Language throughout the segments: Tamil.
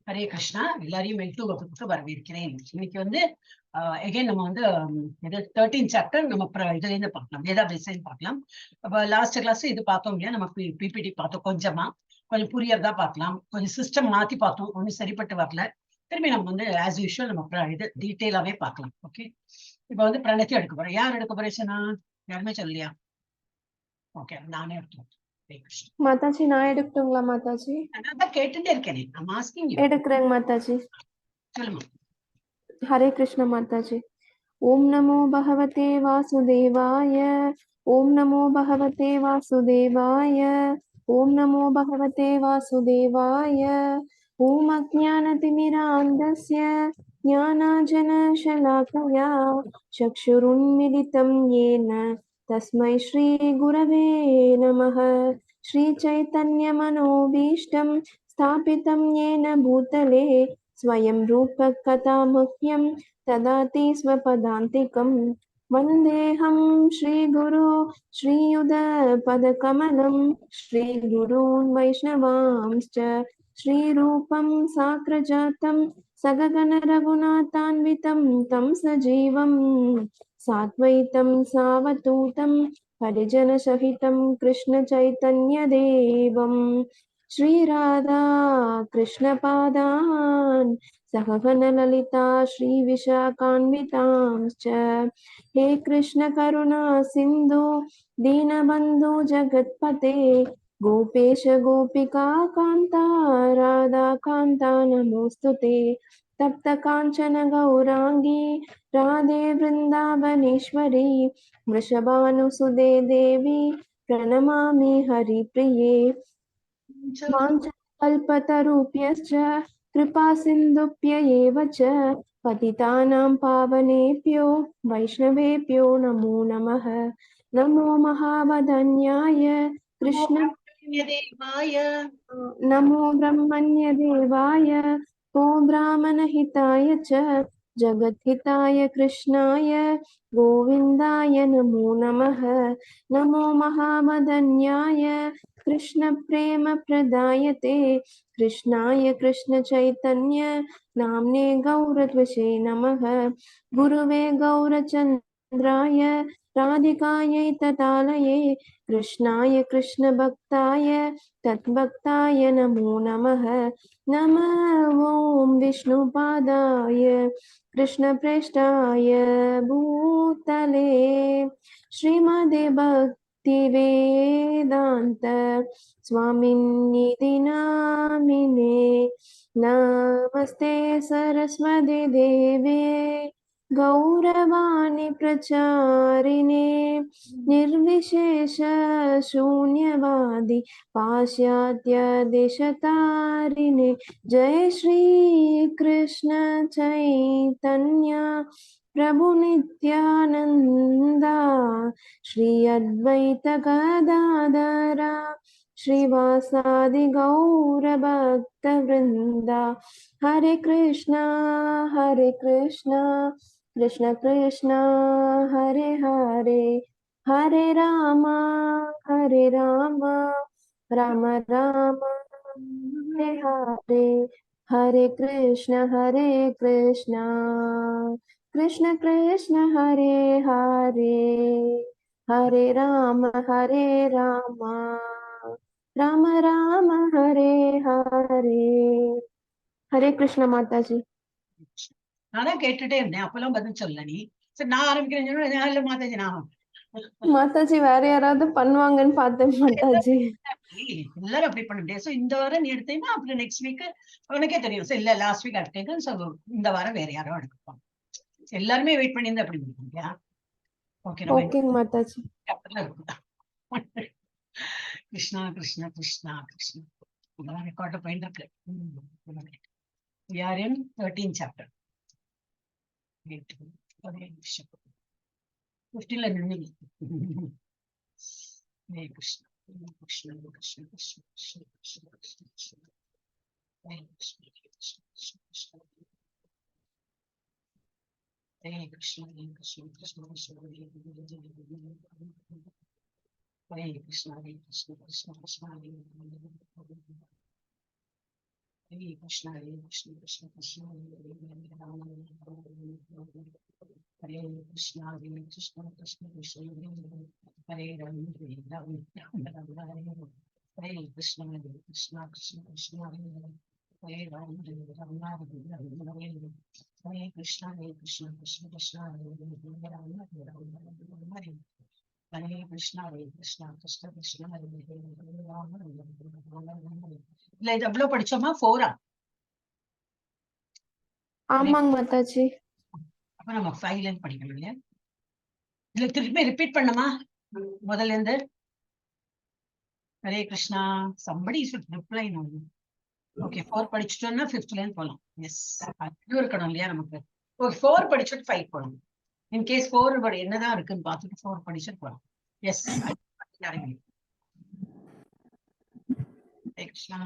ஹரே கிருஷ்ணா, எல்லாரையும் மெல்டு வகுப்புக்கு வரவேற்கிறேன். இன்னைக்கு வந்து எகைன் நம்ம வந்து 13 சாப்டர் நம்ம இதுல இருந்து பார்க்கலாம், வேதா பேசைன்னு பார்க்கலாம். அப்ப லாஸ்ட் கிளாஸ் இது பார்த்தோம் இல்லையா, நம்ம பிபிடி பார்த்தோம், கொஞ்சம் புரியறதா பார்க்கலாம், கொஞ்சம் சிஸ்டம் மாத்தி பார்த்தோம், ஒன்றும் சரிப்பட்டு வரல. திரும்பி நம்ம வந்து ஆஸ் யூஷுவல் நம்ம இது டீட்டெயிலாவே பார்க்கலாம். ஓகே, இப்ப வந்து பிரணத்தி எடுக்க போறேன். யார் எடுக்க போறேன்னா யாருமே சொல்லலையா? ஓகே, நானே எடுத்துக்கேன். மாதாஜி, நான் எடுக்கட்டுங்களா மாதாஜி? நான் கேட்டுட்டே இருக்கேன். I'm asking you. எடுக்கிறேங்க மாதாஜி. சொல்லுமா. ஹரே கிருஷ்ண மாதாஜி. ஓம் நமோ பகவதே வாசுதேவாய. ஓம் நமோ பகவதே வாசுதேவாய. ஓம் நமோ பகவதே வாசுதேவாய. ஓம் அஜ்ஞானதிமிராந்தஸ்ய ஞானாஞ்சனशलाकया चक्षुरुन्मिलितं येन तस्मै श्री गुरवे नमः. श्रीचैतन्यमनोभीष्टं स्थापितं येन भूतले स्वयं रूपः कथा मह्यं ददाति स्वपदान्तिकं. वन्देऽहं श्रीगुरो श्रीयुतपदकमलं श्रीगुरून् वैष्णवांश्च श्रीरूपं साग्रजातं सगगण रघुनाथान्वितं तं सजीवं साद्वैतं सावधूतं परिजनसहितं कृष्णचैतन्यदेवं श्रीराधा कृष्णपादान् सहगण ललिता श्रीविशाखान्वितांश्च. हे कृष्ण करुणा सिन्धु दीनबन्धु जगत्पते गोपेश गोपिका कान्ता राधा कान्ता नमोस्तुते. तप्त काञ्चन गौरांगी राधे वृन्दावनेश्वरी वृषभानुसुते देवी प्रणमामि हरिप्रिये. वाञ्छाकल्पतरुभ्यश्च कृपा सिन्धुभ्य एव च पतितानां पावनेभ्यो वैष्णवेभ्यो नमो नमः. नमो महावदन्याय कृष्ण नमो ब्रह्मण्यदेवाय को ब्राह्मणहिताय च जगद्हिताय कृष्णाय गोविन्दाय नमो नमः. नमो महावदन्याय कृष्ण प्रेम प्रदायते कृष्णाय कृष्ण चैतन्य नाम्ने गौरत्वसे नमः. गुरुवे गौरचन्द्राय राधिकायै ततालये कृष्णाय कृष्ण भक्ताय तद्भक्ताय नमो नमः. नमः ॐ विष्णुपादाय कृष्णप्रेष्ठाय भूतले श्रीमदे भक्तिवेदान्त स्वामिन्निधि नामिने. नमस्ते सरस्वती देवे गौरवाणी प्रचारिणे निर्विशेष शून्यवादी पाश्चात्य देशतारिणे. जय श्री कृष्ण चैतन्य प्रभु नित्यानंदा श्री अद्वैत गदाधरा श्रीवासादि गौर भक्त वृंदा. हरे कृष्णा कृष्ण कृष्ण हरे हरे हरे राम राम राम हरे हरे. हरे कृष्ण कृष्ण कृष्ण हरे हरे हरे राम राम राम हरे हरे. हरे कृष्ण माताजी. நானா கேட்டுட்டே இருந்தேன், அப்பெல்லாம் பதில் சொல்ல நீ. சரி, நான் ஆரம்பிக்கிறேன். மாதாஜி நான் மாதாஜி வேற யாராவது பண்ணுவாங்கன்னு பார்த்தேன் மாதாஜி. எல்லாரும் அப்படி பண்ண முடியாது. சோ இந்த வாரம் நீ எடுத்தீங்கன்னா அப்புறம் நெக்ஸ்ட் வீக் உனக்கே தெரியும். சோ இல்ல லாஸ்ட் வீக் எடுத்தேன். சோ இந்த வாரம் வேற யாரோ எடுப்பாங்க. எல்லாருமே வெயிட் பண்ணியிருந்தா அப்படி முடியும். ஓகே மாதாஜி. கிருஷ்ணா கிருஷ்ணா கிருஷ்ணா கிருஷ்ணா. இதெல்லாம் ரெக்கார்ட் பண்ணிருக்கு. We are in 13th chapter. 15 and Hare Krishna, Krishna Krishna Krishna Krishna Krishna Krishna Hare Krishna Hare Krishna Hare Krishna Krishna Krishna Hare Krishna Hare Krishna Krishna Krishna Hare Krishna, Hare Krishna, Krishna Krishna, Hare Krishna, Hare Krishna, Krishna Krishna, Hare Ram, Hare Ram, Hare Krishna, Hare Krishna, Krishna Krishna, Hare Ram, Hare Ram, Hare Krishna, Hare Krishna, Krishna Krishna, Hare Ram, Hare Ram, Hare Krishna, Hare Krishna, Krishna Krishna, Hare Ram, Hare Ram. இல்ல இது எவ்வளவு படிச்சோமா? 4 ஆமாங்க மாதாஜி. அப்ப நம்ம 5 லைன் படிக்கணும் இல்லையா? இதுல திருப்பி ரிப்பீட் பண்ணுமா முதல்ல இருந்து? Hare Krishna. somebody should reply now. Okay 4 படிச்சுட்டோம்னா 5th line போலாம். எஸ் அது இருக்கணும் இல்லையா நமக்கு? ஓகே 4 படிச்சுட்டு 5 போலாம். இன் கேஸ் 4 என்னதான் இருக்குன்னு பார்த்துட்டு 4 படிச்சுட்டு போலாம். எஸ் ஹரே கிருஷ்ணா.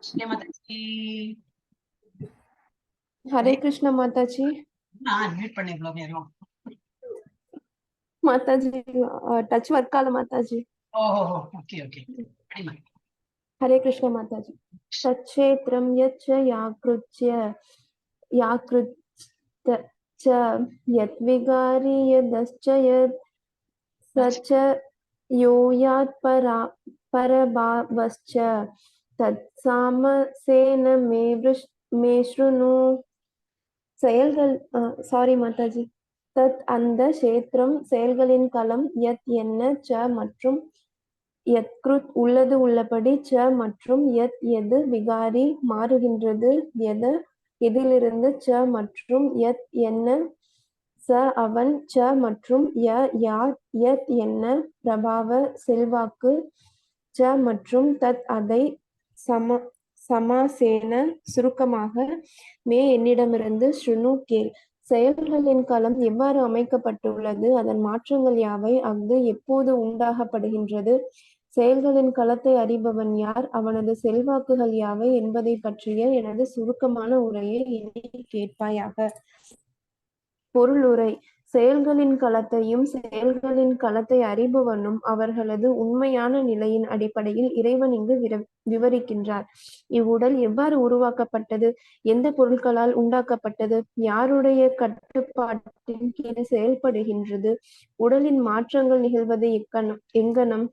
ஸ்ரீமதி ஹரே கிருஷ்ண மாதாஜி. நான் மியூட் பண்ணி இவ்வளவு நேரம். மாதாஜி டச் ஒர்க் ஆகல மாதாஜி. ஓஹோ ஓகே ஓகே. ஹரே கிருஷ்ண மாதாஜி. தச்சேத்ரம் யச்ச யாக்ருத்ய ச யத்விகாரி யதஸ்ச யத் சச்ச யோயாத் பரபாவஸ்ச தத்சாமசேன மே ஸ்ருணு. செயல்கள் சாரி மாதாஜி. தத் அந்த சேத்திரம் செயல்களின் களம், யத் என்ன, ச மற்றும் யத் கிருத் உள்ளது உள்ளபடி, ச மற்றும் யத் எது விகாரி மாறுகின்றது, எதிலிருந்து, ச மற்றும் யத் என்ன ச அவன், ச மற்றும் யத் என்ன பிரபாவ செல்வாக்கு, ச மற்றும் தத் அதை சமாசேன சுருக்கமாக மே என்னிடமிருந்து ஸ்ருணு கேள். செயல்களின் களம் எவ்வாறு அமைக்கப்பட்டுள்ளது, அதன் மாற்றங்கள் யாவை, அஃது எப்போது உண்டாகப்படுகின்றது, செயல்களின் களத்தை அறிபவன் யார், அவனது செல்வாக்குகள் யாவை என்பதை பற்றிய எனது சுருக்கமான உரையை இனி கேட்பாயாக. பொருளுரை. செயல்களின் களத்தையும் செயல்களின் களத்தை அறிபவனும் அவர்களது உண்மையான நிலையின் அடிப்படையில் இறைவன் இங்கு விவரிக்கின்றார். இவ்வுடல் எவ்வாறு உருவாக்கப்பட்டது, எந்த பொருட்களால் உண்டாக்கப்பட்டது, யாருடைய கட்டுப்பாட்டின் கீழ் செயல்படுகின்றது, உடலின் மாற்றங்கள் நிகழ்வது எங்கனம்,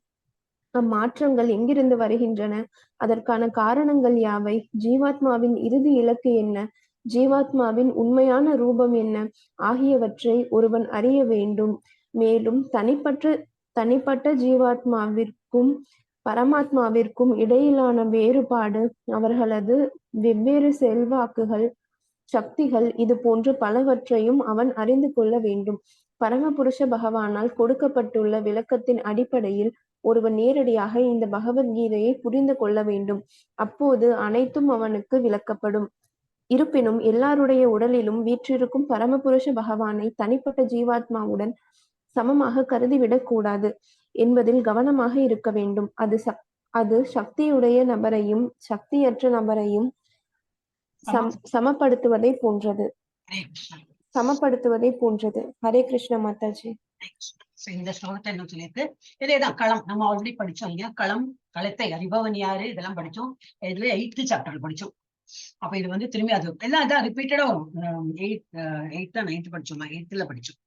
அம்மாற்றங்கள் எங்கிருந்து வருகின்றன, அதற்கான காரணங்கள் யாவை, ஜீவாத்மாவின் இறுதி இலக்கு என்ன, ஜீவாத்மாவின் உண்மையான ரூபம் என்ன ஆகியவற்றை ஒருவன் அறிய வேண்டும். மேலும் தனிப்பட்ட ஜீவாத்மாவிற்கும் பரமாத்மாவிற்கும் இடையிலான வேறுபாடு, அவர்களது வெவ்வேறு செல்வாக்குகள், சக்திகள், இது போன்று பலவற்றையும் அவன் அறிந்து கொள்ள வேண்டும். பரமபுருஷ பகவானால் கொடுக்கப்பட்டுள்ள விளக்கத்தின் அடிப்படையில் ஒருவன் நேரடியாக இந்த பகவத்கீதையை புரிந்து கொள்ள வேண்டும். அப்போது அனைத்தும் அவனுக்கு விளக்கப்படும். இருப்பினும் எல்லாருடைய உடலிலும் வீற்றிருக்கும் பரமபுருஷ பகவானை தனிப்பட்ட ஜீவாத்மாவுடன் சமமாக கருதிவிடக் கூடாது என்பதில் கவனமாக இருக்க வேண்டும். அது சக்தியுடைய நபரையும் சக்தியற்ற நபரையும் சமப்படுத்துவதை போன்றது. ஹரே கிருஷ்ண மாதாஜி. இந்த ஸ்லோகத்தை என்ன சொல்லியிருக்கு, இதேதான் களம். நம்ம ஆல்ரெடி படிச்சோம் இல்லையா? களத்தை அறிபவன் யாரு, இதெல்லாம் படிச்சோம். இதுல 8th சாப்டர் படிச்சோம். அப்ப இது வந்து திரும்பி அது எல்லாம் அதான் ரிப்பீட்டடா வரும். 8th 9th படிச்சோமா? 8th படிச்சோம்.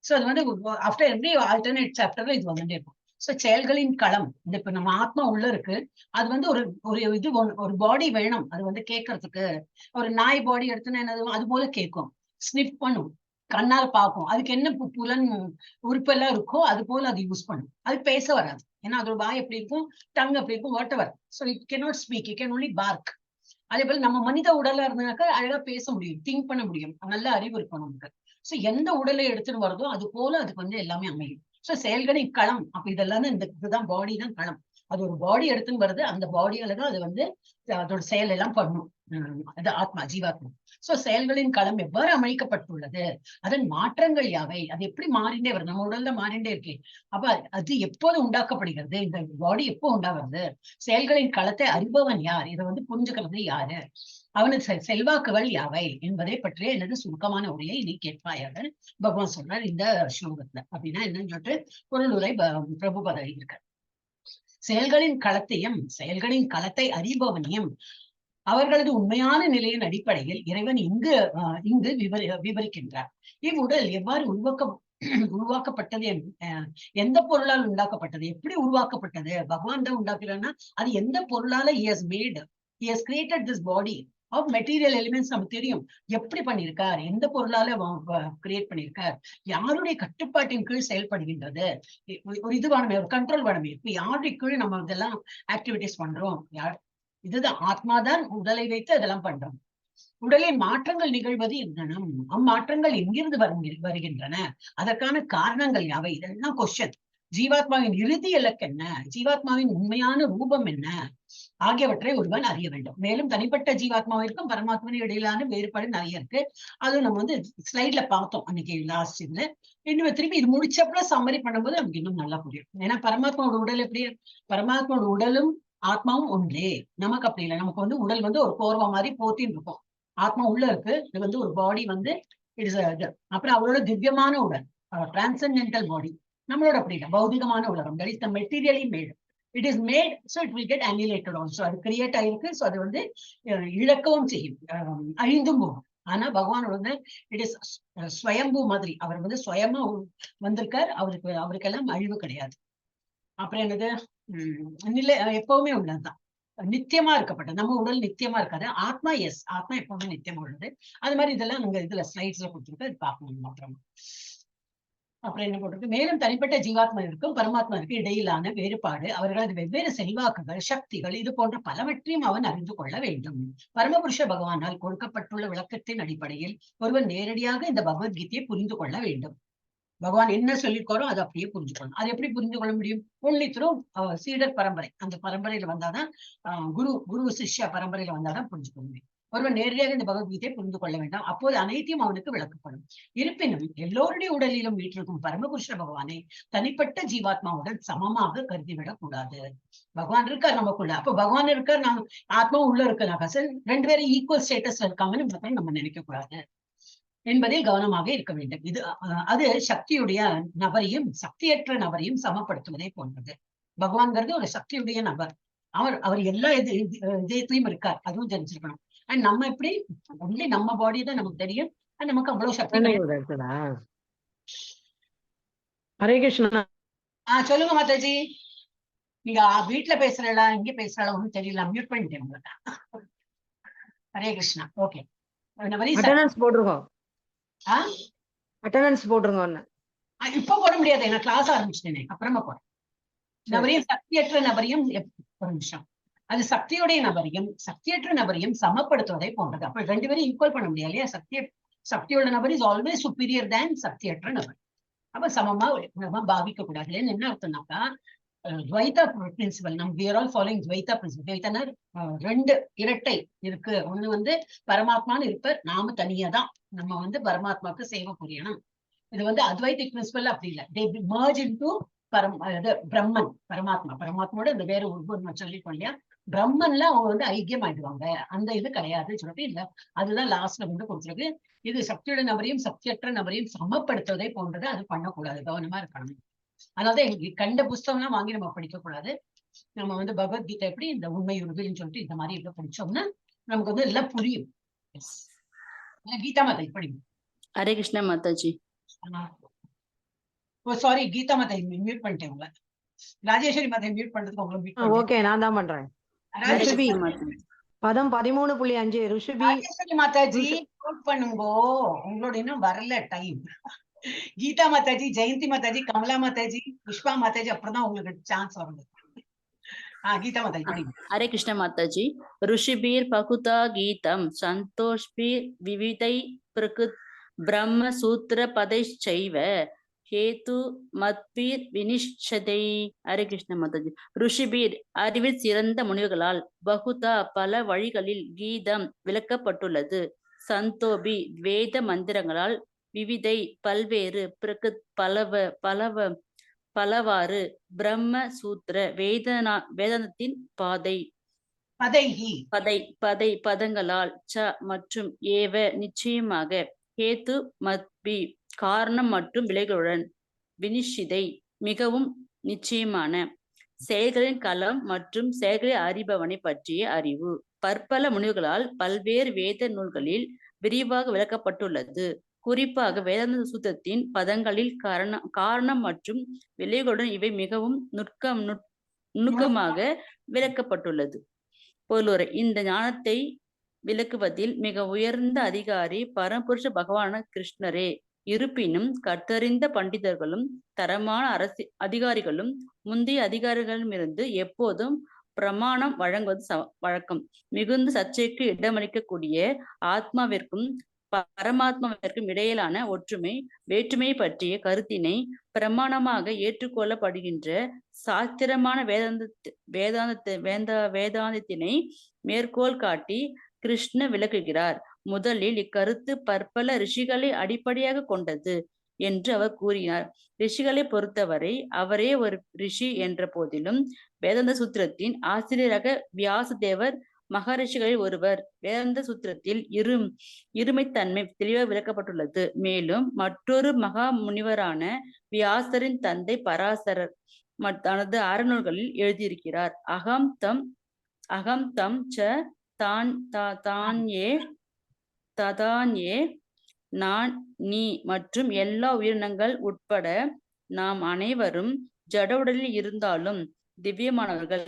சோ அது வந்து ஆஃப்டர் எவ்ரி ஆல்டர்னேட் சாப்டர்ல இது வந்துட்டே இருக்கும். சோ செயல்களின் களம், இந்த இப்ப நம்ம ஆத்மா உள்ள இருக்கு, அது வந்து ஒரு பாடி வேணும். அது வந்து கேட்கறதுக்கு ஒரு நாய் பாடி எடுத்துன்னா என்னது, அது போல கேட்கும், ஸ்னிஃப் பண்ணும், கண்ணால பார்க்கும். அதுக்கு என்ன புலன் உறுப்பெல்லாம் இருக்கோ அது போல அது யூஸ் பண்ணும். அது பேச வராது, ஏன்னா அதோட வாய் எப்படி இருக்கும், டங் எப்படி இருக்கும், what ever. So it cannot speak, it can only park. அதே போல நம்ம மனித உடலா இருந்தாக்கா அழகா பேச முடியும், திங்க் பண்ண முடியும், நல்ல அறிவு இருக்கும் நமக்கு. சோ எந்த உடலை எடுத்துட்டு வருதோ அது போல அதுக்கு வந்து எல்லாமே அமையும். சோ செயல்களின் களம். அப்ப இதெல்லாம் இதுதான் பாடி தான் களம். அது ஒரு பாடி எடுத்துன்னு வருது, அந்த பாடியால தான் அது வந்து அதோட செயல் எல்லாம் பண்ணும். அது ஆத்மா, ஜீவாத்மா. சோ செயல்களின் களம் எவ்வாறு அமைக்கப்பட்டுள்ளது, அதன் மாற்றங்கள் யாவை, அது எப்படி மாறிண்டே வருது, நம்ம உடல்ல மாறிண்டே இருக்கே. அப்ப அது எப்போது உண்டாக்கப்படுகிறது, இந்த பாடி எப்போ உண்டாகிறது, செயல்களின் களத்தை அறிபவன் யார், இதை வந்து புரிஞ்சுக்கிறது யாரு, அவனுக்கு செல்வாக்குகள் யாவை என்பதை பற்றிய எனது சுருக்கமான உரையை நீ கேட்பாயாக பகவான் சொல்றார் இந்த ஸ்லோகத்துல. அப்படின்னா என்னன்னு சொல்லிட்டு பொருளுரை பிரபுபத இருக்க. செயல்களின் களத்தையும் செயல்களின் களத்தை அறிபவனையும் அவர்களது உண்மையான நிலையின் அடிப்படையில் இறைவன் இங்கு விவரிக்கின்றார். இவ்வுடல் எவ்வாறு உருவாக்கப்பட்டது, எந்த பொருளால் உண்டாக்கப்பட்டது, எப்படி உருவாக்கப்பட்டது, பகவான் தான் உண்டாக்குறான்னா அது எந்த பொருளால he has created this body of material elements. நமக்கு தெரியும் எப்படி பண்ணியிருக்கார், எந்த பொருளால கிரியேட் பண்ணியிருக்கார், யாருடைய கட்டுப்பாட்டின் கீழ் செயல்படுகின்றது, ஒரு இது வேணுமே, ஒரு கண்ட்ரோல் வேணுமே. இப்ப யாருடைய கீழ் நம்ம இதெல்லாம் ஆக்டிவிட்டிஸ் பண்றோம், இதுதான் ஆத்மாதான் உடலை வைத்து அதெல்லாம் பண்றோம். உடலில் மாற்றங்கள் நிகழ்வது என்னன்னா அம்மாற்றங்கள் எங்கிருந்து வருகின்றன, அதற்கான காரணங்கள் யாவை, இதெல்லாம் கொஸ்டின். ஜீவாத்மாவின் இறுதி இலக்கு என்ன, ஜீவாத்மாவின் உண்மையான ரூபம் என்ன ஆகியவற்றை ஒருவன் அறிய வேண்டும். மேலும் தனிப்பட்ட ஜீவாத்மாவிற்கும் பரமாத்மாவின் இடையிலான வேறுபாடு நிறைய இருக்கு. அது நம்ம வந்து ஸ்லைட்ல பார்த்தோம் அன்னைக்கு லாஸ்ட் இதுல. இன்னும் திருப்பி இது முடிச்சப்பறம் சம்மரி பண்ணும்போது நமக்கு இன்னும் நல்லா புரியும். ஏன்னா பரமாத்மாவோட உடல் எப்படி, பரமாத்மாவோட உடலும் ஆத்மாவும் ஒன்றே. நமக்கு அப்படி இல்லை. நமக்கு வந்து உடல் வந்து ஒரு கோர்வா மாதிரி போத்தின்னு இருக்கும், ஆத்மா உள்ள இருக்கு. இது வந்து ஒரு பாடி வந்து இட் இஸ் அப்புறம் அவரோட திவ்யமான உடல், டிரான்சென்டென்டல் பாடி. நம்மளோட அப்படி இல்லை, பௌதிகமான உலகம். That is the materially made. It is made, so it will get annihilated also. அது கிரியேட் ஆயிருக்கு, ஸோ அது வந்து இழக்கவும் செய்யும், அழிந்தும் போகும். ஆனா பகவான் வந்து இட் இஸ் ஸ்வயம்பு மாதிரி. அவர் வந்து சுயமா வந்திருக்கார், அவருக்கெல்லாம் அழிவு கிடையாது. அப்புறம் என்னது, நிலை எப்பவுமே உள்ளதுதான், நித்தியமா இருக்கப்பட்டது. நம்ம உடல் நித்தியமா இருக்காது, ஆத்மா எஸ், ஆத்மா எப்பவுமே நித்தியமா உள்ளது. அது மாதிரி இதெல்லாம் நாங்க இதுல ஸ்லைட்ஸ்ல கொடுத்துருக்கு, அது பார்க்கணும் மாத்திரம். அப்புறம் என்ன போட்டிருக்கு, மேலும் தனிப்பட்ட ஜீவாத்மாவிற்கும் பரமாத்மாவிற்கும் இடையிலான வேறுபாடு, அவர்களது வெவ்வேறு செல்வாக்குகள், சக்திகள், இது போன்ற பலவற்றையும் அவன் அறிந்து கொள்ள வேண்டும். பரமபுருஷ பகவானால் கொடுக்கப்பட்டுள்ள விளக்கத்தின் அடிப்படையில் ஒருவன் நேரடியாக இந்த பகவத்கீதையை புரிந்து கொள்ள வேண்டும். பகவான் என்ன சொல்லியிருக்காரோ அதை அப்படியே புரிஞ்சுக்கணும். அது எப்படி புரிந்து கொள்ள முடியும்? ஒன்லி த்ரூ சீடர் பரம்பரை. அந்த பரம்பரையில வந்தாதான், குரு சிஷ்யா பரம்பரையில வந்தாதான் புரிஞ்சுக்க முடியும். ஒருவன் நேரடியாக இந்த பகவத்கீதையை புரிந்து கொள்ள வேண்டாம், அப்போது அனைத்தையும் அவனுக்கு விளக்கப்படும். இருப்பினும் எல்லோருடைய உடலிலும் வீற்றிருக்கும் பரமபுருஷ பகவானை தனிப்பட்ட ஜீவாத்மாவுடன் சமமாக கருதிவிடக் கூடாது. பகவான் இருக்கார் நமக்குள்ள, அப்ப பகவான் இருக்கார், நான் ஆத்மா உள்ள இருக்கு, ரெண்டு பேரும் ஈக்குவல் ஸ்டேட்டஸ்ல இருக்காங்கன்னு நம்ம நினைக்க கூடாது என்பதில் கவனமாக இருக்க வேண்டும். அது சக்தியுடைய நபரையும் சக்தியற்ற நபரையும் சமப்படுத்துவதை போன்றது. பகவான்கிறது ஒரு சக்தியுடைய நபர், அவர் எல்லா இதயத்திலையும் இருக்கார், அதுவும் தெரிஞ்சிருக்கணும். அண்ட் நம்ம எப்படி ஒன்லி நம்ம பாடி தான் நமக்கு தெரியும், நமக்கு அவ்வளவு சக்தி. ஹரே கிருஷ்ணா. சொல்லுங்க மாதாஜி. நீங்க வீட்டுல பேசுறா, இங்க பேசுறா ஒண்ணும் தெரியல, மியூட் பண்ணிட்டேன் உங்களுக்கு. ஹரே கிருஷ்ணா. ஓகே, போட்டிருக்கோம், அட்டெண்டன்ஸ் போட்டுருங்க. இப்ப போட முடியாது, நான் கிளாஸ் ஆரம்பிச்சிட்டேனே, அப்புறமா போறேன். நபரையும் சக்தியற்ற நபரையும் ஒரு நிமிஷம், அது சக்தியுடைய நபரையும் சக்தியற்ற நபரையும் சமப்படுத்துவதை போன்றது. அப்ப ரெண்டு பேரும் ஈக்குவல் பண்ண முடியாது இல்லையா? சக்தியோட நபர் இஸ் ஆல்வேஸ் சுப்பீரியர் தேன் சக்தியற்ற நபர். அப்ப சமமா நம்ம பாவிக்க கூடாது. என்ன அர்த்தம்னாக்கா, துவைதா பிரின்சிபல், நம்ம we are all following Dvaita principle. துவைத்தனா ரெண்டு இரட்டை இருக்கு. ஒண்ணு வந்து பரமாத்மான்னு இருப்பர், நாம தனியா தான் நம்ம வந்து பரமாத்மாவுக்கு சேவை புரியணும். இது வந்து அத்வைத்திக் பிரின்சிபல் அப்படி இல்லை. they merge into பிரம்மன், பரமாத்மாவோட இந்த வேற ஒரு சொல்லிருக்கோம் இல்லையா, பிரம்மன்ல அவங்க வந்து ஐக்கியம் ஆயிடுவாங்க. அந்த இது கிடையாது சொல்லிட்டு இல்ல, அதுதான் லாஸ்ட்ல வந்து கொடுத்துருக்கு. இது சக்தியோட நபரையும் சக்தியற்ற நபரையும் சமப்படுத்துவதை போன்றது, அது பண்ணக்கூடாது, கவனமா இருக்கணும். அதனாலதான் எங்களுக்கு கண்ட புஸ்தகம்லாம் வாங்கி நம்ம படிக்க கூடாது. நம்ம வந்து பகவத்கீதை எப்படி இந்த உண்மை உறுதின்னு சொல்லிட்டு இந்த மாதிரி இதை படிச்சோம்னா நமக்கு வந்து எல்லாம் புரியும். கீதா மாதாஜி படிங்க. ஹரே கிருஷ்ணா மாதாஜி. சாரி, கீதா மாதாஜி மியூட் பண்ணிட்டேன் உங்களை. ராஜேஸ்வரி மாதாஜி மியூட் பண்றதுக்கு உங்களை மியூட் பண்ணேன். ஓகே, நான் தான் பண்றேன். பதம் 13.5 ருஷபி. ராஜேஸ்வரி மாதாஜி மியூட் பண்ணுங்கோ, உங்களோட இன்னும் வரல டைம். கீதா மாதாஜி, ஜெயந்தி மாதாஜி, கமலா மாதாஜி, புஷ்பா மாதாஜி, அப்புறம் உங்களுக்கு சான்ஸ் வரும். கீதா மாதாஜி. ஹரே கிருஷ்ண மாதாஜி. ருஷிபீர் பகுதா கீதம் சந்தோஷ்பீர் விவிதை பிரகிருத் பிரம்ம சூத்திர பதைச்சைவ ஹேது மத்பீர் வினிஷதை. ஹரே கிருஷ்ண மாதாஜி. ருஷிபீர் அறிவில் சிறந்த முனிவர்களால் பகுதா பல வழிகளில் கீதம் விளக்கப்பட்டுள்ளது. சந்தோபி வேத மந்திரங்களால், விவிதை பல்வேறு, பிரகிருத் பலவாறு, பிரம்ம சூத்திர வேதனத்தின் பதங்களால், ச மற்றும் ஏவ நிச்சயமாக, ஹேத்து மத்பி காரணம் மற்றும் விலைகளுடன், வினிஷிதை மிகவும் நிச்சயமான, செயல்களின் களம் மற்றும் செயல்களை அறிபவனை பற்றிய அறிவு. பற்பல முனிவர்களால் பல்வேறு வேத நூல்களில் விரிவாக விளக்கப்பட்டுள்ளது. குறிப்பாக வேதாந்த சூத்திரத்தின் பதங்களில் காரணம் மற்றும் விளைவுகளுடன் இவை மிகவும் நுணுக்கமாக விளக்கப்பட்டுள்ளது. பொருளுரை. இந்த ஞானத்தை விளக்குவதில் மிக உயர்ந்த அதிகாரி பரமபுருஷ பகவான கிருஷ்ணரே. இருப்பினும் கற்றறிந்த பண்டிதர்களும் தரமான அதிகாரிகளும் முந்தைய அதிகாரிகளிடமிருந்து எப்போதும் பிரமாணம் வழங்குவது வழக்கம். மிகுந்த சர்ச்சைக்கு இடமளிக்கக்கூடிய ஆத்மாவிற்கும் பரமாத்மாவிற்கும் இடையிலான வேற்றுமை பற்றிய கருத்தினை பிரமாணமாக ஏற்றுக்கொள்ளப்படுகின்ற சாஸ்திரமான வேதாந்தத்தினை மேற்கோள் காட்டி கிருஷ்ண விளக்குகிறார். முதலில் இக்கருத்து பற்பல ரிஷிகளை அடிப்படையாக கொண்டது என்று அவர் கூறினார். ரிஷிகளை பொறுத்தவரை அவரே ஒரு ரிஷி என்ற போதிலும் வேதாந்த சூத்திரத்தின் ஆசிரியராக வியாசதேவர் மகரிஷிகளில் ஒருவர். வேதாந்த சூத்திரத்தில் இருமைத்தன்மை தெளிவாக விளக்கப்பட்டுள்ளது. மேலும் மற்றொரு மகா முனிவரான வியாசரின் தந்தை பராசரர் தனது அறநூல்களில் எழுதியிருக்கிறார். அகம் தம் ச தான்யே நான் நீ மற்றும் எல்லா உயிரினங்கள் உட்பட நாம் அனைவரும் ஜட உடலில் இருந்தாலும் திவ்யமானவர்கள்.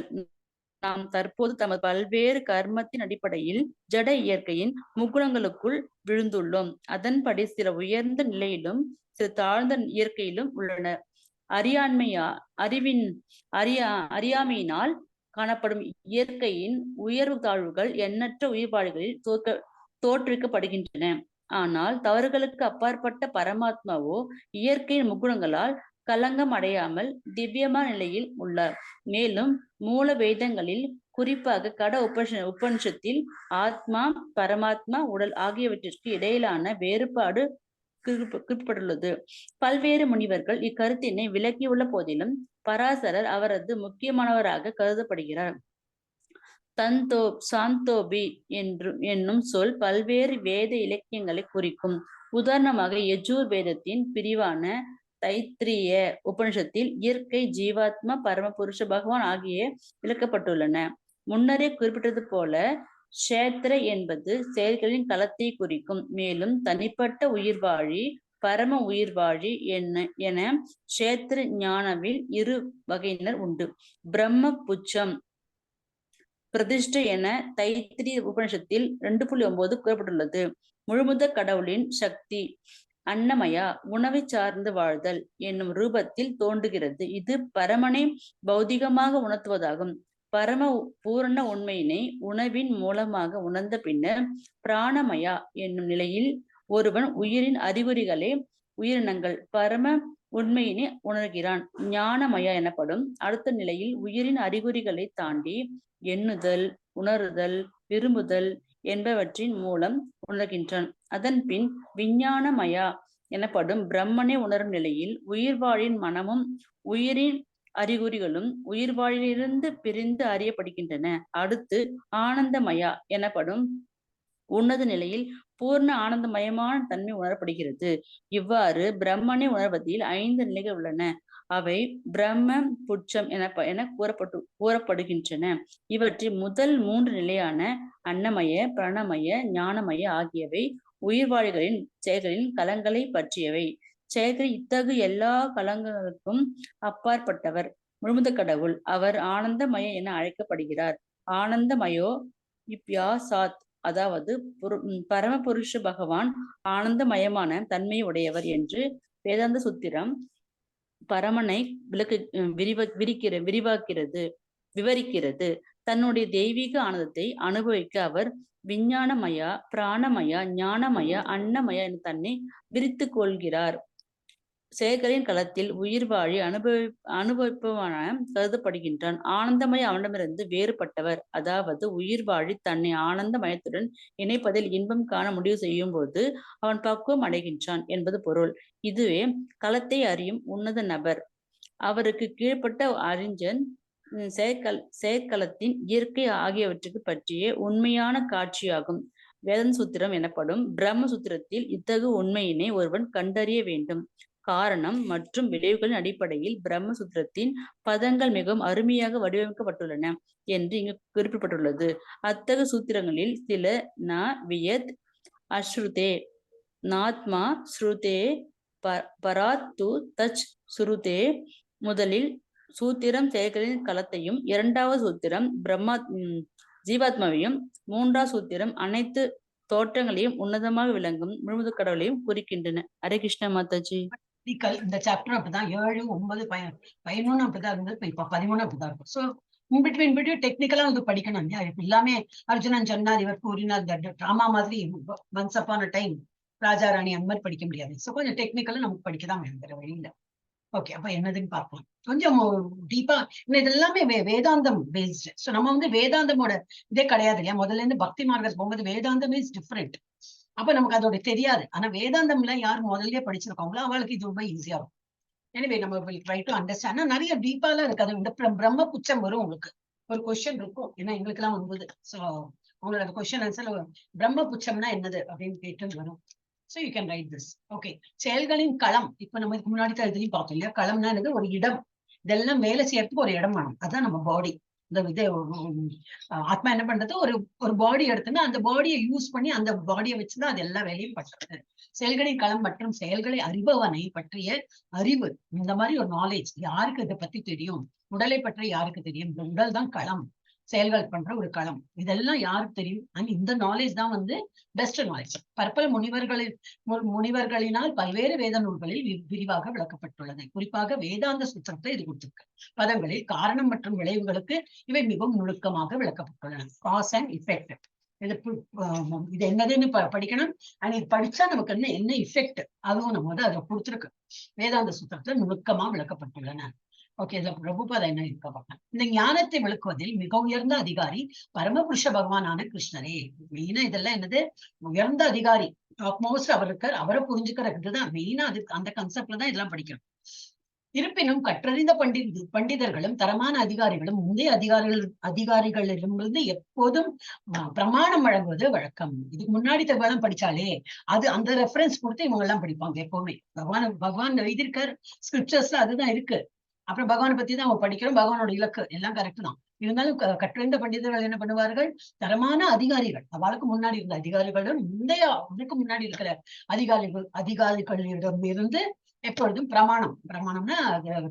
நாம் தற்போது தமது பல்வேறு கர்மத்தின் அடிப்படையில் ஜட இயற்கையின் முக்குணங்களுக்குள் விழுந்துள்ளோம். அதன்படி சில உயர்ந்த நிலையிலும் சில தாழ்ந்த இயற்கையிலும் உள்ளனர். அறியாமையினால் காணப்படும் இயற்கையின் உயர்வு தாழ்வுகள் எண்ணற்ற உயிர்வாழிகளில் தோற்றுவிக்கப்படுகின்றன. ஆனால் தவறுகளுக்கு அப்பாற்பட்ட பரமாத்மாவோ இயற்கையின் முக்குணங்களால் களங்கம் அடையாமல் திவ்யமான நிலையில் உள்ளார். மேலும் மூல வேதங்களில் குறிப்பாக கட உபனிஷத்தில் ஆத்மா பரமாத்மா உடல் ஆகியவற்றிற்கு இடையிலான வேறுபாடு குறிப்பிட்டுள்ளது. பல்வேறு முனிவர்கள் இக்கருத்தினை விளக்கியுள்ள போதிலும் பராசரர் அவரது முக்கியமானவராக கருதப்படுகிறார். சாந்தோபி என்னும் சொல் பல்வேறு வேத இலக்கியங்களை குறிக்கும். உதாரணமாக யஜூர் வேதத்தின் பிரிவான தைத்திரிய உபனிஷத்தில் இயற்கை, ஜீவாத்மா, பரமபுருஷ பகவான் ஆகிய விளக்கப்பட்டுள்ளன. முன்னரே குறிப்பிட்டது போல க்ஷேத்திர என்பது செயல்களின் களத்தை குறிக்கும். மேலும் தனிப்பட்ட உயிர்வாழி, பரம உயிர்வாழி என க்ஷேத்திர ஞானவில் இரு வகையினர் உண்டு. பிரம்ம புச்சம் பிரதிஷ்டை என தைத்திரிய உபனிஷத்தில் 2.9 கூறப்பட்டுள்ளது. முழுமுதற் கடவுளின் சக்தி அன்னமயா உணவை சார்ந்து வாழ்தல் என்னும் ரூபத்தில் தோன்றுகிறது. இது பரமனை பௌதிகமாக உணர்த்துவதாகும். பரம பூரண உண்மையினை உணவின் மூலமாக உணர்ந்த பின்னர் பிராணமயா என்னும் நிலையில் ஒருவன் உயிரின் அறிகுறிகளே உயிரினங்கள் பரம உண்மையினை உணர்கிறான். ஞானமயா எனப்படும் அடுத்த நிலையில் உயிரின் அறிகுறிகளை தாண்டி எண்ணுதல், உணருதல், விரும்புதல் என்பவற்றின் மூலம் உணர்கின்றான். அதன் பின் விஞ்ஞானமயா எனப்படும் பிரம்மனை உணரும் நிலையில் உயிர்வாழின் மனமும் உயிரின் அறிகுறிகளும் உயிர்வாழிலிருந்து பிரிந்து அறியப்படுகின்றன. அடுத்து ஆனந்தமயா எனப்படும் உன்னத நிலையில் பூர்ண ஆனந்தமயமான தன்மை உணரப்படுகிறது. இவ்வாறு பிரம்மனை உணர்வதில் 5 நிலைகள் உள்ளன. அவை பிரம்ம புட்சம் என கூறப்படுகின்றன. இவற்றில் முதல் 3 நிலையான அன்னமய, பிரணமய, ஞானமய ஆகியவை உயிர்வாழிகளின் செயல்களின் களங்களை பற்றியவை. செயல்கள் இத்தகு எல்லா களங்களுக்கும் அப்பாற்பட்டவர் முழுமுதற் கடவுள். அவர் ஆனந்தமய என அழைக்கப்படுகிறார். ஆனந்தமயோ இப்யாசாத், அதாவது பரமபுருஷ பகவான் ஆனந்தமயமான தன்மையை உடையவர் என்று வேதாந்த சூத்திரம் பரமனை விவரிக்கிறது. தன்னுடைய தெய்வீக ஆனந்தத்தை அனுபவிக்க அவர் விஞ்ஞானமயா, பிராணமயா, ஞானமயா, அன்னமயா என தன்னை விரித்து கொள்கிறார். செயல்களின் களத்தில் உயிர்வாழி அனுபவிப்பவன கருதப்படுகின்றான். ஆனந்தமய அவனிடமிருந்து வேறுபட்டவர். அதாவது உயிர்வாழி தன்னை ஆனந்தமயத்துடன் இணைப்பதில் இன்பம் காண முடிவு செய்யும் போது அவன் பக்குவம் அடைகின்றான் என்பது பொருள். இதுவே களத்தை அறியும் உன்னத நபர். அவருக்கு கீழ்ப்பட்ட அறிஞன் செயற்களத்தின் இயற்கை ஆகியவற்றுக்கு பற்றிய உண்மையான காட்சியாகும். வேதன் சூத்திரம் எனப்படும் பிரம்ம சூத்திரத்தில் இத்தகு உண்மையினை ஒருவன் கண்டறிய வேண்டும். காரணம் மற்றும் விளைவுகளின் அடிப்படையில் பிரம்மசூத்திரத்தின் பதங்கள் மிகவும் அருமையாக வடிவமைக்கப்பட்டுள்ளன என்று இங்கு குறிப்பிடப்பட்டுள்ளது. அத்தகைய சூத்திரங்களில் சில ந வியத் அஸ்ருதே நாத்மா ஸ்ருதே பராத்து தச் சுருதே முதலில் சூத்திரம் செயல்களின் களத்தையும், இரண்டாவது சூத்திரம் ஜீவாத்மாவையும், மூன்றாவது சூத்திரம் அனைத்து தோற்றங்களையும் உன்னதமாக விளங்கும் முழுமுதற் கடவுளையும் குறிக்கின்றன. ஹரே கிருஷ்ணா மாதாஜி. இந்த சாப்டர் அப்படிதான் 7, 9, 11 அப்படிதான் இருந்தது. இப்ப 13 அப்படிதான் இருக்கும். ஸோ பிட்வீன் டெக்னிக்கலா இது படிக்கணும் இல்லையா? எல்லாமே அர்ஜுனன் சொன்னார், இவர் கூறினார், டிராமா மாதிரி once upon a time Raja Rani அந்த மாதிரி படிக்க முடியாது. ஸோ கொஞ்சம் டெக்னிக்கலா நமக்கு படிக்கதான் வேணும் வேற வழியில. ஓகே, அப்ப என்னதுன்னு பார்க்கலாம் கொஞ்சம் டீப்பா. இது எல்லாமே வேதாந்தம் பேஸ்டு. ஸோ நம்ம வந்து வேதாந்தமோட இதே கிடையாது இல்லையா? முதல்ல இருந்து பக்தி மார்க்கஸ் போகும்போது வேதாந்தம் இஸ் டிஃப்ரெண்ட். அப்ப நமக்கு அதோட தெரியாது. ஆனா வேதாந்தம்ல யார் முதல்லயே படிச்சிருக்காங்களோ அவளுக்கு இது ரொம்ப ஈஸியா இருக்கும். எனவே நம்ம ட்ரை டு அண்டர்ஸ்டாண்ட். நிறைய டீப்பாலாம் இருக்காது. இந்த பிரம்ம புச்சம் வரும் உங்களுக்கு ஒரு கொஸ்டின் இருக்கும். ஏன்னா எங்களுக்கு எல்லாம் வந்தது. ஸோ உங்களோட கொஸ்டின் ஆன்சர் பிரம்ம புச்சம்னா என்னது அப்படின்னு கேட்டு வரும். So you can write this. Okay. செயல்களின் களம். இப்ப நம்ம இதுக்கு முன்னாடி இதுலயும் பார்த்தோம் இல்லையா? களம்னா என்னது? ஒரு இடம். இதெல்லாம் வேலை செய்யறதுக்கு ஒரு இடம் வேணும். அதான் நம்ம பாடி. இந்த இது ஆத்மா என்ன பண்றது? ஒரு பாடி எடுத்துன்னா அந்த பாடியை யூஸ் பண்ணி அந்த பாடியை வச்சுதான் அது எல்லா வேலையும் பண்றது. செயல்களின் களம் மற்றும் செயல்களை அறிபவனை பற்றிய அறிவு. இந்த மாதிரி ஒரு நாலேஜ் யாருக்கு இதை பத்தி தெரியும்? உடலை பற்றி யாருக்கு தெரியும்? இந்த உடல் தான் களம், செயல்கள் பண்ற ஒரு களம். இதெல்லாம் யாருக்கு தெரியும்? அண்ட் இந்த நாலேஜ் தான் வந்து பெஸ்ட் நாலேஜ். பற்பல முனிவர்களினால் பல்வேறு வேத நூல்களில் விரிவாக விளக்கப்பட்டுள்ளது. குறிப்பாக வேதாந்த சூத்திரத்தை இது கொடுத்திருக்கு. பதங்களில் காரணம் மற்றும் விளைவுகளுக்கு இவை மிகவும் நுணுக்கமாக விளக்கப்பட்டுள்ளன. Cause and effect. இது என்னதுன்னு படிக்கணும். அண்ட் இது படிச்சா நமக்கு என்ன எஃபெக்ட் அதுவும் நம்ம வந்து அதை கொடுத்துருக்கு. வேதாந்த சூத்திரத்துல நுணுக்கமா விளக்கப்பட்டுள்ளன. ஓகே, இதுல பிரபுபாதா என்ன இருக்க பார்க்கலாம். இந்த ஞானத்தை விளக்குவதில் மிக உயர்ந்த அதிகாரி பரமபுருஷ பகவானான கிருஷ்ணரே. மெயினா இதெல்லாம் என்னது? உயர்ந்த அதிகாரி, டாப் மோஸ்ட் அவர் இருக்கார். அவரை புரிஞ்சுக்கிறதுதான் மெயினா. அது அந்த கான்செப்ட்ல தான் இதெல்லாம் படிக்கணும். இருப்பினும் கற்றறிந்த பண்டிதர்களும் தரமான அதிகாரிகளும் முந்தைய அதிகாரிகளிடமிருந்து எப்போதும் பிரமாணம் வழங்குவது வழக்கம். இதுக்கு முன்னாடி தகவலும் படிச்சாலே அது அந்த ரெஃபரன்ஸ் கொடுத்து இவங்க எல்லாம் படிப்பாங்க எப்பவுமே. பகவான் எழுதியிருக்கார் ஸ்கிரிப்சர்ஸ்ல, அதுதான் இருக்கு. அப்புறம் பகவானை பத்தி தான் அவங்க படிக்கிறோம். பகவானோட இலக்கு எல்லாம் கரெக்ட் தான். இருந்தாலும் கற்றறிந்த பண்டிதர்கள் என்ன பண்ணுவார்கள்? தரமான அதிகாரிகள், அவளுக்கு முன்னாடி இருந்த அதிகாரிகளும் அதுக்கு முன்னாடி இருக்கிற அதிகாரிகளிடம் இருந்து எப்பொழுதும் பிரமாணம்னா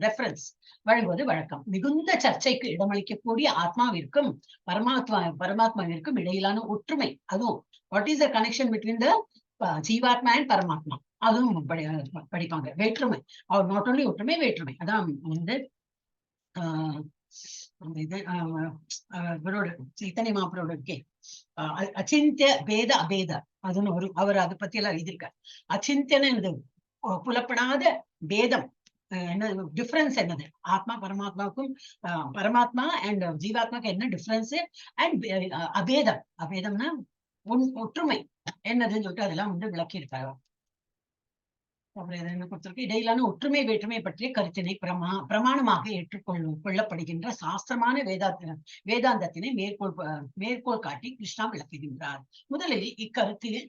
ரெஃபரன்ஸ் வழங்குவது வழக்கம். மிகுந்த சர்ச்சைக்கு இடமளிக்கக்கூடிய ஆத்மாவிற்கும் பரமாத்மாவிற்கும் இடையிலான ஒற்றுமை. அதுவும் what is the connection between the ஜீவாத்மா அண்ட் பரமாத்மா, அதுவும் படிப்பாங்க. வேற்றுமை, அவர் நாட் ஓன்லி ஒற்றுமை, வேற்றுமை. அதான் வந்து இவரோட சைத்தன்ய மகாபிரபுவோட இருக்கே அச்சிந்திய பேத அபேத, அதுன்னு அவர் அதை பத்தி எல்லாம் எழுதியிருக்காரு. அச்சிந்தியன என்னது? புலப்படாத பேதம் என்ன டிஃபரன்ஸ் என்னது? ஆத்மா பரமாத்மாவுக்கும் பரமாத்மா அண்ட் ஜீவாத்மாவுக்கு என்ன டிஃபரன்ஸ்? அண்ட் அபேதம்னா ஒற்றுமை என்னதுன்னு சொல்லிட்டு அதெல்லாம் வந்து விளக்கி இருக்காரு. அப்புறம் என்ன கொடுத்திருக்கு? இடையிலான ஒற்றுமை வேற்றுமை பற்றிய கருத்தினை பிரமாணமாக கொள்ளப்படுகின்ற சாஸ்திரமான வேதாந்தத்தினை மேற்கோள் காட்டி கிருஷ்ணா விளக்குகின்றார். முதலில் இக்கருத்தில்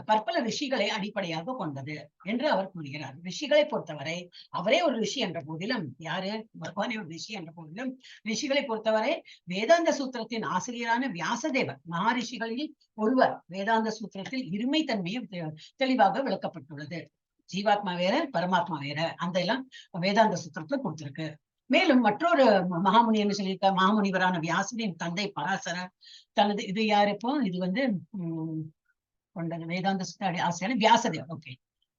பற்பல ரிஷிகளை அடிப்படையாக கொண்டது என்று அவர் கூறுகிறார். ரிஷிகளை பொறுத்தவரை அவரே ஒரு ரிஷி என்ற போதிலும், யாரு? பகவானே ஒரு ரிஷி என்ற போதிலும், ரிஷிகளை பொறுத்தவரை வேதாந்த சூத்திரத்தின் ஆசிரியரான வியாசதேவர் மகாரிஷிகளில் ஒருவர். வேதாந்த சூத்திரத்தில் இருமை தன்மையை தெளிவாக விளக்கப்பட்டுள்ளது. ஜீவாத்மா வேற, பரமாத்மா வேற, அந்த எல்லாம் வேதாந்த சூத்திரத்துல கொடுத்திருக்கு. மேலும் மற்றொரு மகாமுனி என்ன சொல்லியிருக்க? மகாமுனிவரான வியாசரின் தந்தை பராசரர் தனது இது யாரு? இப்போ இது வந்து கொண்டது வேதாந்த ஆசிரியர் வியாசதேவர். ஓகே,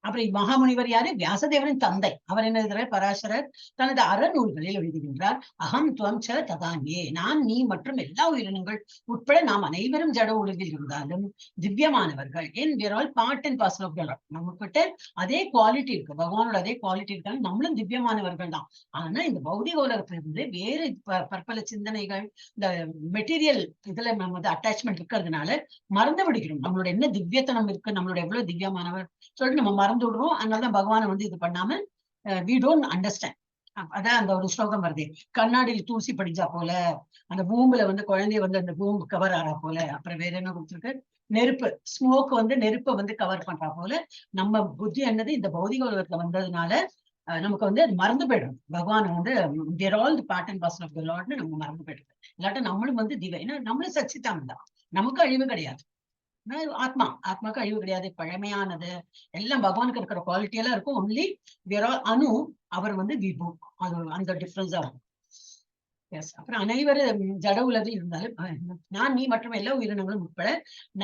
அப்புறம் மகாமுனிவர் யாரு? வியாசதேவரின் தந்தை. அவர் என்ன எழுதுறார்? பராசரர் தனது அறநூல்களில் எழுதுகின்றார். அகம் துவம் ச ததான்யே, நான் நீ மற்றும் எல்லா உயிரினங்கள் உட்பட நாம் அனைவரும் ஜட உலகில் இருந்தாலும் திவ்யமானவர்கள். ஏன் we are all part and parcel of God. நம்ம கிட்ட அதே குவாலிட்டி இருக்கு, பகவானோட அதே குவாலிட்டி இருக்காங்க. நம்மளும் திவ்யமானவர்கள் தான். ஆனா இந்த பௌதிக உலகத்திலிருந்து வேறு பற்பல சிந்தனைகள், இந்த மெட்டீரியல் இதுல நம்ம வந்து அட்டாச்மெண்ட் இருக்கிறதுனால மறந்து விடுகிறோம் நம்மளோட என்ன திவ்யத்தனம் இருக்கு, நம்மளோட எவ்வளவு திவ்யமானவர் சொல்லிட்டு நம்ம மறந்து விடுறோம். அதனாலதான் பகவானை வந்து இது பண்ணாம we don't understand. அதான் அந்த ஒரு ஸ்லோகம் வருது, கண்ணாடியில் தூசி படிஞ்சா போல, அந்த பூம்புல வந்து குழந்தைய வந்து அந்த பூம்பு கவர் ஆறா போல. அப்புறம் வேற என்ன கொடுத்துருக்கு, நெருப்பு, ஸ்மோக் வந்து நெருப்பை வந்து கவர் பண்றா போல. நம்ம புத்தி என்னது இந்த பௌதிக உலகத்துல வந்ததுனால நமக்கு வந்து அது மறந்து போயிடும். பகவான் வந்து there all the part and parcel of the லார்ட்னு நம்ம மறந்து போயிடுது. இல்லாட்ட நம்மளும் வந்து திவ்ய, ஏன்னா நம்மளும் சச்சிதானந்தா, நமக்கு அழிவு கிடையாது. ஆத்மாக்கு அழிவு கிடையாது, பழமையானது எல்லாம் பகவானுக்கு இருக்கிற குவாலிட்டி எல்லாம் இருக்கும். ஒன்லி வேற அணு, அவர் வந்து விபு, அது அந்த டிஃபரன்ஸ் தான் இருக்கும். எஸ். அப்புறம் அனைவரும் ஜட உலகில் இருந்தாலும் நான் நீ மற்றும் எல்லா உயிரினங்களும் உட்பட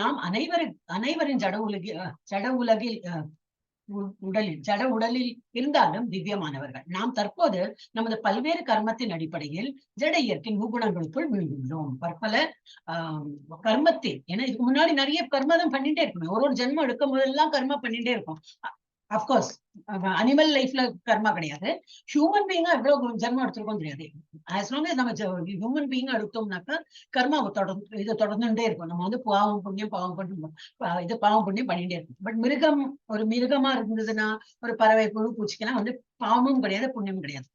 நாம் அனைவரின் ஜட உலகில் ஜட உடலில் இருந்தாலும் திவ்யமானவர்கள். நாம் தற்போது நமது பல்வேறு கர்மத்தின் அடிப்படையில் ஜட இயற்கையின் முகுணங்களுக்குள் விழுந்துள்ளோம். பற்பல கர்மத்தில், ஏன்னா இதுக்கு முன்னாடி நிறைய கர்மம் பண்ணிட்டே இருக்கணும். ஒரு ஜென்மம் எடுக்கும் போதெல்லாம் கர்மா பண்ணிட்டே இருக்கும். அப்கோர்ஸ் அனிமல் லைஃப்ல கர்மா கிடையாது, ஹியூமன் பீயிங்கா எவ்வளவு ஜென்மம் எடுத்திருக்கோம் தெரியாது. ஆஸ் லாங் as நம்ம ஹியூமன் பீயிங்கா எடுத்தோம்னாக்கா கர்மா தொடர்ந்துட்டே இருக்கும். நம்ம வந்து பாவம் புண்ணியம் பண்ணிட்டே இருக்கும். பட் மிருகமா இருந்ததுன்னா, ஒரு பறவை புழு பூச்சிக்கெல்லாம் வந்து பாவமும் கிடையாது புண்ணியமும் கிடையாது.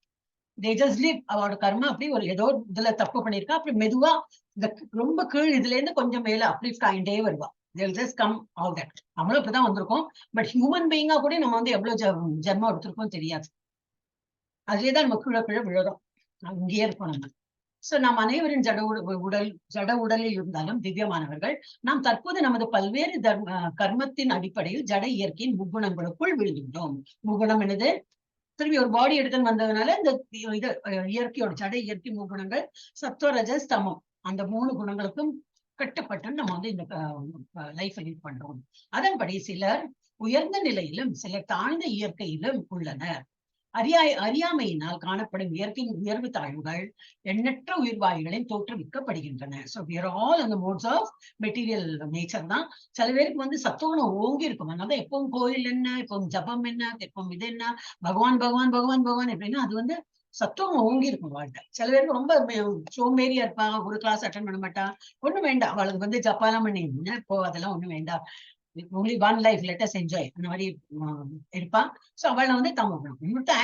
they just live அவரோட கர்மா அப்படி ஒரு ஏதோ இதுல தப்பு பண்ணிருக்கா, அப்படி மெதுவா இந்த ரொம்ப கீழ் இதுல இருந்து கொஞ்சம் மேல அப்லிஃப்ட் ஆகிட்டே வருவா. they'll just come all that. நம்மளும் இப்படிதான் வந்திருக்கோம். பட் ஹியூமன் பீயிங்கா கூட நம்ம வந்து எவ்வளவு ஜென்மம் எடுத்திருக்கோம் தெரியாது. அதுலேதான் நம்ம கீழே விழுறோம், இங்கேயே இருக்கோம் நம்ம. சோ நாம் அனைவரின் ஜட உடலில் இருந்தாலும் திவ்யமானவர்கள். நாம் தற்போது நமது பல்வேறு கர்மத்தின் அடிப்படையில் ஜட இயற்கையின் முக்குணங்களுக்குள் விழுந்துள்ளோம். முக்குணம் என்னது, திரும்பி ஒரு பாடி எடுத்துன்னு வந்ததுனால இந்த இது இயற்கையோட ஜட இயற்கை முக்குணங்கள் சத்துவ ரஜஸ் தமம், அந்த 3 குணங்களுக்கும் கட்டுப்பட்டு நம்ம வந்து இந்த லைஃப் லீட் பண்றோம். அதன்படி சிலர் உயர்ந்த நிலையிலும் சிலர் தாழ்ந்த இயற்கையிலும் உள்ளனர். அறியாமையினால் காணப்படும் இயற்கையின் உயர்வு தாழ்வுகள் எண்ணற்ற உயிர்வாயுகளின் தோற்றுவிக்கப்படுகின்றன. So we are all on the modes of material nature தான். சில பேருக்கு வந்து சத்துவகுணம் ஓங்கி இருக்கும். அதனால எப்பவும் கோயில் என்ன, எப்பவும் ஜபம் என்ன, எப்பவும் இது என்ன, பகவான் பகவான் பகவான் பகவான் எப்படின்னா அது வந்து சத்துவம் ஓங்கி இருக்கும் வாழ்க்கை. சில பேருக்கு ரொம்ப சோம்பேறியா இருப்பாங்க, ஒரு கிளாஸ் அட்டன் பண்ண மாட்டா, ஒண்ணும் வேண்டாம் அவளுக்கு வந்து ஜப்பாலாம் பண்ணி இப்போ அதெல்லாம் ஒண்ணும் வேண்டாம், only one life, let us enjoy அந்த மாதிரி இருப்பா. சோ அவளை வந்து தமோ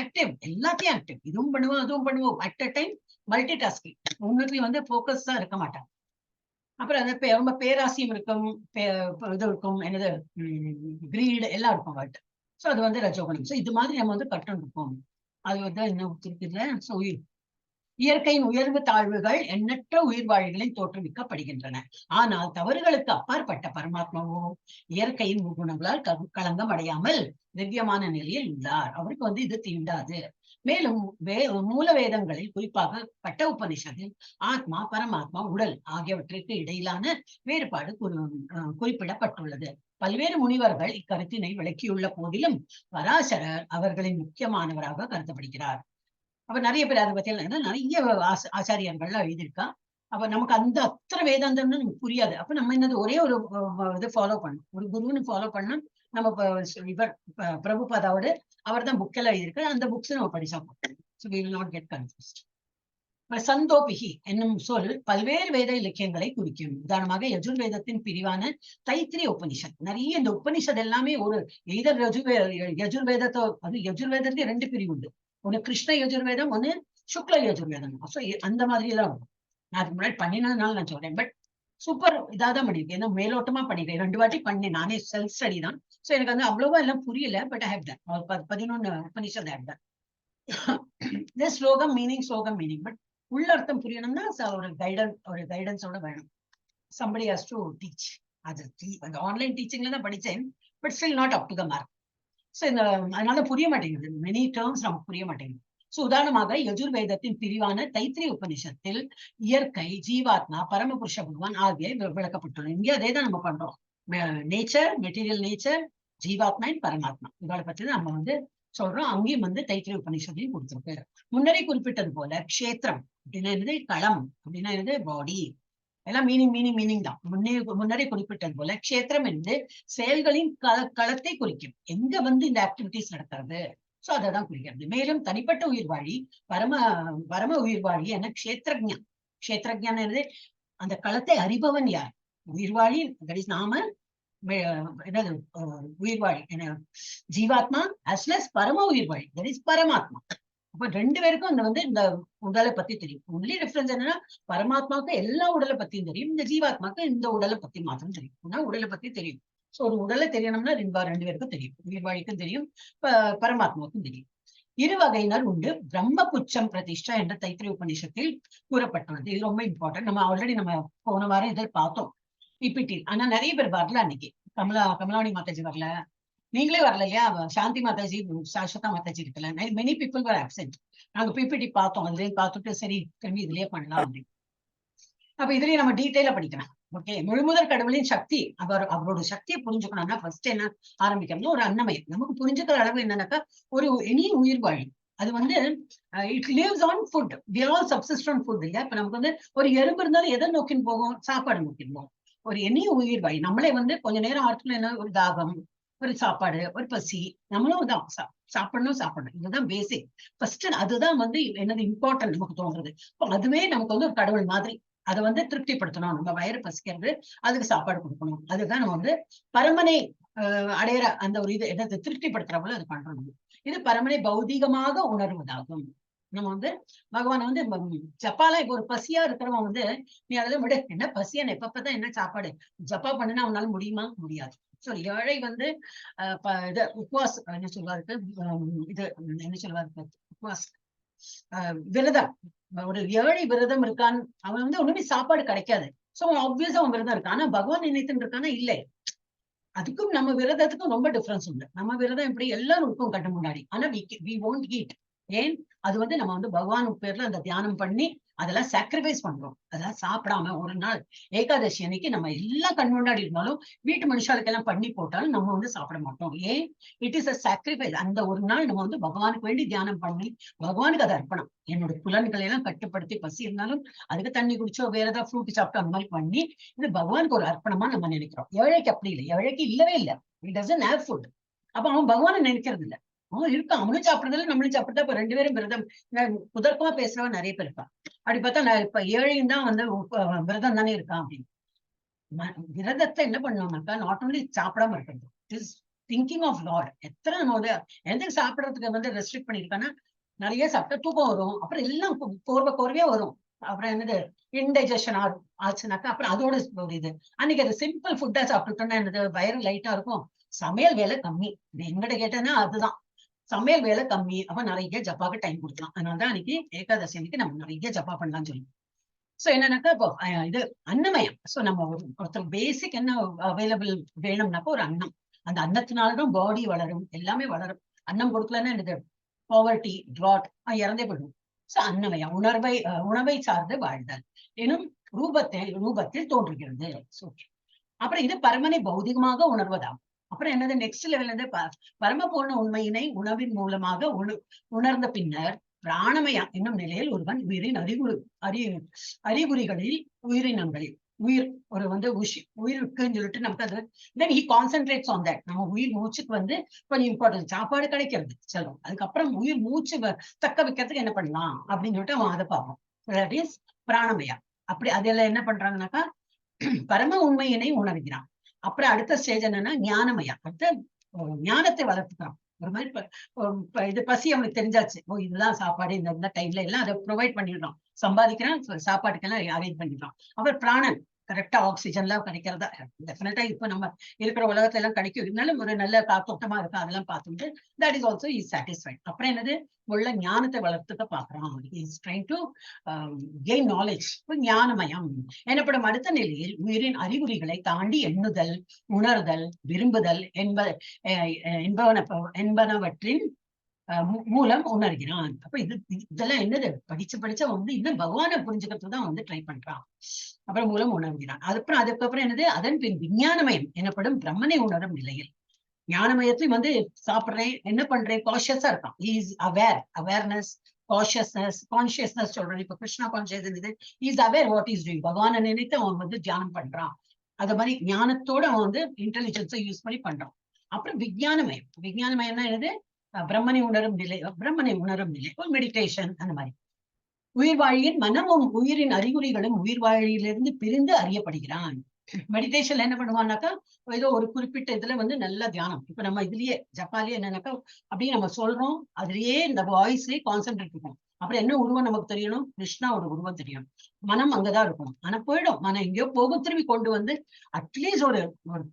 ஆக்டிவ், எல்லாத்தையும் ஆக்டிவ், இதுவும் பண்ணுவோம் அதுவும் பண்ணுவோம், at a time multitasking, ஒண்ணுக்குலயும் வந்து போக்கஸ் தான் இருக்க மாட்டாங்க. அப்புறம் அது ரொம்ப பேராசியம் இருக்கும், இது இருக்கும், என்னது கிரீடு எல்லாம் இருக்கும் வாழ்க்கை. சோ அது வந்து ரஜோகுணம். சோ இது மாதிரி நம்ம வந்து கட்டம் இருப்போம். அது வந்து என்ன இருக்குல்ல, சோ இயற்கையின் உயர்வு தாழ்வுகள் எண்ணற்ற உயிர்வாழிகளில் தோற்றுவிக்கப்படுகின்றன. ஆனால் தவறுகளுக்கு அப்பாற்பட்ட பரமாத்மாவோ இயற்கையின் முகுணங்களால் களங்கம் அடையாமல் திவ்யமான நிலையில் உள்ளார். அவருக்கு வந்து இது தீண்டாது. மேலும் மூல வேதங்களில் குறிப்பாக பட்ட உபனிஷத்தில் ஆத்மா, பரமாத்மா, உடல் ஆகியவற்றிற்கு இடையிலான வேறுபாடு குறிப்பிடப்பட்டுள்ளது. பல்வேறு முனிவர்கள் இக்கருத்தினை விளக்கியுள்ள போதிலும் பராசரர் அவர்களின் முக்கியமானவராக கருதப்படுகிறார். அப்ப நிறைய பேர் அதை பத்தி நிறைய ஆச்சாரியர்கள்லாம் எழுதியிருக்கா. அப்ப நமக்கு அந்த அத்தனை வேதாந்தம்னு நமக்கு புரியாது. அப்ப நம்ம என்னது ஒரே ஒரு இதை ஃபாலோ பண்ணணும், ஒரு குருன்னு ஃபாலோ பண்ணணும். நம்ம இவர் பிரபுபாதாவோட அவர் தான் புக்கெல்லாம் எழுதியிருக்காரு, அந்த புக்ஸ் நம்ம படிச்சா போட்டோம். So we will not get confused. சந்தோபிகி என்னும் சொல் பல்வேறு வேத இலக்கியங்களை குறிக்கும். உதாரணமாக யஜுர்வேதத்தின் பிரிவான தைத்திரிய உபனிஷத். நிறைய இந்த உபனிஷத் எல்லாமே ஒரு எய்தர் யஜுர்வேதத்தோ, அது யஜுர்வேதத்துக்கு 2 பிரிவு உண்டு. ஒண்ணு கிருஷ்ண யஜுர்வேதம், ஒண்ணு சுக்ல யஜுர்வேதம். ஸோ அந்த மாதிரி எல்லாம் இருக்கும். நான் அதுக்கு முன்னாடி பண்ணினதுனால நான் சொல்றேன். பட் சூப்பர் இதாதான் பண்ணிருக்கேன், ஏன்னா மேலோட்டமா பண்ணிருக்கேன், 2 வாட்டி பண்ணேன், நானே செல்ஃப் ஸ்டடி தான். ஸோ எனக்கு வந்து அவ்வளவா எல்லாம் புரியல. But I have done 11 Upanishad have done. ஸ்லோகம் மீனிங் பட் உள்ள அர்த்தம் புரியணும்னா ஒரு கைடன்ஸோட வேணும். somebody has to teach. அது அந்த ஆன்லைன் டீச்சிங்ல தான் படிச்சேன், but still not up to the mark. So அதனால புரிய மாட்டேங்குது, மெனி டேர்ம்ஸ் நமக்கு புரிய மாட்டேங்குது. ஸோ உதாரணமாக யஜுர்வேதத்தின் பிரிவான தைத்திரிய உபனிஷத்தில் இயற்கை, ஜீவாத்மா, பரமபுருஷ பகவான் ஆகிய விளக்கப்பட்டுள்ளது. இங்கே அதே தான் நம்ம பண்றோம். நேச்சர், மெட்டீரியல் நேச்சர், ஜீவாத்மா, பரமாத்மா, இவளை பத்தி தான் நம்ம வந்து சொல்றோம். அங்கேயும் வந்து தைத்திரிய உபனிஷத்தையும் கொடுத்திருக்கு. முன்னரே குறிப்பிட்டது போல க்ஷேத்திரம் அப்படின்னா என்னது, களம் அப்படின்னா என்னது, பாடி, எல்லாம் மீனிங் தான். முன்னரே குறிப்பிட்டது போல க்ஷேத்திரம் என்று செயல்களின் களத்தை குறிக்கும், எங்க வந்து இந்த ஆக்டிவிட்டிஸ் நடக்கிறது. சோ அதான் குறிக்கிறது. மேலும் தனிப்பட்ட உயிர்வாழி, பரம உயிர்வாழி என க்ஷேத்திரஜான் என்னது, அந்த களத்தை அறிபவன் யார்? உயிர்வாழி, நாம என்னது உயிர்வாழி ஜீவாத்மா, as well as பரம உயிர்வாழி, that is பரமாத்மா. அப்ப ரெண்டு பேருக்கும் இந்த உடலை பத்தி தெரியும். ஒன்லி டிஃபரன்ஸ் என்னன்னா பரமாத்மாவுக்கு எல்லா உடலை பத்தியும் தெரியும், இந்த ஜீவாத்மாவுக்கு இந்த உடலை பத்தி மாத்திரம் தெரியும். உடலை பத்தி தெரியும். சோ ஒரு உடலை தெரியணும்னா ரெண்டு பேருக்கும் தெரியும். உயிர்வாழிக்கும் தெரியும், பரமாத்மாவுக்கும் தெரியும். இரு வகையினர் உண்டு. பிரம்ம புச்சம் பிரதிஷ்டா என்ற தைத்திரிய உபநிஷத்தில் கூறப்பட்டுள்ளது. இது ரொம்ப இம்பார்ட்டன்ட். நம்ம ஆல்ரெடி நம்ம போன வாரம் இதை பார்த்தோம் பிபிடி. ஆனா நிறைய பேர் வரல அன்னைக்கு. கமலாவணி மாதாஜி வரல, நீங்களே வரல இல்லையா? சாந்தி மாதாஜி, சாஸ்வதா மாதாஜி இருக்கல. மெனி பீப்புள் வர் அப்சென்ட். நாங்க பிபிடி பார்த்தோம், அதுலயும் பார்த்துட்டு சரி திரும்பி இதுலயே பண்ணலாம் அப்படின்னு. அப்ப இதுலயே நம்ம டீட்டெயிலா படிக்கலாம். ஓகே, முழுமுதல் கடவுளின் சக்தி, அவரோட சக்தியை புரிஞ்சுக்கணும்னா ஃபர்ஸ்ட் என்ன ஆரம்பிக்கணும்? ஒரு அன்னமயம். நமக்கு புரிஞ்சுக்கிற அளவு என்னன்னாக்கா ஒரு இனிய உயிர் வாழி. அது it lives on food. We all subsist on food இல்லையா? இப்ப நமக்கு ஒரு எறும்பு இருந்தாலும் எதை நோக்கின்னு போகும்? சாப்பாடு நோக்கின்னு போகும். ஒரு இனிய உயிர் வாழி. நம்மளே கொஞ்ச நேரம் ஆற்றுல என்ன, ஒரு தாகம், ஒரு சாப்பாடு, ஒரு பசி, நம்மளும் தான் சாப்பிடணும். இதுதான் பேசிக். ஃபர்ஸ்ட் அதுதான் என்னது இம்பார்ட்டன்ட் நமக்கு தோன்றது. அதுவே நமக்கு ஒரு கடவுள் மாதிரி. அதை திருப்திப்படுத்தணும். நம்ம வயிறு பசிக்கிறது, அதுக்கு சாப்பாடு கொடுக்கணும். அதுதான் நம்ம பரமனை அடையிற அந்த ஒரு இது என்னது திருப்திப்படுத்துறவங்கள அது பண்றோம். இது பரமனை பௌதிகமாக உணர்வதாகும். நம்ம பகவான் ஜப்பால இப்ப ஒரு பசியா இருக்கிறவன் நீ அதை விட, என்ன பசியான எப்பப்பதான் என்ன சாப்பாடு ஜப்பா பண்ணுனா அவனால முடியுமா? முடியாது. சோ ஏழை உபவாஸ் என்ன சொல்வாருக்கு, இது என்ன சொல்வாருக்கு, உபவாஸ் விரதம். ஒரு ஏழை விரதம் இருக்கான், அவன் ஒண்ணுமே சாப்பாடு கிடைக்காது. சோ ஆப்வியஸா அவன் விரதம் இருக்கான். ஆனா பகவான் நினைத்துட்டு இருக்கானா? இல்லை. அதுக்கும் நம்ம விரதத்துக்கும் ரொம்ப டிஃபரன்ஸ் உண்டு. நம்ம விரதம் எப்படி எல்லாரும் இருக்கும் கண்ணு முன்னாடி, ஆனா we won't eat. ஏன்? அது நம்ம பகவான் பேர்ல அந்த தியானம் பண்ணி அதெல்லாம் சாக்ரிஃபைஸ் பண்றோம். அதெல்லாம் சாப்பிடாம ஒரு நாள் ஏகாதசி அன்னைக்கு நம்ம எல்லாம் கண் முன்னாடி இருந்தாலும் வீட்டு மனுஷாளுக்கு எல்லாம் பண்ணி போட்டாலும் நம்ம சாப்பிட மாட்டோம். ஏன்? It is a sacrifice. அந்த ஒரு நாள் நம்ம பகவானுக்கு வேண்டி தியானம் பண்ணி பகவானுக்கு அதை அர்ப்பணம். என்னோட புலன்களை எல்லாம் கட்டுப்படுத்தி பசி இருந்தாலும் அதுக்கு தண்ணி குடிச்சோ வேற ஏதாவது ஃப்ரூட் சாப்பிட்டோ அந்த மாதிரி பண்ணி இது பகவானுக்கு ஒரு அர்ப்பணமா நம்ம நினைக்கிறோம். ஏழைக்கு அப்படி இல்லை. ஏழைக்கு இல்லவே இல்லை. It doesn't have food. அப்ப அவன் பகவானை நினைக்கிறது இல்லை. அவன் இருக்கான், அவனும் சாப்பிடுறதுல நம்மளும் சாப்பிட்டா இப்ப ரெண்டு பேரும் விரதம். புதர்க்கமா பேசுறவன் நிறைய பேர் இருப்பான். அப்படி பார்த்தா நான் இப்ப ஏழையும் தான் விரதம் தானே இருக்கான் அப்படின்னு. விரதத்தை என்ன பண்ணுவாங்கக்கா, நாட் ஓன்லி சாப்பிடாம இருக்கிறது, it is thinking of Lord. எத்தனை நம்ம எதுக்கு சாப்பிடறதுக்கு ரெஸ்ட்ரிக்ட் பண்ணிருக்கான்னா, நிறைய சாப்பிட்டா தூக்கம் வரும், அப்புறம் எல்லாம் கோர்வையா வரும். அப்புறம் என்னது இன்டைஜஷன் ஆச்சுனாக்கா அப்புறம் அதோட ஒரு இது. அன்னைக்கு அது சிம்பிள் ஃபுட்டா சாப்பிட்டுட்டோம்னா என்னது வயிறு லைட்டா இருக்கும், சமையல் வேலை கம்மி. எங்கிட்ட கேட்டேன்னா அதுதான், சமையல் வேலை கம்மி. அப்ப நிறைய ஜப்பாக்கு டைம் கொடுக்கலாம். அதனாலதான் அன்னைக்கு ஏகாதசி அன்னைக்கு நம்ம நிறைய ஜப்பா பண்ணலாம்னு சொல்லி. சோ என்னன்னாக்கா இப்போ இது அன்னமயம். சோ நம்ம ஒருத்தர் பேசிக் என்ன அவைலபிள் வேணும்னாக்கா ஒரு அன்னம். அந்த அன்னத்தினாலதான் பாடி வளரும், எல்லாமே வளரும். அன்னம் கொடுக்கலன்னா என்னது பாவர்ட்டி, ட்ராட், இறந்தே போயிடும். சோ அன்னமயம் உணவை சார்ந்து வாழ்தல் எனும் ரூபத்தில் தோன்றுகிறது. அப்புறம் இது பரமனை பௌதிகமாக உணர்வதாகும். அப்புறம் என்னது நெக்ஸ்ட் லெவல் பரமபூர்ண உண்மையினை உணவின் மூலமாக உணர்ந்த பின்னர் பிராணமயம் என்னும் நிலையில் ஒருவன் உயிரின் அறிகுறிகளில் உயிரினங்களில் உயிர் ஒரு உயிர் இருக்குன்னு சொல்லிட்டு நமக்கு அது then he concentrates on that. நம்ம உயிர் மூச்சுக்கு கொஞ்சம் இம்பார்ட்டன்ட். சாப்பாடு கிடைக்கிறது சொல்லும், அதுக்கப்புறம் உயிர் மூச்சு தக்க வைக்கிறதுக்கு என்ன பண்ணலாம் அப்படின்னு சொல்லிட்டு அவன் அதை பார்ப்போம். தட் இஸ் பிராணமயம். அப்படி அதெல்லாம் என்ன பண்றாங்கன்னாக்கா பரம உண்மையினை உணர்கிறான். அப்புறம் அடுத்த ஸ்டேஜ் என்னன்னா ஞானமயம். அடுத்த ஞானத்தை வளர்த்துக்கிறான். ஒரு மாதிரி இது பசி அவனுக்கு தெரிஞ்சாச்சு, இதுதான் சாப்பாடு, இந்த டைம்ல எல்லாம் அதை ப்ரொவைட் பண்ணிடுறோம். சம்பாதிக்கிறான், சாப்பாட்டுக்கெல்லாம் அரேஞ்ச் பண்ணிடுறோம். அப்புறம் பிராணன் கரெக்டா ஆக்சிஜன் எல்லாம் கிடைக்கிறதா டெஃபினட்டா இப்ப நம்ம இருக்கிற உலகத்துல எல்லாம் கிடைக்கும். இருந்தாலும் ஒரு நல்ல காத்தோட்டமா இருக்கும், அதெல்லாம் பார்த்துட்டு that is also is satisfied. அப்புறம் என்னது உள்ள ஞானத்தை வளர்த்துக்க பாக்குறான். Is trying to gain knowledge. ஞானமயம் எனப்படும் அடுத்த நிலையில் உயிரின் அறிகுறிகளை தாண்டி எண்ணுதல், உணர்தல், விரும்புதல் என்பனவற்றின் மூலம் உணர்கிறான். அப்ப இதெல்லாம் என்னது படிச்ச இன்னும் பகவானை புரிஞ்சுக்கிறதுக்கு தான் ட்ரை பண்றான். அப்புறம் மூலம் உணர்கிறான். அதுக்கப்புறம் என்னது அதன் பின் விஞ்ஞானமயம் எனப்படும் பிரம்மனை உணரும் நிலையில் ஞானமயத்தையும் சாப்பிடுறேன், என்ன பண்றேன், கான்ஷியஸா இருக்கான். இஸ் அவேர்னஸ், கான்ஷியஸ்னஸ் சொல்றேன். இப்ப Krishna conscious is aware what is doing. பகவானை நினைத்து அவன் தியானம் பண்றான். அது மாதிரி ஞானத்தோட அவன் இன்டெலிஜென்ஸை யூஸ் பண்ணி பண்றான். அப்புறம் விஞ்ஞானமயம்னா என்னது பிரம்மனை உணரும் நிலை, ஒரு மெடிடேஷன். அந்த மாதிரி உயிர் வாழியின் மனமும் உயிரின் அறிகுறிகளும் உயிர் வாழியிலிருந்து பிரிந்து அறியப்படுகிறான். மெடிடேஷன்ல என்ன பண்ணுவான்னாக்கா ஏதோ ஒரு குறிப்பிட்ட இதுல வந்து நல்ல தியானம். இப்ப நம்ம இதுலயே ஜப்பாலியே என்னன்னாக்கா அப்படியே நம்ம சொல்றோம், அதுலயே இந்த வாய்ஸ்லயே கான்சென்ட்ரேட் இருக்கும். அப்புறம் என்ன உருவம் நமக்கு தெரியணும்? கிருஷ்ணாவோட உருவம் தெரியும். மனம் அங்கதான் இருக்கும். ஆனா போயிடும், மனம் எங்கேயோ போகும். திரும்பி கொண்டு வந்து அட்லீஸ்ட் ஒரு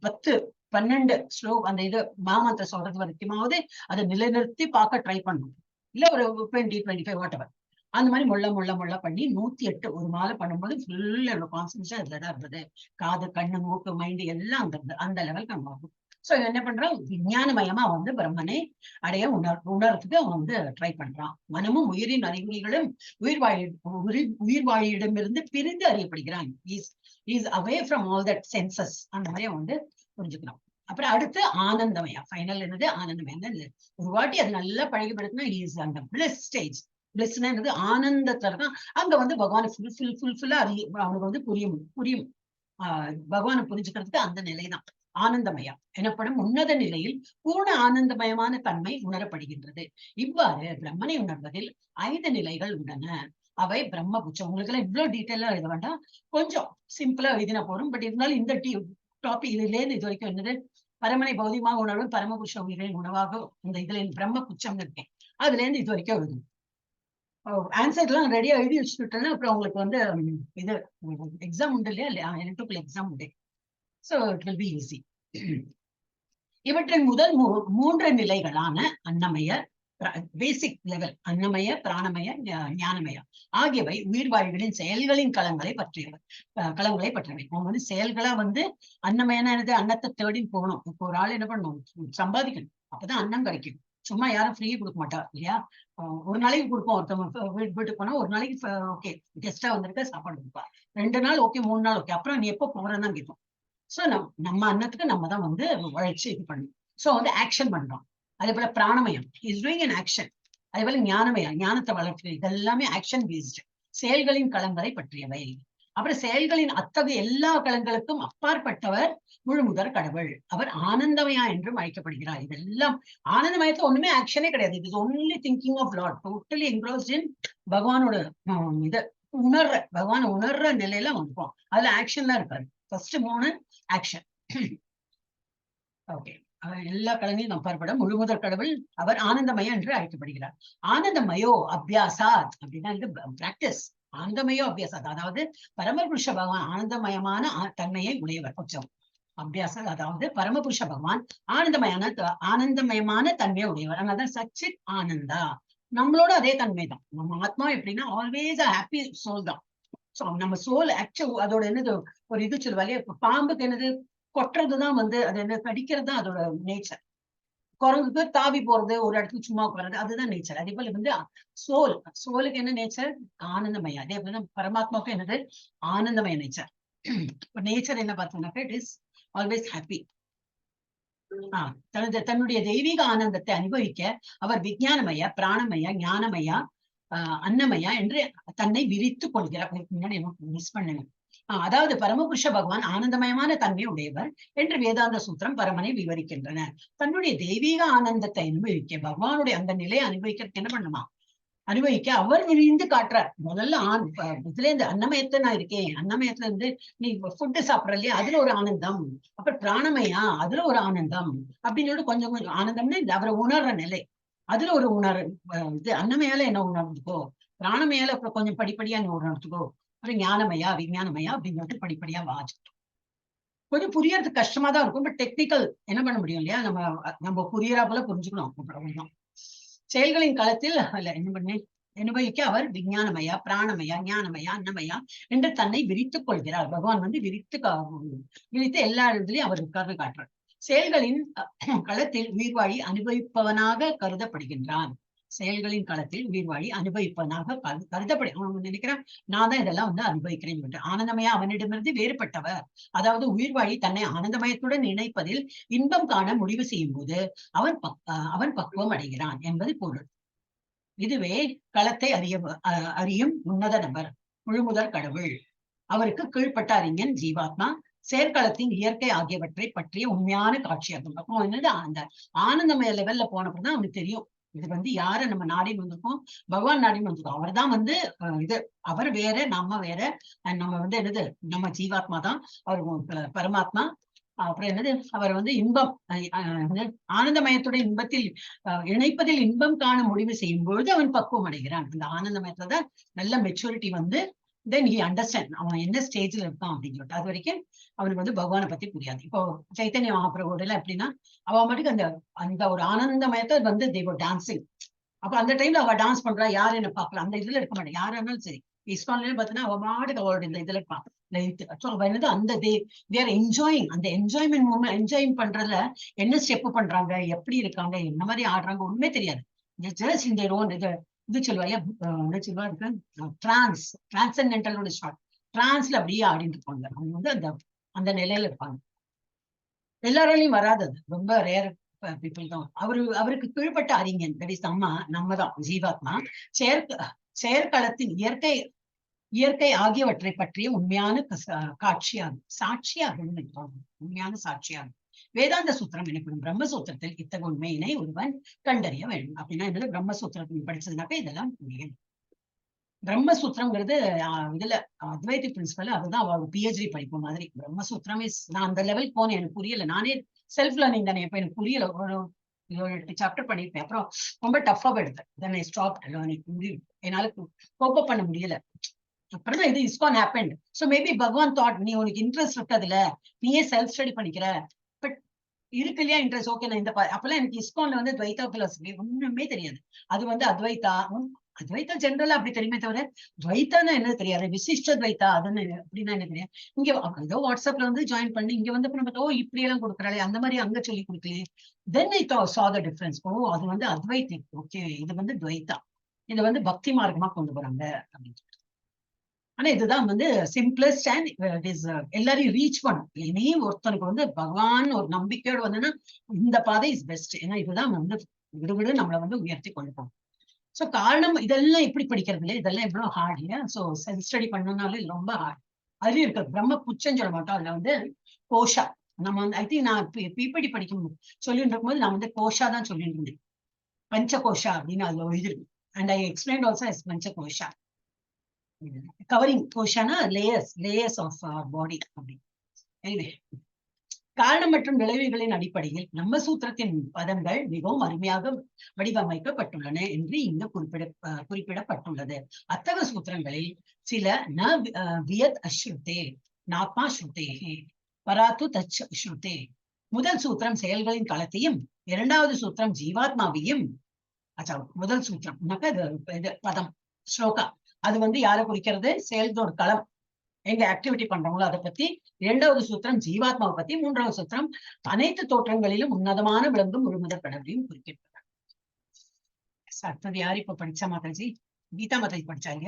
10-12 ஸ்லோ அந்த இது மாமந்திர சொல்றது வரைக்குமாவது அதை நிலைநிறுத்தி பார்க்க ட்ரை பண்ணணும். இல்ல ஒரு 20-25 வாட் எவர் அந்த மாதிரி முள்ள பண்ணி 108 ஒரு மாலை பண்ணும்போது ஃபுல்லா கான்சன்ட்ரேஷன் அதுலதான் இருந்தது. காது, கண்ணு, மூக்கு, மைண்டு எல்லாம் அந்த லெவலுக்கு நம்ம ஆகும். சோ என்ன பண்றான்? விஞ்ஞானமயமா வந்து பிரம்மனை அடைய உணர்றதுக்கு அவன் வந்து ட்ரை பண்றான். மனமும் உயிரின் அறிகுறிகளும் உயிர் வாழியிடமிருந்து பிரிந்து அறியப்படுகிறான். Is away from all that senses. அந்த மாதிரி அவன் வந்து புரிஞ்சுக்கிறான். அப்புறம் அடுத்து ஆனந்தமயா. ஃபைனல் என்னது? ஆனந்தமயம். ஒரு வாட்டி அது நல்லா பழகிப்படுத்தினா இஸ் அந்த பிளஸ் ஸ்டேஜ். பிளஸ்னா என்னது? ஆனந்தத்துல இருக்கான். அங்க வந்து பகவான் ஃபுல்ஃபுல்லா அவனுக்கு வந்து புரியும் பகவானை புரிஞ்சுக்கிறதுக்கு அந்த நிலைதான் ஆனந்தமயா எனப்படும் உன்னத நிலையில் பூர்ண ஆனந்தமயமான தன்மை உணரப்படுகின்றது. இவ்வாறு பிரம்மனை உணர்வதில் 5 நிலைகள் உள்ளன. அவை பிரம்ம புச்சம். உங்களுக்கு எல்லாம் இவ்வளவு டீட்டெயிலா எழுத வேண்டாம், கொஞ்சம் சிம்பிளா எழுதினா போறோம். பட் இருந்தாலும் இந்த டாபிக் இதுல இருந்து இது வரைக்கும் என்னது? பரமனை பௌதிகமாக உணர்வு பரமபுருஷ உயிரின் உணவாக இந்த இதுல பிரம்ம புச்சம் இருக்கேன். அதுல இருந்து இது வரைக்கும் எழுதணும். ஆன்சர் எல்லாம் ரெடியா எழுதி வச்சுட்டேன்னா அப்புறம் உங்களுக்கு வந்து இது எக்ஸாம் உண்டு இல்லையா? L2 எக்ஸாம் உண்டு. So it will be easy. இவற்றின் முதல் 3 நிலைகளான அன்னமய பேசிக் லெவல், அன்னமய, பிராணமய, ஞானமய ஆகியவை உயிர் வாழ்களின் செயல்களின் களங்களை பற்றியவை. அவங்க வந்து செயல்களா வந்து அன்னமயனா என்னது? அன்னத்தை தேடின்னு போகணும். இப்போ ஒரு ஆள் என்ன பண்ணணும்? சம்பாதிக்கணும், அப்பதான் அன்னம் கிடைக்கும். சும்மா யாரும் ஃப்ரீ கொடுக்க மாட்டா இல்லையா? ஒரு நாளைக்கு கொடுப்போம். ஒருத்தவங்க வீட்டுக்கு போனா ஒரு நாளைக்கு ஓகே கெஸ்டா வந்திருக்க சாப்பாடு கொடுப்பா. 2 நாள் ஓகே, 3 நாள் ஓகே, அப்புறம் நீ எப்போ போறேன்னு தான் கேட்போம். சோ நம்ம அன்னத்துக்கு நம்ம தான் வந்து உழைச்சு இது பண்ணணும். சோ வந்து ஆக்ஷன் பண்றோம். அதே போல பிராணமயம் இஸ் டூயிங் அன் ஆக்ஷன். அதே போல ஞானமயம் ஞானத்தை வளர்க்கிறது. இதெல்லாமே ஆக்ஷன் பேஸ்ட், செயல்களின் களங்களை பற்றியவை. அப்புறம் செயல்களின் அத்தகைய எல்லா களங்களுக்கும் அப்பாற்பட்டவர் முழுமுதற் கடவுள். அவர் ஆனந்தமயா என்றும் அழைக்கப்படுகிறார். இதெல்லாம் ஆனந்தமயத்துல ஒண்ணுமே ஆக்ஷனே கிடையாது. It is only thinking of lord, totally enclosed in பகவானோட இதை பகவான் உணர்ற நிலையில வந்துப்போம். அதுல ஆக்ஷன்லாம் இருக்காரு. First 3 action. ஓகே, எல்லா கடனையும் அப்பாற்பட முழுமுதற் கடவுள் அவர் ஆனந்தமயம் என்று அழைக்கப்படுகிறார். ஆனந்தமயோ அபியாசாத் அப்படின்னா இது பிராக்டிஸ். ஆனந்தமயோ அபியாசாத் அதாவது பரமபுருஷ பகவான் ஆனந்தமயமான தன்மையை உடையவர். கொஞ்சம் அபியாசம் அதாவது பரமபுருஷ பகவான் ஆனந்தமயமான தன்மையை உடையவர். அதனாலதான் சச்சித் ஆனந்தா. நம்மளோட அதே தன்மை தான். நம்ம ஆத்மா எப்படின்னா ஆல்வேஸ் ஹாப்பி சோல் தான். சோ நம்ம சோல் ஆக்சுவல் அதோட என்னது ஒரு இது சொல்லுவாங்க. பாம்புக்கு என்னது? கொட்டுறதுதான் வந்து அது என்ன கடிக்கிறது தான் அதோட நேச்சர். குரங்குக்கு தாவி போறது, ஒரு இடத்துக்கு சும்மா போறது, அதுதான் நேச்சர். அதே போல வந்து சோலுக்கு என்ன நேச்சர்? ஆனந்தமயம். அதே போல பரமாத்மாவுக்கு என்னது? ஆனந்தமய நேச்சர். நேச்சர் என்ன பார்த்தோம்னாக்கா இட் இஸ் ஆல்வேஸ் ஹாப்பி. தன்னுடைய தெய்வீக ஆனந்தத்தை அனுபவிக்க அவர் விஞ்ஞானமய, பிராணமய, ஞானமய, அன்னமயா என்று தன்னை விரித்து கொள்கிறார். முன்னாடி மிஸ் பண்ணுங்க. அதாவது பரமபுருஷ பகவான் ஆனந்தமயமான தன்மை உடையவர் என்று வேதாந்த சூத்திரம் பரமனை விவரிக்கின்றன. தன்னுடைய தெய்வீக ஆனந்தத்தை அனுபவிக்க, பகவானுடைய அந்த நிலையை அனுபவிக்கிறதுக்கு என்ன பண்ணுமா? அனுபவிக்க அவர் விரிந்து காட்டுறார். முதல்ல இதுல இருந்து அன்னமயத்துல நான் இருக்கேன், அன்னமயத்துல இருந்து நீ ஃபுட்டு சாப்பிடற இல்லையா, அதுல ஒரு ஆனந்தம். அப்புறம் பிராணமயா, அதுல ஒரு ஆனந்தம் அப்படின்னு சொல்லிட்டு கொஞ்சம் கொஞ்சம் ஆனந்தம்னு அவரை உணர்ற நிலை, அதுல ஒரு இது அன்னமயால என்ன உணர்ந்துக்கோ, பிராணமயால அப்புறம் கொஞ்சம் படிப்படியா நீ உணர்ந்துக்கோ, அப்புறம் ஞானமயா, விஞ்ஞானமயா அப்படின்னு சொல்லிட்டு படிப்படியா வாசிட்டோம். கொஞ்சம் புரியறதுக்கு கஷ்டமா தான் இருக்கும். பட் டெக்னிக்கல் என்ன பண்ண முடியும் இல்லையா? நம்ம புரியறா போல புரிஞ்சுக்கணும். அவ்வளவுதான். செயல்களின் களத்தில் என்ன பண்ணேன்? அனுபவிக்க அவர் விஞ்ஞானமயா, பிராணமயா, ஞானமயா, அன்னமயா என்று தன்னை விரித்துக் கொள்கிறார். பகவான் வந்து விரித்து எல்லா இடத்துலயும் அவர் உட்கார்ந்து காட்டுறார். செயல்களின் களத்தில் உயிர்வாழி அனுபவிப்பவனாக கருதப்படுகின்றான். செயல்களின் களத்தில் உயிர்வாழி அனுபவிப்பவனாக அவன் நினைக்கிறான், நான் தான் இதெல்லாம் வந்து அனுபவிக்கிறேன். ஆனந்தமயா அவனிடமிருந்து வேறுபட்டவர். அதாவது உயிர்வாழி தன்னை ஆனந்தமயத்துடன் இணைப்பதில் இன்பம் காண முடிவு செய்யும் போது அவன் பக்குவம் அடைகிறான் என்பது பொருள். இதுவே களத்தை அறியும் உன்னத நபர், முழுமுதற் கடவுள். அவருக்கு கீழ்ப்பட்ட அறிஞன் ஜீவாத்மா செயற்களத்தின் இயற்கை ஆகியவற்றை பற்றிய உண்மையான காட்சியாகும். அப்போ என்னது? அந்த ஆனந்தமய லெவல்ல போனப்பதான் அவனுக்கு தெரியும் இது வந்து யார நம்ம நாடின்னு வந்திருக்கோம், பகவான் நாடின்னு வந்திருக்கோம். அவர் தான் வந்து இது அவர் வேற, நம்ம வேற. நம்ம வந்து என்னது, நம்ம ஜீவாத்மா தான், அவர் பரமாத்மா. அப்புறம் என்னது, அவர் வந்து இன்பம், ஆனந்தமயத்துடைய இன்பத்தில் இணைப்பதில் இன்பம் காண முடிவு செய்யும் பொழுது அவன் பக்குவம் அடைகிறான். அந்த ஆனந்தமயத்துல தான் நல்ல மெச்சூரிட்டி வந்து தென் ஹி அண்டர்ஸ்டாண்ட் அவன் என்ன ஸ்டேஜ்ல இருக்கான் அப்படின்னு சொல்லிட்டு. அது வரைக்கும் அவனுக்கு வந்து பகவானை பத்தி புரியாது. இப்போ சைத்தன்ய மகாபிரபுல எப்படின்னா, அவன் மட்டுக்கு அந்த அந்த ஒரு ஆனந்தமயத்தை வந்து தேவ டான்சிங். அப்ப அந்த டைம்ல அவ டான்ஸ் பண்றா, யாரு என்ன பாக்கலாம், அந்த இதுல இருக்க மாட்டேன். யாரா இருந்தாலும் சரி, இஸ்கான்லயும் பாத்தீங்கன்னா அவ மாட்டுக்கு அவளோட இந்த இதுல இருப்பான். அந்த தேர் என்ஜாயிங், அந்த என்ஜாய்மெண்ட் மூமெண்ட், என்ஜாய் பண்றதுல என்ன ஸ்டெப் பண்றாங்க, எப்படி இருக்காங்க, என்ன மாதிரி ஆடுறாங்க ஒண்ணுமே தெரியாது. ஜஸ்ட் இந்த ரோன் இது சொல்லுவாங்க, என்ன சொல்லுவா இருக்கு, டிரான்சென்டென்டலோட ஷார்ட் டிரான்ஸ்ல அப்படியே ஆடிட்டு இருப்பாங்க. அவங்க வந்து அந்த அந்த நிலையில இருப்பாங்க. எல்லாராலையும் வராது, அது ரொம்ப ரேர் பீப்புள் தான். அவருக்கு கீழ்பட்ட அறிஞன், தட் இஸ் நம்ம தான் ஜீவாத்மா. செயற்களத்தின் இயற்கை ஆகியவற்றை பற்றிய உண்மையான காட்சியாகும், சாட்சியாகும், உண்மையான சாட்சியாகும். வேதாந்த சூத்திரம் எனப்படும் பிரம்மசூத்திரத்தில் இத்தகைய உண்மையினை ஒருவன் கண்டறிய வேண்டும். அப்படின்னா என்னது, பிரம்மசூத்திரத்தில் படிச்சதுனாக்க இதெல்லாம் புரியும். பிரம்மசூத்திரம்ங்கிறது இதுல அத்வைதி பிரின்சிபல், அதுதான் அவள் பிஹெச்டி படிக்கும் மாதிரி. பிரம்மசூத்திரம் நான் அந்த லெவல் போனேன், எனக்கு புரியல. நானே செல்ஃப் லேர்னிங் தானே, இப்ப எனக்கு புரியல. ஒரு 8 சாப்டர் பண்ணிருப்பேன், அப்புறம் ரொம்ப டஃபா எடுத்தேன். தென் ஐ ஸ்டாப்ட் லேர்னிங். என்னால கோப் அப் பண்ண முடியல. அப்புறம் தான் இது ISKCON happened. So maybe பகவான் தாட், நீ உனக்கு இன்ட்ரெஸ்ட் இருக்கிறதுல நீயே செல்ஃப் ஸ்டடி பண்ணிக்கிற, பட் இருக்கு இல்லையா இன்ட்ரெஸ்ட், ஓகே நான் இந்த அப்பெல்லாம் எனக்கு ISKCONல வந்து துவைதா பிலாசபி ஒண்ணுமே தெரியாது. அது வந்து அத்வைத்தா ஜென்ரலா அப்படி தெரியுமே தவிர துவைத்தானா என்ன தெரியாது, விசிஷ்ட துவைத்தா அதுன்னு அப்படின்னா என்ன தெரியாது. இங்க ஏதோ வாட்ஸ்அப்ல வந்து ஜாயின் பண்ணி இங்க வந்து நம்ம இப்படி எல்லாம் கொடுக்குறாளே, அந்த மாதிரி அங்க சொல்லி கொடுக்கலையே. தென் ஐ saw the difference. அது வந்து அத்வைத்தி, ஓகே இது வந்து துவைத்தா, இதை வந்து பக்தி மார்க்கமா கொண்டு போறாங்க அப்படின்னு. ஆனா இதுதான் வந்து சிம்பிளஸ்ட் அண்ட் இட் இஸ் எல்லாரையும் ரீச் பண்ணும். இனி ஒருத்தனுக்கு வந்து பகவான் ஒரு நம்பிக்கையோடு வந்தோன்னா இந்த பாதை இஸ் பெஸ்ட். ஏன்னா இதுதான் வந்து விடுவிடு நம்மளை வந்து உயர்த்தி கொண்டு போகும். சோ காரணம் இதெல்லாம் எப்படி படிக்கிறது இல்லை, இதெல்லாம் எவ்வளவு ஹார்ட் இல்லையா. சோ செல்ஃப் ஸ்டடி பண்ணனாலும் இது ரொம்ப ஹார்ட். அதுலயும் இருக்கு பிரம்ம புச்சம் சொல்ல மாட்டோம், அதுல வந்து கோஷா. நம்ம வந்து ஐ திங்க் நான் பிபிடி படிக்கும் சொல்லிட்டு இருக்கும்போது நான் வந்து கோஷா தான் சொல்லிட்டு இருந்தேன், பஞ்ச கோஷா அப்படின்னு அதுல எழுதிருக்கு. And I explain also as பஞ்ச கோஷா. கவரிங் கோஷானா லேயர்ஸ் ஆஃப் பாடி அப்படி. எனிவே, காரணம் மற்றும் விளைவுகளின் அடிப்படையில் நம்ம சூத்திரத்தின் பதங்கள் மிகவும் அருமையாக வடிவமைக்கப்பட்டுள்ளன என்று இங்கு குறிப்பிடப்பட்டுள்ளது. அத்தகைய சூத்திரங்களில் சில வியத் அஸ்ருதே நாத்மா ஸ்ருதே பராத்து தச் ஸ்ருதே. முதல் சூத்திரம் செயல்களின் களத்தையும், இரண்டாவது சூத்திரம் ஜீவாத்மாவையும். முதல் சூத்திரம் பதம் ஸ்லோகா, அது வந்து யாரை குறிக்கிறது, செயல்தோட களம், எங்க ஆக்டிவிட்டி பண்றவங்களோ அதை பத்தி. இரண்டாவது சூத்திரம் ஜீவாத்மாவை பத்தி. மூன்றாவது சூத்திரம் அனைத்து தோற்றங்களிலும் உன்னதமான விளங்கும் முழுமுதற் கடவுளையும் குறிப்பிட்டார். அடுத்தது யார் இப்ப படிச்சா மாதாஜி? கீதா மாதாஜி படிச்சாங்க.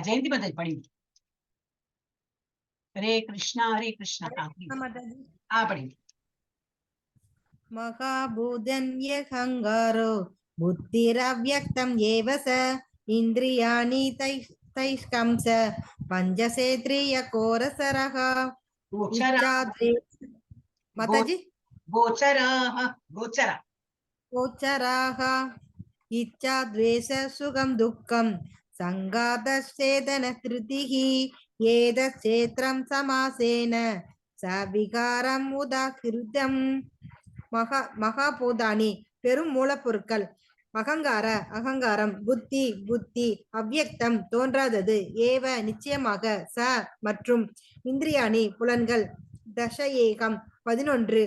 ஜெயந்தி மாதாஜி படி. ஹரே கிருஷ்ணா ஹரே கிருஷ்ணா. படி. மகாபூதன்யஹங்காரோ புத்திரவ்யக்தம் ஏவச இந்திரியாணி தைஷ்கம்ச பஞ்சசேத்ரிய கோரசரஹ மாதாஜி கோச்சராஹ இச்சா த்வேஷ சுகம் துக்கம் சங்காதசேதன திருதிஹி ஏதச்சேத்ரம் சமாசேன சவிகாரம் உதாகிருதம். மகாபூதானி பெரும் மூலப்பொருட்கள். அகங்காரம், புத்தி, அவ்யக்தம் தோன்றாதது, ஏவ நிச்சயமாக, ச மற்றும், இந்திரியாணி புலன்கள், தசஏகம் 11,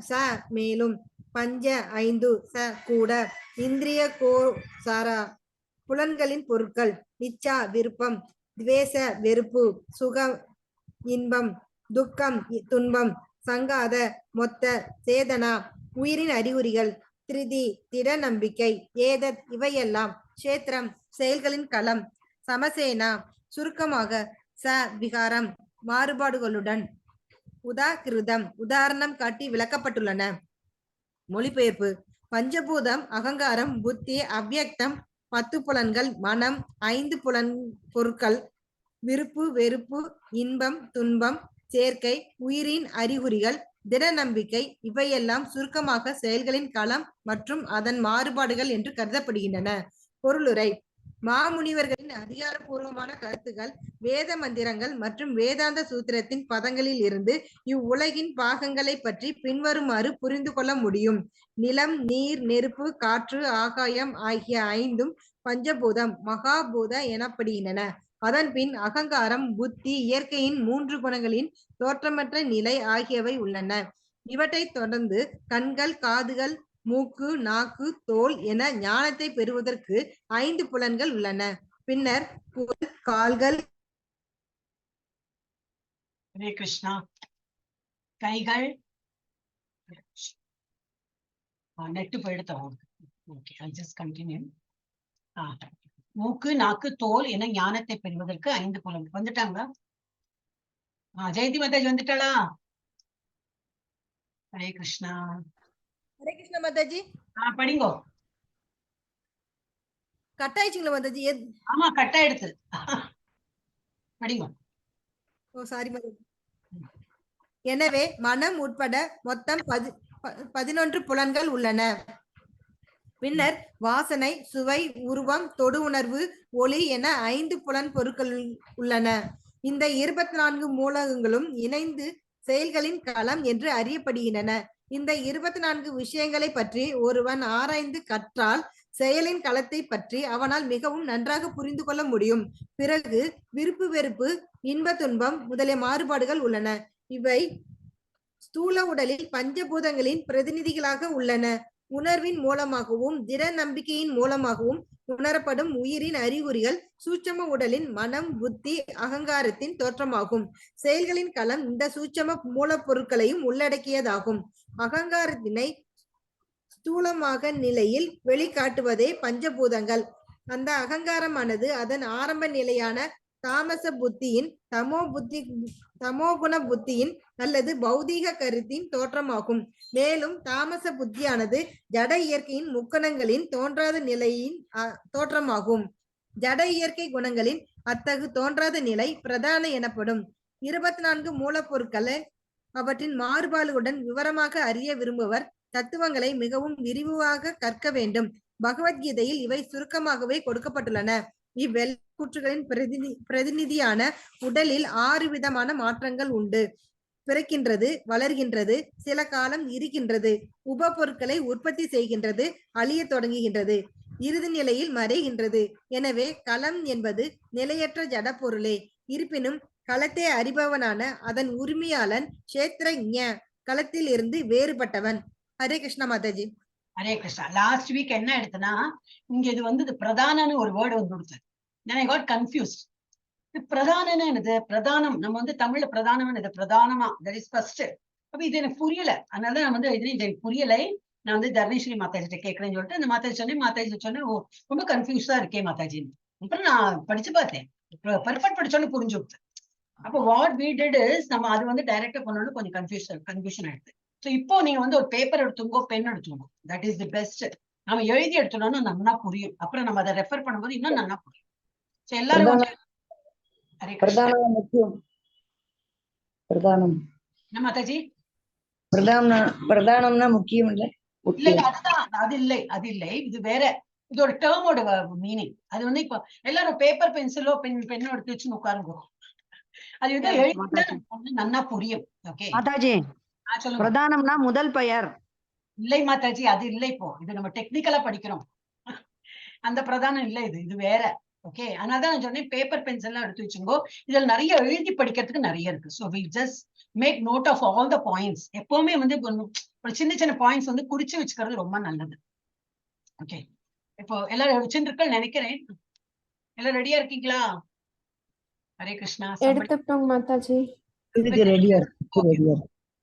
ச மேலும், பஞ்ச 5, ச கூட, இந்திரிய கோசாரா புலன்களின் பொருட்கள், இச்சா விருப்பம், துவேஷ வெறுப்பு, சுகம் இன்பம், துக்கம் துன்பம், சங்காத மொத்த, சேதனா உயிரின் அறிகுறிகள், திருதி திட நம்பிக்கை, ஏதத் இவையெல்லாம், கஷேத்திரம் செயல்களின் களம், சமசேனா சுருக்கமாக, ச விகாரம் மாறுபாடுகளுடன், உதாகிருதம் உதாரணம் காட்டி விளக்கப்பட்டுள்ளன. மொழிபெயர்ப்பு. பஞ்சபூதம், அகங்காரம், புத்தி, அவ்யக்தம், 10 புலன்கள், மனம், 5 புலன் பொருட்கள், விருப்பு வெறுப்பு, இன்பம் துன்பம், சேர்க்கை, உயிரின் அறிகுறிகள், திட நம்பிக்கை இவையெல்லாம் சுருக்கமாக செயல்களின் களம் மற்றும் அதன் மாறுபாடுகள் என்று கருதப்படுகின்றன. பொருளுரை. மாமுனிவர்களின் அதிகாரப்பூர்வமான கருத்துக்கள் வேத மந்திரங்கள் மற்றும் வேதாந்த சூத்திரத்தின் பதங்களில் இருந்து இவ்வுலகின் பாகங்களை பற்றி பின்வருமாறு புரிந்து கொள்ள முடியும். நிலம், நீர், நெருப்பு, காற்று, ஆகாயம் ஆகிய ஐந்தும் பஞ்சபூதம் மகாபூத எனப்படுகின்றன. அதன் பின் அகங்காரம், புத்தி, இயற்கையின் 3 குணங்களின் தோற்றமற்ற நிலை ஆகியவை உள்ளன. இவற்றை தொடர்ந்து கண்கள், காதுகள், மூக்கு, நாக்கு, தோல் என ஞானத்தை பெறுவதற்கு 5 புலன்கள் உள்ளன. பின்னர் கால்கள், ஹரே கிருஷ்ணா, கைகள் நெட்டு போயிடுத்தோம். Okay, I just continue. மூக்கு, நாக்கு, தோல் என ஞானத்தை பெறுவதற்கு 5 புலன்கள். வந்துட்டாங்களா? ஜெயந்தி மாதாஜி வந்துட்டாளா? ஹரே கிருஷ்ணா. ஹரே கிருஷ்ணா மாதாஜி. படிங்கோ. கட் ஆயிடுச்சுங்களா மாதாஜி? ஆமா, கட் ஆயிடுச்சு. படிங்கோ. Oh sorry Mataji. எனவே மனம் உட்பட மொத்தம் 11 புலன்கள் உள்ளன. பின்னர் வாசனை, சுவை, உருவம், தொடு உணர்வு, ஒளி என 5 புலன் பொருட்கள் உள்ளன. இந்த 24 மூலகங்களும் இணைந்து செயல்களின் களம் என்று அறியப்படுகின்றன. இந்த 24 விஷயங்களை பற்றி ஒருவன் ஆராய்ந்து கற்றால் செயலின் களத்தை பற்றி அவனால் மிகவும் நன்றாக புரிந்து கொள்ள முடியும். பிறகு விருப்பு வெறுப்பு, இன்ப துன்பம் முதலிய மாறுபாடுகள் உள்ளன. இவை ஸ்தூல உடலில் பஞ்சபூதங்களின் பிரதிநிதிகளாக உள்ளன. உணர்வின் மூலமாகவும் திட நம்பிக்கையின் மூலமாகவும் உணரப்படும் உயிரின் அறிகுறிகள் சூட்சம உடலின் மனம், புத்தி, அகங்காரத்தின் தோற்றமாகும். செயல்களின் களம் இந்த சூட்சம மூலப்பொருட்களையும் உள்ளடக்கியதாகும். அகங்காரத்தினை ஸ்தூலமாக நிலையில் வெளிக்காட்டுவதே பஞ்சபூதங்கள். அந்த அகங்காரமானது அதன் ஆரம்ப நிலையான தாமச புத்தியின், தமோகுண புத்தியின் அல்லது பௌதீக கருத்தின் தோற்றமாகும். மேலும் தாமச புத்தியானது ஜட இயற்கையின் முக்கணங்களின் தோன்றாத நிலையின் தோற்றமாகும். ஜட இயற்கை குணங்களின் அத்தகு தோன்றாத நிலை பிரதான எனப்படும். 24 மூலப்பொருட்களை அவற்றின் மாறுபாடுகளுடன் விவரமாக அறிய விரும்புவர் தத்துவங்களை மிகவும் விரிவாக கற்க வேண்டும். பகவத்கீதையில் இவை சுருக்கமாகவே கொடுக்கப்பட்டுள்ளன. இவ்வெல்ல கூற்றுகளின் பிரதிநிதியான உடலில் 6 விதமான மாற்றங்கள் உண்டு. பிறக்கின்றது, வளர்கின்றது, சில காலம் இருக்கின்றது, உப பொருட்களை உற்பத்தி செய்கின்றது, அழிய தொடங்குகின்றது, இறுதி நிலையில் மறைகின்றது. எனவே களம் என்பது நிலையற்ற ஜட பொருளே. இருப்பினும் களத்தை அறிபவனான அதன் உரிமையாளன் கஷேத்ரஜ்ஞ களத்தில் இருந்து வேறுபட்டவன். ஹரே கிருஷ்ணா மாதாஜி. ஹரே கிருஷ்ணா. லாஸ்ட் வீக் என்ன எடுத்தனா, இங்க இது வந்து பிரதானன்னு ஒரு வேர்டு வந்து கொடுத்தது. I got confused. பிரதானன்னு என்னது? பிரதானம் நம்ம வந்து தமிழ்ல பிரதானம் என்னது? பிரதானமா, தட் இஸ் ஃபர்ஸ்ட். அப்ப இது எனக்கு புரியல. அதனால நான் வந்து இது புரியலை. நான் வந்து தர்ணேஸ்வரி மாதாஜிட்ட கேட்கறேன்னு சொல்லிட்டு அந்த மாதாஜி சொன்னேன். ஓ, ரொம்ப கன்ஃபியூஸா இருக்கே மாதாஜின்னு. அப்புறம் நான் படிச்சு பார்த்தேன். பர்ஃபெக்ட் படிச்சோன்னு புரிஞ்சு விட்டு. அப்போ வாட் வி டிட் இஸ், நம்ம அது வந்து டைரக்டா பண்ணணும், கொஞ்சம் கன்ஃபியூஷன் ஆயிடுது. ஸோ இப்போ நீங்க வந்து ஒரு பேப்பர் எடுத்துங்கோ, பென் எடுத்துங்கோ. That is the best. நம்ம எழுதி எடுத்துட்டோம்னா நல்லா புரியும். அப்புறம் நம்ம அதை ரெஃபர் பண்ணும்போது இன்னும் நல்லா புரியும். ஸோ எல்லாரும் முக்கியம். பிரதானம் என்ன மாதாஜி? பிரதானம்னா முக்கியம் இல்லை. இல்ல, அதுதான். அது இல்லை, இது வேற. இதோட டேர்மோட மீனிங் அது வந்து இப்போ எல்லாரும் பேப்பர் பென்சிலோ பெண்ணோ எடுத்து வச்சு உட்காருங்க. அது வந்து எழுதி நல்லா புரியும். ஓகே மாதாஜி, பிரதானம்னா முதல் பெயர் இல்லை மாதாஜி, அது இல்லை. இப்போ இது நம்ம டெக்னிக்கலா படிக்கிறோம். அந்த பிரதானம் இல்லை, இது வேற. ஓகே, அதனாலதான் நான் சொன்னேன் பேப்பர் பென்சில் எல்லாம் எடுத்து வச்சுங்கோ. இதுல நிறைய எழுதி படிக்கிறதுக்கு நிறைய இருக்கு. So we just make note of all the points. எப்பவுமே வந்து ஒரு சின்ன பாயிண்ட்ஸ் வந்து குறிச்சு வச்சுக்கிறது ரொம்ப நல்லது. ஓகே, இப்போ எல்லாரும் வச்சுருக்கேன் நினைக்கிறேன். எல்லாம் ரெடியா இருக்கீங்களா? ஹரே கிருஷ்ணா. எடுத்துட்டோம் Mataji.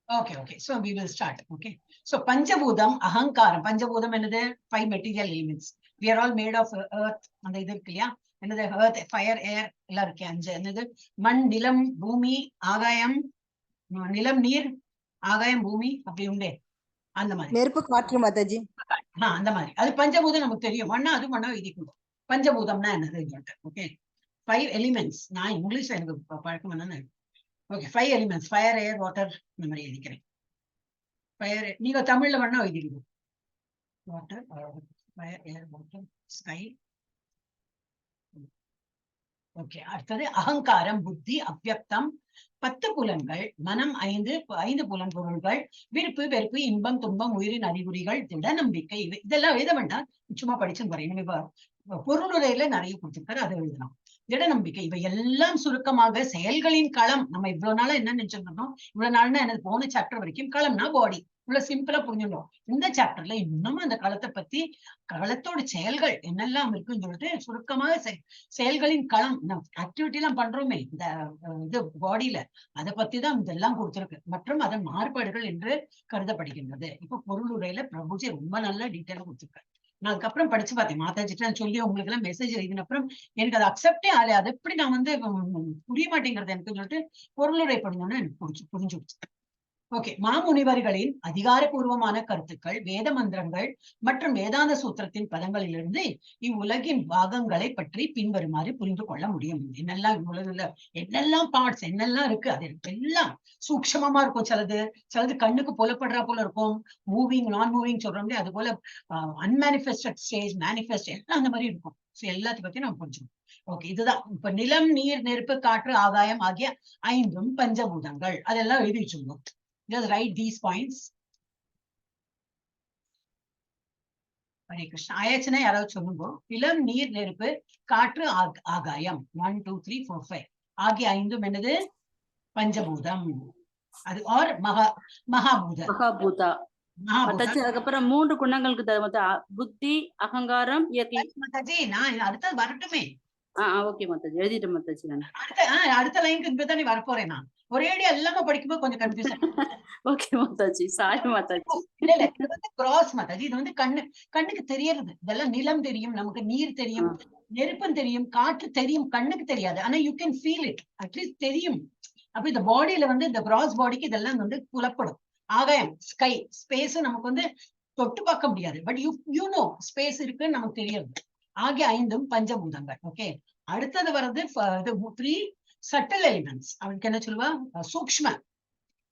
Okay. So we will start. Okay. So Panchabhudam, Ahankaram. Panchabhudam என்னது? 5 material elements. We are all made of earth. அந்த இது இருக்கு இல்லையா? என்னது? Earth, fire, air எல்லாம் இருக்கு. 5 என்னது? மண், நிலம், பூமி, ஆகாயம். நிலம், நீர், ஆகாயம், பூமி, அப்படி உண்டே. அந்த மாதிரி. நெருப்பு, காற்று மாதாஜி. அந்த மாதிரி. அது பஞ்சபூதம் நமக்கு தெரியும். மண்ணா அது மண்ணா எழுதிக்கணும். பஞ்சபூதம்னா என்னது? Okay, 5 elements. நான் இங்கிலீஷ்ல எனக்கு பழக்கம் என்னன்னு. Okay, 5 elements. ஃபயர், ஏர், வாட்டர், இந்த மாதிரி எழுதிக்கிறேன். ஃபயர் நீங்க தமிழ்ல வேணா எழுதிடுங்க. வாட்டர், ஃபயர், ஏர், வாட்டர், ஸ்கை. ஓகே, அடுத்தது அகங்காரம், புத்தி, அவ்யக்தம், 10 புலன்கள், மனம் 5 புலன் பொருள்கள், விருப்பு, வெறுப்பு, இன்பம், துன்பம், உயிரின் அறிகுறிகள், திட நம்பிக்கை. இதெல்லாம் எழுத வேண்டாம், சும்மா படிச்சு வரையணும். பொருளுரையில நிறைய கொடுத்திருக்காரு, அதை எழுதலாம். திட நம்பிக்கை, இவை எல்லாம் சுருக்கமாக செயல்களின் களம். நம்ம இவ்வளவு நாளா என்ன நினைச்சிருந்தோம், இவ்வளவு நாள்னா எனக்கு போன சாப்டர் வரைக்கும் களம்னா பாடி, இவ்வளவு சிம்பிளா புரிஞ்சுட்டோம். இந்த சாப்டர்ல இன்னமும் அந்த களத்தை பத்தி, களத்தோட செயல்கள் என்னெல்லாம் இருக்குன்னு சொல்லிட்டு சுருக்கமாக செயல்களின் களம், ஆக்டிவிட்டி எல்லாம் பண்றோமே இந்த இது பாடியில, அதை பத்தி தான் இதெல்லாம் கொடுத்திருக்கு. மற்றும் அதன் மாறுபாடுகள் என்று கருதப்படுகின்றது. இப்ப பொருளுரையில பிரபுஜி ரொம்ப நல்லா டீட்டெயிலா கொடுத்திருக்காரு. நான் அதுக்கப்புறம் படிச்சு பார்த்தேன், மாதாஜிட்ட சொல்லி உங்களுக்கு எல்லாம் மெசேஜ் எழுதின அப்புறம் எனக்கு அது அக்செப்டே ஆகல. அது எப்படி நான் புரிய மாட்டேங்கிறது எனக்கு சொல்லிட்டு பொருளுரை படிக்கணும்னு எனக்கு புரிஞ்சு. ஓகே, மாமுனிவர்களின் அதிகாரபூர்வமான கருத்துக்கள், வேத மந்திரங்கள் மற்றும் வேதாந்த சூத்திரத்தின் பதங்களிலிருந்து இவ்வுலகின் பாகங்களை பற்றி பின்வருமாறு புரிந்து கொள்ள முடியும். என்னெல்லாம் உலகில் என்னெல்லாம் பார்ட்ஸ் என்னெல்லாம் இருக்கு, அது எல்லாம் சூக்ஷமமா இருக்கும். சிலது கண்ணுக்கு புலப்படுறா போல இருக்கும், மூவிங் நான் மூவிங் சொல்றோம், அது போல அன்மேனிஃபெஸ்டட் ஸ்டேஜ், மேனிஃபெஸ்ட் எல்லாம் அந்த மாதிரி இருக்கும். எல்லாத்தையும் பத்தி நம்ம புரிஞ்சுக்கணும். ஓகே, இதுதான் இப்ப நிலம், நீர், நெருப்பு, காற்று, ஆகாயம் ஆகிய 5 பஞ்சபூதங்கள். அதெல்லாம் எழுதி வச்சுக்கணும். Just write these points. Hare Krishna. ஆயாச்சுன்னா யாராவது சொல்லுங்க. நிலம், நீர், நெருப்பு, காற்று, ஆகாயம் 1 2 3 4 5 ஆகிய 5 என்னது பஞ்சபூதம். அது ஆர் மகாபூதா. மத்தாஜி, அதுக்கப்புறம் 3 குணங்களுக்கு புத்தி, அகங்காரம், இயற்கை. மத்தாஜி நான் அடுத்தது வரட்டுமே. ஓகே மத்தாஜி, எழுதிட்டேன் மத்தாஜி. நான் அடுத்த லைனுக்கு இப்பதான் நீ வரப்போறேன். நான் ஒரேடியா எல்லாமே படிக்கும்போது கொஞ்சம் confuse. Okay Mataji, sorry Mataji. இல்ல இது வந்து கிராஸ் மத்தாஜி. இது வந்து கண்ணுக்கு தெரியறது. இதெல்லாம் நிலம் தெரியும், நமக்கு நீர் தெரியும், நெருப்பம் தெரியும், காற்று தெரியும், கண்ணுக்கு தெரியாது. ஆனா you can feel it, at least தெரியும். அப்ப இந்த பாடியில வந்து இந்த கிராஸ் பாடிக்கு இதெல்லாம் வந்து புலப்படும். ஆகாயம், ஸ்கை, ஸ்பேஸ் நமக்கு வந்து தொட்டு பார்க்க முடியாது, பட் யூ நோ ஸ்பேஸ் இருக்குன்னு நமக்கு தெரியாது. ஆகிய 5 பஞ்சபூதங்கள். ஓகே, அடுத்தது வர்றது 3 சட்டில் எலிமெண்ட்ஸ். அவனுக்கு என்ன சொல்லுவா,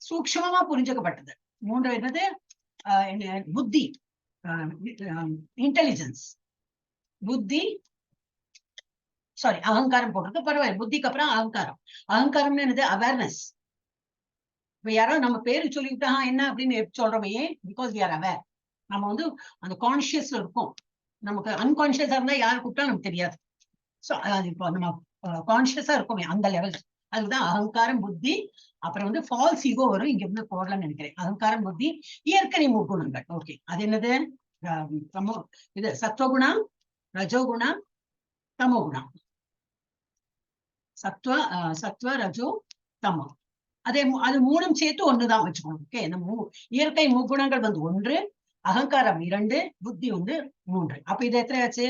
சூக்ஷ்மமா புரிஞ்சுக்கப்பட்டது. 3 என்னது, புத்தி, இன்டெலிஜென்ஸ், புத்தி, சாரி அகங்காரம் போடுறது பரவாயில்ல. புத்திக்கு அப்புறம் அகங்காரம். அகங்காரம்னு என்னது, அவேர்னஸ். இப்ப யாரோ நம்ம பேரு சொல்லிவிட்டா என்ன அப்படின்னு சொல்றோமே, பிகாஸ் வி ஆர் அவேர். நம்ம வந்து அந்த கான்சியஸ்ல இருக்கும். நமக்கு அன்கான்சியஸா இருந்தா யாரு கூப்பிட்டா நமக்கு தெரியாது. சோ இப்போ நம்ம கான்சியஸா இருக்குமே அந்த லெவல். அதுதான் அகங்காரம், புத்தி. அப்புறம் வந்து ஃபால்ஸ் ஈகோ வரும், இங்க இருந்து போடலாம்னு நினைக்கிறேன். அகங்காரம், புத்தி, இயற்கை முக்குணங்கள். ஓகே, அது என்னது, இது சத்வகுணம், ரஜோகுணம், தமோகுணம். சத்வ, ரஜோ, தமோ. அது 3 சேர்த்து 1 தான் வச்சுக்கணும். ஓகே, இந்த இயற்கை முக்குணங்கள் வந்து 1, அகங்காரம் 2, புத்தி வந்து 3. அப்ப இது எத்தனை ஆச்சு,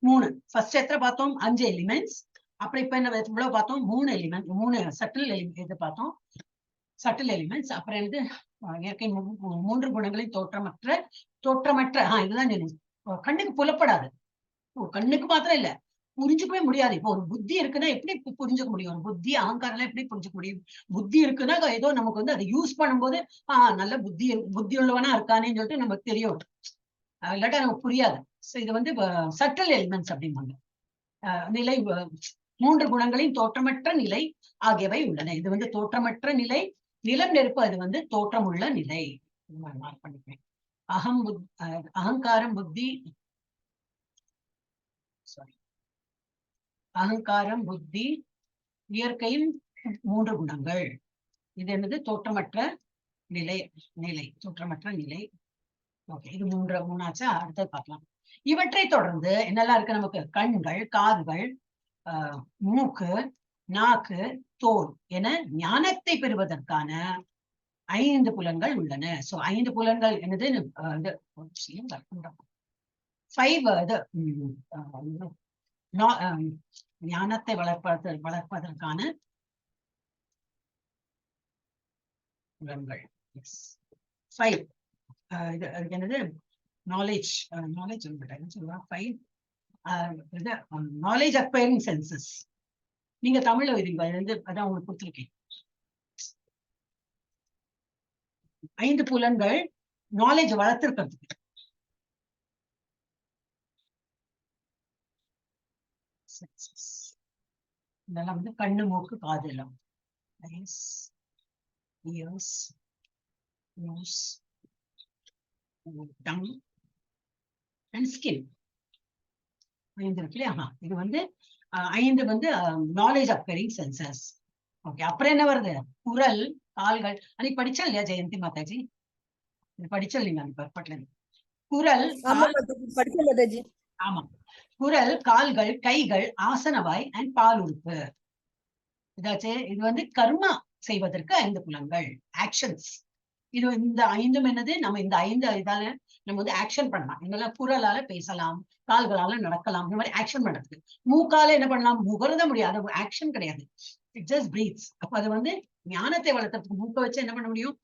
3. ஃபர்ஸ்ட் எத்தனை பார்த்தோம், 5 எலிமெண்ட்ஸ். அப்புறம் இப்ப என்ன இவ்வளவு பார்த்தோம், 3 எலிமெண்ட், 3 சட்டில் இது பார்த்தோம், சட்டில் எலிமெண்ட்ஸ். அப்புறம் வந்து இயற்கை 3 குணங்களின் தோற்றமற்ற இதுதான் கண்ணுக்கு புலப்படாது. கண்ணுக்கு மாத்திரம் இல்ல, புரிஞ்சுக்கவே முடியாது. இப்போ ஒரு புத்தி இருக்குன்னா எப்படி புரிஞ்சுக்க முடியும், ஒரு புத்தி அகங்காரம் எப்படி புரிஞ்சுக்க முடியும். புத்தி இருக்குன்னா ஏதோ நமக்கு வந்து அதை யூஸ் பண்ணும்போது நல்ல புத்தி உள்ளவனா இருக்கானேன்னு சொல்லிட்டு நமக்கு தெரியும், இல்லாட்டா நமக்கு புரியாது. இது வந்து சட்டில் எலிமெண்ட்ஸ் அப்படிம்பாங்க. நிலை 3 குணங்களின் தோற்றமற்ற நிலை ஆகியவை உள்ளன. இது வந்து தோற்றமற்ற நிலை. நிலம், நெருப்பு அது வந்து தோற்றமுள்ள நிலை. மார்க் பண்ணிப்பேன். அகங்காரம், புத்தி, சாரி அகங்காரம், புத்தி, இயற்கையின் 3 குணங்கள். இது என்னது, தோற்றமற்ற நிலை, தோற்றமற்ற நிலை. ஓகே, இது 3 ஆச்சா. அடுத்தது பார்க்கலாம். இவற்றை தொடர்ந்து என்னெல்லாம் இருக்கு நமக்கு, கண்கள், காதுகள், மூக்கு, நாக்கு, தோல் என ஞானத்தை பெறுவதற்கான 5 புலன்கள் உள்ளன. சோ 5 புலன்கள் என்னது, 5 ஞானத்தை வளர்ப்பதற்கான புலன்கள். 5 இது என்னது, நாலேஜ் சொல்லுவா. 5 நாலேஜ் அக்வயரிங் சென்சஸ். நீங்க தமிழ்ல எழுதிங்க, அதான் உங்களுக்கு கொடுத்துருக்கேன். 5 புலன்கள் நாலேஜ் வளர்த்திருக்கிறதுக்கு. இதெல்லாம் வந்து கண்ணு மூக்கு காது எல்லாம். eyes, ears, nose, tongue and skin. 5 இருக்கு இல்லையா? இது வந்து 5 வந்து நாலேஜ் அக்வயரிங் சென்சஸ். ஓகே, அப்புறம் என்ன வருது? குரல், கால்கள். அன்னைக்கு படிச்சா இல்லையா ஜெயந்தி மாதாஜி? படிச்சா இல்லைங்க அந்த பர்பட்ல. குரல், ஆமா, குரல், கால்கள், கைகள், ஆசனவாய் அண்ட் பால் உறுப்பு. இதாச்சு. இது வந்து கர்மா செய்வதற்கு 5 புலன்கள், ஆக்ஷன்ஸ். இது இந்த 5 என்னது? நம்ம இந்த 5 இதால நம்ம வந்து ஆக்ஷன் பண்ணலாம். என்னெல்லாம்? குரலால பேசலாம், கால்களால நடக்கலாம், இந்த மாதிரி ஆக்ஷன் பண்றதுக்கு. மூக்கால என்ன பண்ணலாம்? முகர்த முடியாது, அது ஆக்ஷன் கிடையாது, இட் ஜஸ்ட் பிரீத்ஸ். அப்ப அது வந்து ஞானத்தை வளர்த்துறதுக்கு மூக்க வச்சு என்ன பண்ண முடியும்?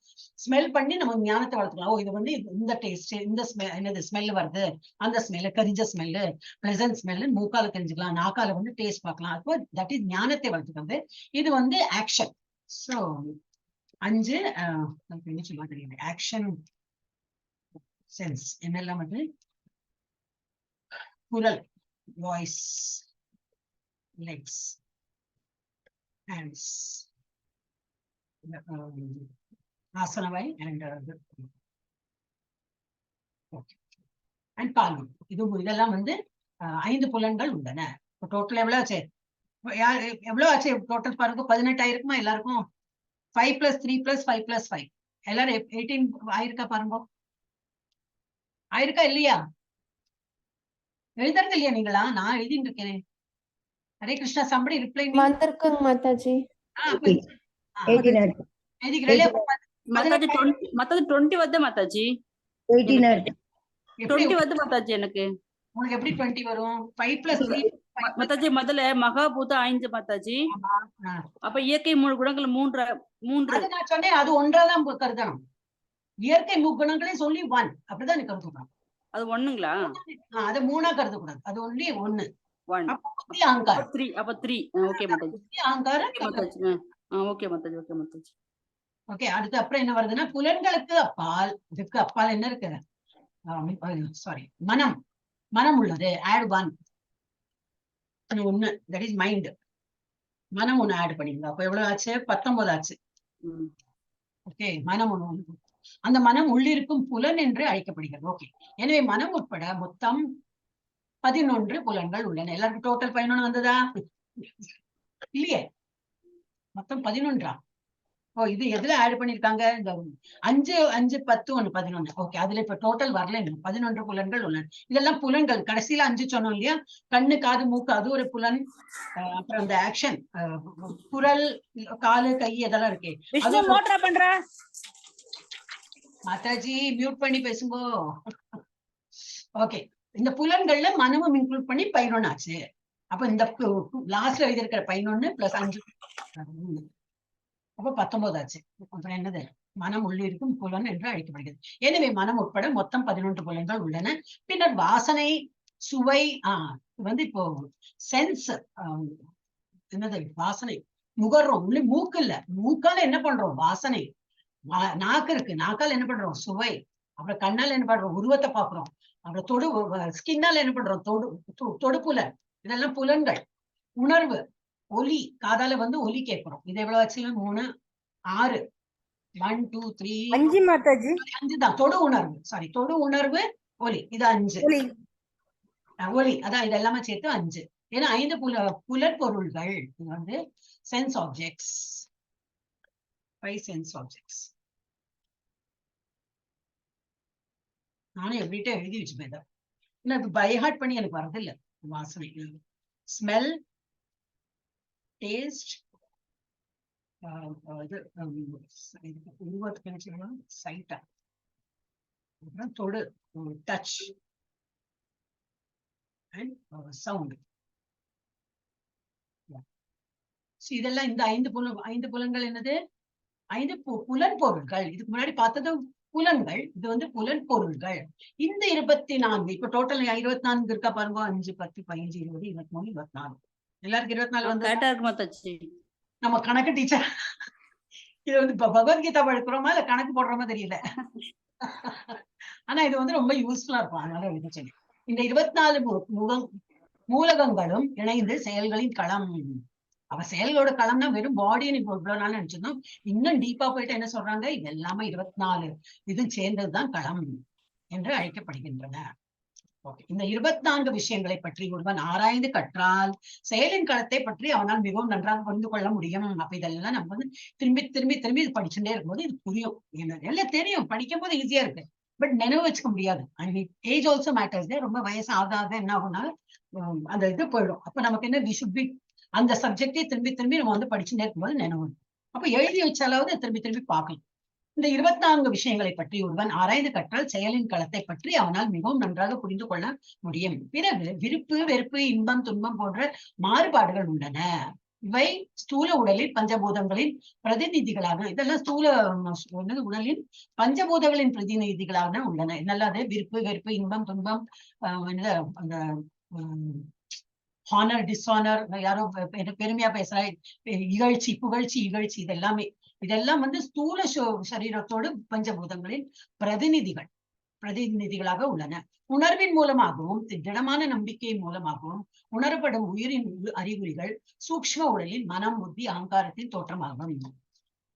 ஸ்மெல் பண்ணி நம்ம ஞானத்தை வளர்த்துக்கலாம். ஓ, இது வந்து இந்த டேஸ்ட், இந்த என்னது ஸ்மெல் வருது, அந்த ஸ்மெல், கரிஞ்ச ஸ்மெல்லு, பிளசன்ட் ஸ்மெல்லு மூக்கால தெரிஞ்சுக்கலாம், நாக்கால வந்து டேஸ்ட் பார்க்கலாம். அப்போ தட் இஸ் ஞானத்தை வளர்த்துக்கிறது. இது வந்து ஆக்ஷன். சோ 5 என்ன சொல்ல தெரியல. ஆக்ஷன் சென்ஸ் என்னெல்லாம் வந்து குரல், voice, Lex, hands, ஆசனவாய் and ball. இதெல்லாம் வந்து 5 புலன்கள் உள்ளன. டோட்டல் எவ்வளவு ஆச்சு? எவ்வளவு ஆச்சு டோட்டல் பாருங்க? 18 ஆயிருக்குமா எல்லாருக்கும்? 5 + 3 + 5 + 5 எல்லாரும் 18 ஆயிருக்கா பாருங்க? ஆயிருக்கா இல்லையா? எழுதுறது இல்லையா நீங்களா? நான் எழுதிட்டு இருக்கேன். Hare Krishna, somebody reply me. வந்திருக்குங்க மாதாஜி. మాతాజీ 20 వద్ద మాతాజీ. 20 వద్ద మాతాజీ. எனக்கு உங்களுக்கு எப்படி 20 வரும்? 5 + 3 மாதாஜி முதல்ல மகாபூத 5 மாதாஜி. அப்ப இயற்கை 3 குணங்கள் 3. அது நான் சொன்னேன், அது ஒன்றாதான் கருதணும். இயற்கை 3 குணங்களையும் சொல்லி 1 அப்படிதான் நீ கருதணும். அது 1ங்களா? அது 3ஆ கருதக்கூடாது, அது ஒன்லி 1. 1 அப்ப 3 அப்ப 3. Okay Mataji. Okay Mataji. Okay Mataji. Okay, அடுத்து அப்புறம் என்ன வருதுன்னா, புலன்களுக்கு அப்பால், இதுக்கு அப்பால் என்ன இருக்கு? சாரி, மனம் உள்ளது. ஆட் 1, தட் இஸ் மைண்ட். மனம் 1 ஆட் பண்ணிங்க. அப்ப எவ்வளவு ஆச்சு? 19 ஆச்சு. ஓகே, மனம் 1. அந்த மனம் உள்ளிருக்கும் புலன் என்று அழைக்கப்படுகிறது. ஓகே, எனவே மனம் உட்பட மொத்தம் 11 புலன்கள் உள்ளன. எல்லாருக்கும் டோட்டல் 11 வந்ததா? இல்லையே, மொத்தம் 11. ஓ, இது எதுல ஆட் பண்ணிருக்காங்க? இந்த 5, 5, 10, 1, 11. ஓகே, அதுல இப்ப டோட்டல் வரல. 11 புலன்கள் உள்ளன. இதெல்லாம் புலன்கள். கடைசியில 5 சொன்னோம் இல்லையா? கண்ணு, காது, மூக்கு, அது ஒரு புலன். அப்புறம் அந்த ஆக்ஷன், குரல், காலு, கை, இதெல்லாம் இருக்கே. மாதாஜி மியூட் பண்ணி பேசும்போ. ஓகே, இந்த புலன்கள்ல மனமும் இன்க்ளூட் பண்ணி 11 ஆச்சு. அப்ப இந்த லாஸ்ட்ல எழுதியிருக்கிற 11 + 5 அப்ப 19 ஆச்சு. அப்புறம் என்னது? மனம் உள்ளிருக்கும் புலன் என்று அழைக்கப்படுகிறது. எனவே மனம் உட்பட மொத்தம் 11 புலன்கள் உள்ளன. பின்னர் வாசனை, சுவை, வந்து இப்போ சென்ஸ், என்னது? வாசனை முகர்றோம். மூக்கு இல்ல, மூக்கால என்ன பண்றோம்? வாசனை. நாக்கு இருக்கு, நாக்கால என்ன பண்றோம்? சுவை. அப்புறம் கண்ணால என்ன பண்றோம்? உருவத்தை பாக்குறோம். அப்புறம் ஸ்கின்னால என்ன பண்றோம்? தொடுப்புல. இதெல்லாம் புலன்கள். உணர்வு, ஒலி, காதால வந்து ஒலி கேட்கிறோம். இது எவ்வளவு ஆச்சு? 3, 6, 1, 2, 3, 5 மாதாஜி. 5 தான். தொடு உணர்வு, சாரி, தொடு உணர்வு, ஒலி, இது 5. ஒலி, அதான் இது எல்லாமே சேர்த்து 5. ஏன்னா 5 புலன் பொருள்கள். இது வந்து சென்ஸ் ஆப்ஜெக்ட்ஸ், 5 சென்ஸ் ஆப்ஜெக்ட்ஸ். நானும் எவ்ரிடே எழுதி வச்சுப்பேன். ஏன்னா இது பைஹார்ட் பண்ணி எனக்கு வரது இல்லை. வாசனை, ஸ்மெல், டேஸ்ட், இது உருவத்துக்கு என்ன சைட்டா, அப்புறம் தொடு, டச் அண்ட் சவுண்ட். இதெல்லாம் இந்த 5 புலன்கள் என்னது? 5 புலன் பொருள்கள். இதுக்கு முன்னாடி பார்த்தது புலன்கள், இது வந்து புலன் பொருள்கள். இந்த 24 இப்ப டோட்டல் 24 இருக்கா பாருங்க. 5, 10, 15, 20, 23, 24. எல்லாருக்கும் 24 வந்து நம்ம கணக்கு டீச்சர். இது வந்து பகவத்கீதா படிக்கிறோமா இல்ல கணக்கு போடுறோமா தெரியல. ஆனா இது வந்து ரொம்ப யூஸ்ஃபுல்லா இருக்கும், அதனால எழுத சொல்லி. இந்த 24 மூலகங்களும் இணைந்து செயல்களின் களம். அவ செயல்களோட களம்னா வெறும் பாடின்னு இப்போ இவ்வளவு நாள் நினைச்சிருந்தோம். இன்னும் டீப்பா போயிட்டு என்ன சொல்றாங்க, இது எல்லாமே 24 இது சேர்ந்ததுதான் களம் என்று அழைக்கப்படுகின்றன. இந்த 24 விஷயங்களை பற்றி ஒருவன் ஆராய்ந்து கற்றால் செயலின் களத்தை பற்றி அவனால் மிகவும் நன்றாக புரிந்து கொள்ள முடியும். அப்ப இதெல்லாம் நம்ம வந்து திரும்பி திரும்பி திரும்பி இது படிச்சுட்டே இருக்கும்போது இது புரியும். எல்லாம் தெரியும், படிக்கும் போது ஈஸியா இருக்கு, பட் நினைவு வச்சுக்க முடியாது. Age also matters. ரொம்ப வயசு ஆகாத என்ன ஆகும்னா அந்த இது போயிடும். அப்ப நமக்கு என்ன, வி ஷுட் பி அந்த சப்ஜெக்டே திரும்பி திரும்பி நம்ம வந்து படிச்சுட்டே இருக்கும்போது நினைவு. அப்ப எழுதி வச்சாலாவது திரும்பி திரும்பி பார்க்கலாம். இந்த 24 விஷயங்களை பற்றி ஒருவன் ஆராய்ந்து கற்றால் செயலின் களத்தை பற்றி அவனால் மிகவும் நன்றாக புரிந்து கொள்ள முடியும். பிறகு விருப்பு, வெறுப்பு, இன்பம், துன்பம் போன்ற மாறுபாடுகள் உள்ளன. இவை ஸ்தூல உடலில் பஞ்சபூதங்களின் பிரதிநிதிகளாக, இதெல்லாம் ஸ்தூல உடலின் பஞ்சபூதங்களின் பிரதிநிதிகளாக உள்ளன. என்னல்லாது விருப்பு, வெறுப்பு, இன்பம், துன்பம், அந்த ஹானர், டிஸ்ஹானர், யாரோ பெருமையா பேசுறா, இகழ்ச்சி, புகழ்ச்சி, இகழ்ச்சி, இதெல்லாம் வந்து ஸ்தூல சரீரத்தோடு பஞ்சபூதங்களின் பிரதிநிதிகளாக உள்ளன. உணர்வின் மூலமாகவும் திடமான நம்பிக்கையின் மூலமாகவும் உணரப்படும் உயிரின் அறிகுறிகள் சூக்ஷ்ம உடலில் மனம், புத்தி, அகங்காரத்தின் தோற்றமாகும்.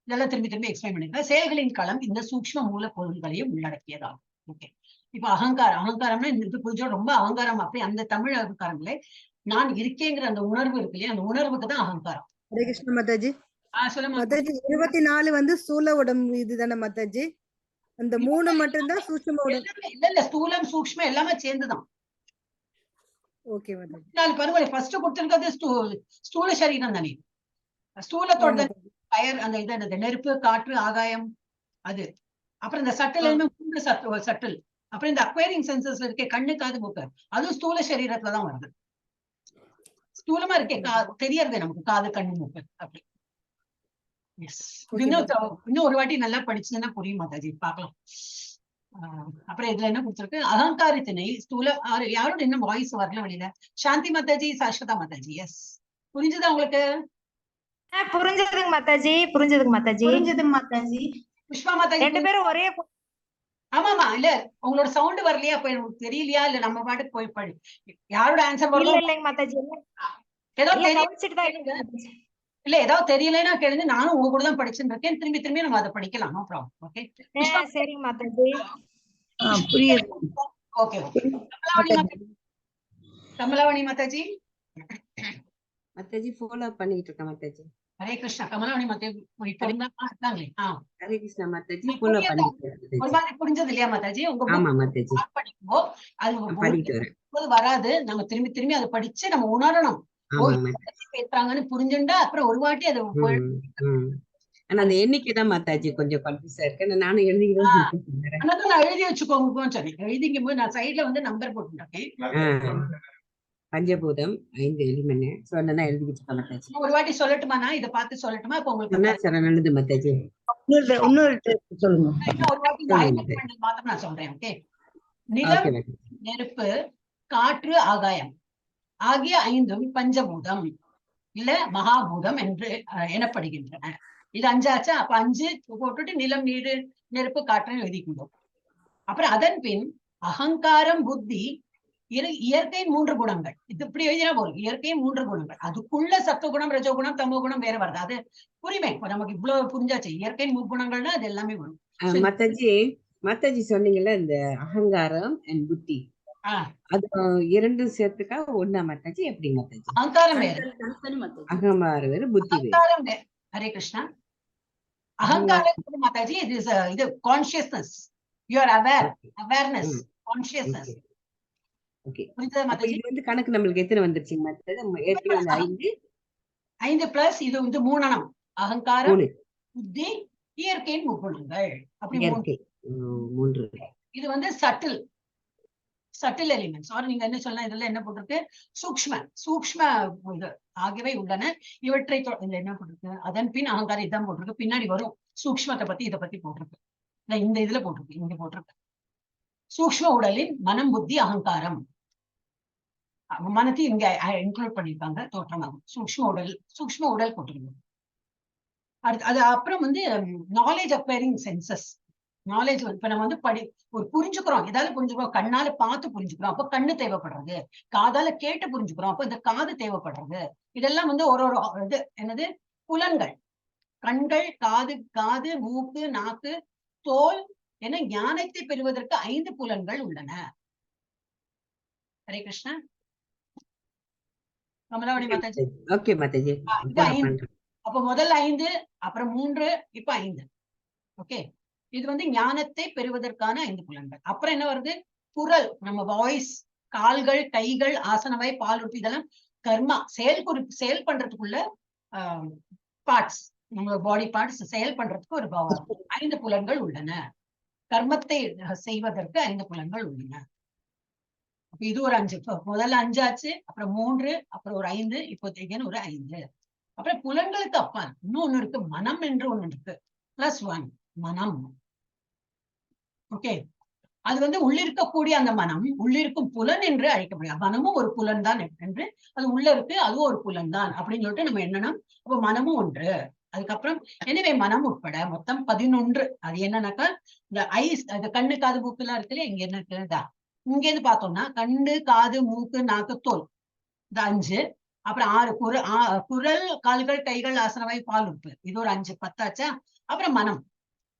இதெல்லாம் திரும்பி திரும்பி எக்ஸ்பிளைன் பண்ணிருக்க. செயல்களின் களம் இந்த சூக்ஷ்ம மூல பொருள்களையும் உள்ளடக்கியதாகும். ஓகே, இப்ப அகங்காரம்னா இந்த கொஞ்சம் ரொம்ப அகங்காரம், அப்படி அந்த தமிழ் அகங்காரங்களே நான் இருக்கேங்கிற அந்த உணர்வு இருக்கு இல்லையா, அந்த உணர்வுக்கு தான் அகங்காரம். ஹரே கிருஷ்ண மாதாஜி. சொல்லுமா மாதாஜி, 24 வந்து ஸ்தூல உடம்பு இதுதானே மாதாஜி? அந்த 3 மட்டும்தான் சூட்சும உடம்பு. இல்ல, ஸ்தூலம் சூக்ஷ்மம் எல்லாமே சேர்ந்துதான். ஓகே மாதாஜி. 4 பருவலை ஃபர்ஸ்ட் கொடுத்திருக்கிறது ஸ்தூல சரீரம் தானே. ஸ்தூலத்தோட ஃபயர், அந்த இது நெருப்பு, காற்று, ஆகாயம், அது. அப்புறம் இந்த சட்டில் சட்டில். அப்புறம் இந்த அக்வைரிங் சென்சஸ்ல இருக்க கண்ணு, காது, மூக்கு, அதுவும் ஸ்தூல சரீரத்துலதான் வருது. ஸ்தூலமா இருக்கே, தெரியறது நமக்கு காது, கண்ணு, மூக்கு அப்படி. இன்னும் ஒரு வாட்டி நல்லா படிச்சுன்னா புரியும் மாதாஜி, பார்க்கலாம். அப்புறம் இதுல என்ன கொடுத்திருக்கு, அகங்காரத்தினை ஸ்தூல, யாரோட இன்னும் வாய்ஸ் வரல வெளியில. சாந்தி மாதாஜி, சாஸ்வதா மாதாஜி, எஸ், புரிஞ்சுதா உங்களுக்கு? புரிஞ்சதுங்க மாதாஜி, புரிஞ்சதுங்க மாதாஜி. புஷ்பா மாதாஜி 2 பேரும் ஒரே. ஆமாமா, இல்ல உங்களோட சவுண்ட் வரலையா, அப்ப எனக்கு தெரியலையா, இல்ல நம்ம பாட்டுக்கு போய் படி, யாரோட ஆன்சர் வரல இல்லைங்க மாதாஜி, ஏதோ இல்ல ஏதாவது தெரியலன்னா கேளுங்க, நானும் உங்க கூட தான் படிச்சுட்டு இருக்கேன், திரும்பி திரும்பி நம்ம அதை படிக்கலாம், நோ ப்ராப்ளம். ஓகே சரிங்க மாதாஜி. புரியுது. ஓகே, கமலாவணி மாதாஜி. மாதாஜி ஃபாலோ பண்ணிட்டு இருக்கேன் மாதாஜி. ஹரே கிருஷ்ணா. கமலாவணி மாதாஜி இருக்காங்களே. ஹரே கிருஷ்ணா மாதாஜி, ஃபாலோ பண்ணிட்டு இருக்கேன். ஒரு மாதிரி புரிஞ்சது இல்லையா மாதாஜி? உங்க ஆமா மாதாஜி, படிக்கும்போது அது பண்ணிட்டு வரேன். வராது, நம்ம திரும்பி திரும்பி அதை படிச்சு நம்ம உணரணும். பேசுறாங்கன்னு புரிஞ்சுண்டா அப்புறம் ஒரு வாட்டி அது. ஆனா அந்த எண்ணிக்கைதான் மாதாஜி கொஞ்சம் கன்ஃபியூஸா இருக்கு. நானும் எழுதிக்கிறேன். நான் எழுதி வச்சுக்கோங்க சரி. எழுதிக்கும் போது நான் சைட்ல வந்து நம்பர் போட்டுருக்கேன். பஞ்சபூதம் 5 எலிமெண்ட் சொன்னா எழுதி வச்சுக்கோ மாதாஜி. ஒரு வாட்டி சொல்லட்டுமா, நான் இதை பார்த்து சொல்லட்டுமா? இப்ப உங்களுக்கு சரி, நல்லது மாதாஜி. இன்னொரு சொல்லுங்க. ஒரு வாட்டி மாத்திரம் நான் சொல்றேன். ஓகே, நிலம், நெருப்பு, காற்று, ஆகாயம் ஆகிய 5 பஞ்சபூதம் இல்ல மகாபூதம் என்று எனப்படுகின்றன. இது 5 ஆச்சா? அப்ப 5 போட்டுட்டு நிலம், நீர், நெருப்பு, காற்றுன்னு எழுதிக்கணும். அப்புறம் அதன் பின் அகங்காரம், புத்தி, இயற்கையின் 3 குணங்கள். இது இப்படி எழுதினா போதும். இயற்கையின் 3 குணங்கள், அதுக்குள்ள சத்துவகுணம், ரஜோகுணம், தமோ குணம் வேற வருது. அது புரியுமே, நமக்கு இவ்வளவு புரிஞ்சாச்சு. இயற்கையின் 3 குணங்கள்னா அது எல்லாமே வரும். மாதாஜி சொன்னீங்கல்ல இந்த அகங்காரம் அண்ட் புத்தி, அது 2 சேர்த்துக்கா ஒண்ணா மாதாஜி? எப்படி மாதாஜி? அகங்காரம் வேறு, அகங்காரம் வேறு, புத்தி வேறு. ஹரே கிருஷ்ணா. அகங்காரம் மாதாஜி இது consciousness, you are awareness, consciousness. Okay, இது வந்து கணக்கு நம்மளுக்கு எத்தனை வந்துருச்சுங்க மாதாஜி? ஏற்கனவே 5 பிளஸ் இது வந்து 3 அகங்காரம், புத்தி, இயற்கையின் 3 குணங்கள். அப்படி 3. இது வந்து சட்டில் எலிமெண்ட்ஸ். நீங்க என்ன சொல்லலாம், இதெல்லாம் என்ன போட்டிருக்கு, சூக்ஷ்ம இது ஆகியவை உள்ளன. இவற்றை என்ன போட்டிருக்கு, அதன் பின் அகங்காரம் இதான் போட்டிருக்கு. பின்னாடி வரும் சூக்ஷ்மத்தை பத்தி, இதை பத்தி போட்டிருக்கு. இந்த இதுல போட்டிருக்கு, இங்க போட்டிருக்கு. சூக்ஷ்ம உடலின் மனம், புத்தி, அகங்காரம், மனத்தை இங்க இன்க்ளூட் பண்ணிருக்காங்க. தோற்றமாகும் சூக்ஷ்ம உடல் போட்டிருக்கு. அது அப்புறம் வந்து நாலேஜ் அக்வயரிங் சென்சஸ், நாலேஜ் இப்ப நம்ம வந்து ஒரு புரிஞ்சுக்கிறோம், ஏதாவது புரிஞ்சுக்கிறோம், கண்ணால பார்த்து புரிஞ்சுக்கிறோம், அப்ப கண்ணு தேவைப்படுறது. காதால கேட்டு புரிஞ்சுக்கிறோம், அப்ப இந்த காது தேவைப்படுறது. இதெல்லாம் வந்து ஒரு இது என்னது புலன்கள். கண்கள், காது, மூக்கு, நாக்கு, தோல் என ஞானத்தை பெறுவதற்கு 5 புலன்கள் உள்ளன. ஹரே கிருஷ்ணா. கமலாவணி மாதாஜி. ஓகே மாதாஜி. அப்ப முதல்ல 5, அப்புறம் 3, இப்ப 5. ஓகே, இது வந்து ஞானத்தை பெறுவதற்கான 5 புலன்கள். அப்புறம் என்ன வருது? குரல், நம்ம வாய்ஸ், கால்கள், கைகள், ஆசனவாய், பாலுறுப்பு, இதெல்லாம் கர்மா, செயல் பண்றதுக்குள்ள பார்ட்ஸ். நம்ம பாடி பார்ட்ஸ் செயல் பண்றதுக்கு ஒரு 5 புலன்கள் உள்ளன. கர்மத்தை செய்வதற்கு 5 புலன்கள் உள்ளன. இது ஒரு 5. முதல்ல 5 ஆச்சு, அப்புறம் 3, அப்புறம் ஒரு 5, இப்போ ஒரு 5. அப்புறம் புலன்களுக்கு அப்பால் இன்னொன்னு இருக்கு, மனம் என்று ஒண்ணு இருக்கு. +1 மனம். ஓகே, அது வந்து உள்ளிருக்கக்கூடிய அந்த மனம் உள்ளிருக்கும் புலன் என்று அழைக்கப்படுகிறது. மனமும் ஒரு புலன் தான் என்று, அது உள்ள இருக்கு, அதுவும் ஒரு புலன் தான் அப்படின்னு சொல்லிட்டு நம்ம என்னன்னா, அப்ப மனமும் ஒன்று. அதுக்கப்புறம் எனவே மனம் உட்பட மொத்தம் 11. அது என்னன்னாக்கா, இந்த ஐஸ், அது கண்ணு, காது, மூக்கு எல்லாம் இருக்கு இல்லையா, இங்க என்ன இருக்குதா, இங்க இருந்து பார்த்தோம்னா கண்ணு, காது, மூக்கு, நாக்கு, தோல், இந்த 5. அப்புறம் 6 குரல், கால்கள், கைகள், ஆசனவாய், பால் உறுப்பு, இது ஒரு 5. 10 ஆச்சா. அப்புறம் மனம்,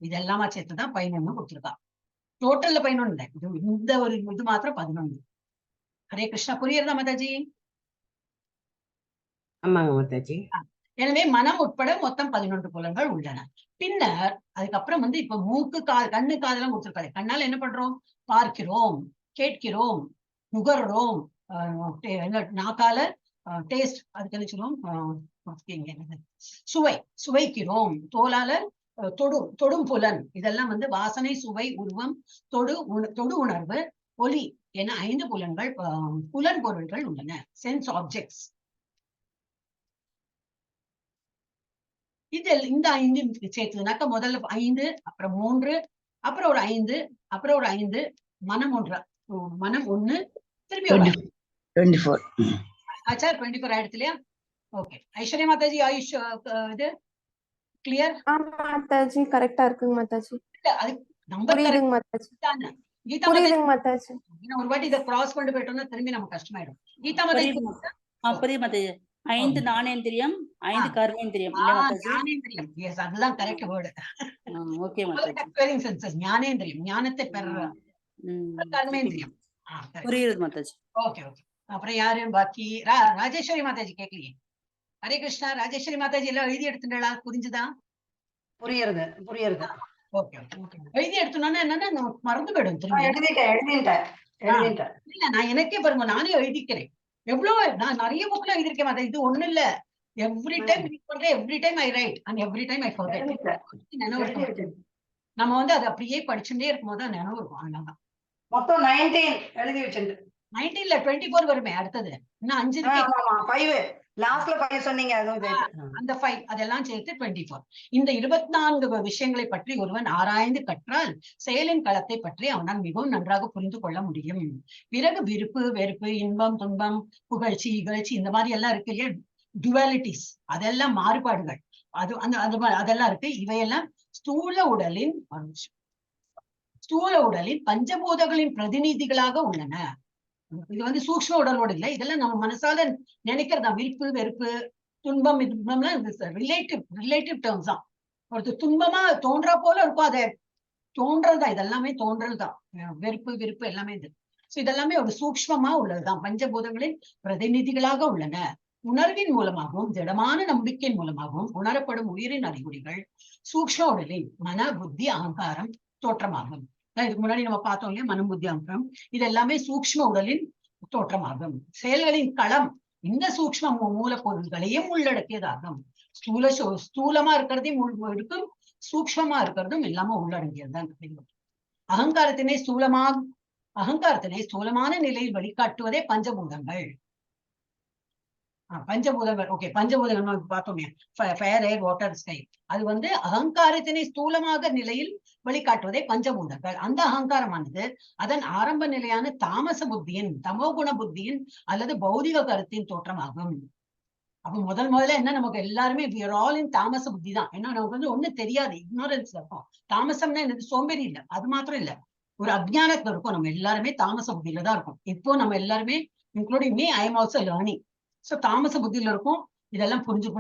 இதெல்லாமா சேர்த்துதான் 11 கொடுத்துருக்கா. டோட்டல்ல 11 இல்லை, இந்த ஒரு இது மாத்திரம் 11. ஹரே கிருஷ்ணா. புரியுறதா மாதாஜி? ஆமாங்க மாதாஜி. எனவே மனம் உட்பட மொத்தம் 11 புலன்கள் உள்ளன. பின்னர் அதுக்கப்புறம் வந்து இப்ப மூக்கு, கண்ணு, காதெல்லாம் கொடுத்துருக்காரு. கண்ணால என்ன பண்றோம்? பார்க்கிறோம், கேட்கிறோம், நுகர்றோம். நாக்கால டேஸ்ட், அதுக்கு என்ன சொல்லுவோம்? சுவைக்கிறோம். தோலால தொடும் புலன். இதெல்லாம் வந்து வாசனை, சுவை, உருவம், தொடு உணர்வு, ஒலி என 5 புலன்கள், புலன் பொருள்கள் உள்ளன. Sense objects. இந்த 5 சேர்த்துனாக்க முதல்ல 5, அப்புறம் 3, அப்புறம் ஒரு 5, அப்புறம் ஒரு 5, மனம் 1, திருப்பி 24 ஆச்சா. 24 ஆயிடுச்சு இல்லையா? ஓகே. ஐஸ்வர்யா மாதாஜி, ஆயுஷ் இது கிளியர்? மாதாஜி கரெக்டா இருக்குங்க மாதாஜி. அது நம்பர் புரியுதுங்க மாதாஜி. கீதா புரியுதுங்க மாதாஜி. ஒரு வாட்டி இதை கிராஸ் பண்ணி போயிட்டோம்னா திரும்பி நம்ம கஷ்டமாயிடும். கீதா மாதாஜி புரியுது மாதாஜி. 5 ஞானேந்திரியம், 5 கர்மேந்திரியம். ஞானேந்திரியம், எஸ், அதுதான் கரெக்ட் வேர்டு. ஓகே மாதாஜி. ஞானேந்திரியம், ஞானத்தை பெற. கர்மேந்திரியம். புரியுது மாதாஜி. Okay okay. அப்புறம் யாரு பாக்கி? ராஜேஸ்வரி மாதாஜி கேட்கலையே. ஹரே கிருஷ்ணா. ராஜேஸ்வரி மாதாஜி எல்லாம் எழுதி எடுத்துட்டா? புரிஞ்சுதா? புரியுது. Okay okay. எழுதி எடுத்தோம்னா என்னன்னா நமக்கு மறந்து போயிடும் திரும்பி. எழுதிட்டேன். இல்ல, நான் எனக்கே பாருங்க, நானே எழுதிக்கிறேன். எவ்வளவு நான் நிறைய புக்ல எழுதிருக்கேன் மாதா. இது ஒண்ணு இல்ல, எவ்ரி டைம் ரீட் பண்றேன், every time I right and every time I forget. நம்ம வந்து அதை அப்படியே படிச்சுட்டே இருக்கும் போது நினைவு இருக்கும். அதனாலதான் மொத்தம் 19 எழுதி வச்சிருந்து. 19 இல்ல 24 வருமே அடுத்தது. இன்னும் 5 இருக்கு. 5 லாஸ்ட்ல 5 சொன்னீங்க, அந்த 5 அதெல்லாம் சேர்த்து 24. இந்த 24 விஷயங்களை பற்றி ஒருவன் ஆராய்ந்து கற்றால் செயலின் களத்தை பற்றி அவனால் மிகவும் நன்றாக புரிந்து கொள்ள முடியும். பிறகு விருப்பு, வெறுப்பு, இன்பம், துன்பம், புகழ்ச்சி, இகழ்ச்சி, இந்த மாதிரி எல்லாம் இருக்கு இல்லையா, டுவாலிட்டிஸ், அதெல்லாம் மாறுபாடுகள், அதெல்லாம் இருக்கு. இவையெல்லாம் ஸ்தூல உடலின் பஞ்சபூதங்களின் பிரதிநிதிகளாக உள்ளன. இது வந்து சூக்ஷ்ம உடலோடு இல்லை, இதெல்லாம் நம்ம மனசால நினைக்கிறதா. விருப்பு, வெறுப்பு, துன்பம், ரிலேட்டிவ் டேர்ம்ஸ் தான். ஒரு துன்பமா தோன்றா போல இருக்கும், அதை தோன்றல்தான். இதெல்லாமே தோன்றல் தான். வெறுப்பு எல்லாமே இது. இதெல்லாமே ஒரு சூக்ஷ்மமா உள்ளதுதான். பஞ்சபூதங்களின் பிரதிநிதிகளாக உள்ளன. உணர்வின் மூலமாகவும் திடமான நம்பிக்கையின் மூலமாகவும் உணரப்படும் உயிரின் அறிகுறிகள் சூக்ஷ்ம உடலின் மன, புத்தி, அகங்காரம் தோற்றமாகும். இதுக்கு முன்னாடி நம்ம பார்த்தோம் இல்லையா, மனம், புத்தி, அகங்காரம், இது எல்லாமே சூக்ஷ்ம உடலின் தோற்றமாகும். செயல்களின் களம் இந்த சூக்ஷ்ம மூலப்பொருள்களையும் உள்ளடக்கியதாகும். ஸ்தூலமா இருக்கிறதையும் இருக்கும், சூக்ஷ்மமா இருக்கிறதும் இல்லாம உள்ளடங்கியதுதான். அகங்காரத்தினை ஸ்தூலமான நிலையில் வழிகாட்டுவதே பஞ்சபூதங்கள். ஓகே. பஞ்சபூதங்கள் பார்த்தோமே, ஃபயர், ஏர், வாட்டர், ஸ்கை. அது வந்து அகங்காரத்தினை ஸ்தூலமாக நிலையில் வழிகாட்டுவதே பஞ்சபூதங்கள். அந்த அகங்காரமானது அதன் ஆரம்ப நிலையான தாமச புத்தியின், தமோகுண புத்தியின் அல்லது பௌதிக கருத்தின் தோற்றமாகும். அப்ப முதல்ல என்ன, நமக்கு எல்லாருமே we are all in தாமச புத்தி தான். ஏன்னா நமக்கு வந்து ஒண்ணு தெரியாது, இக்னோரன்ஸ் இருக்கும். தாமசம்னா என்னது, சோம்பேறி இல்ல, அது மாத்திரம் இல்ல, ஒரு அஜ்ஞானத்துல இருக்கும். நம்ம எல்லாருமே தாமச புத்தியில தான் இருக்கும். இப்போ நம்ம எல்லாருமே including me, I am also learning. So தாமச புத்தியில இருக்கும். இதெல்லாம் புரிஞ்சு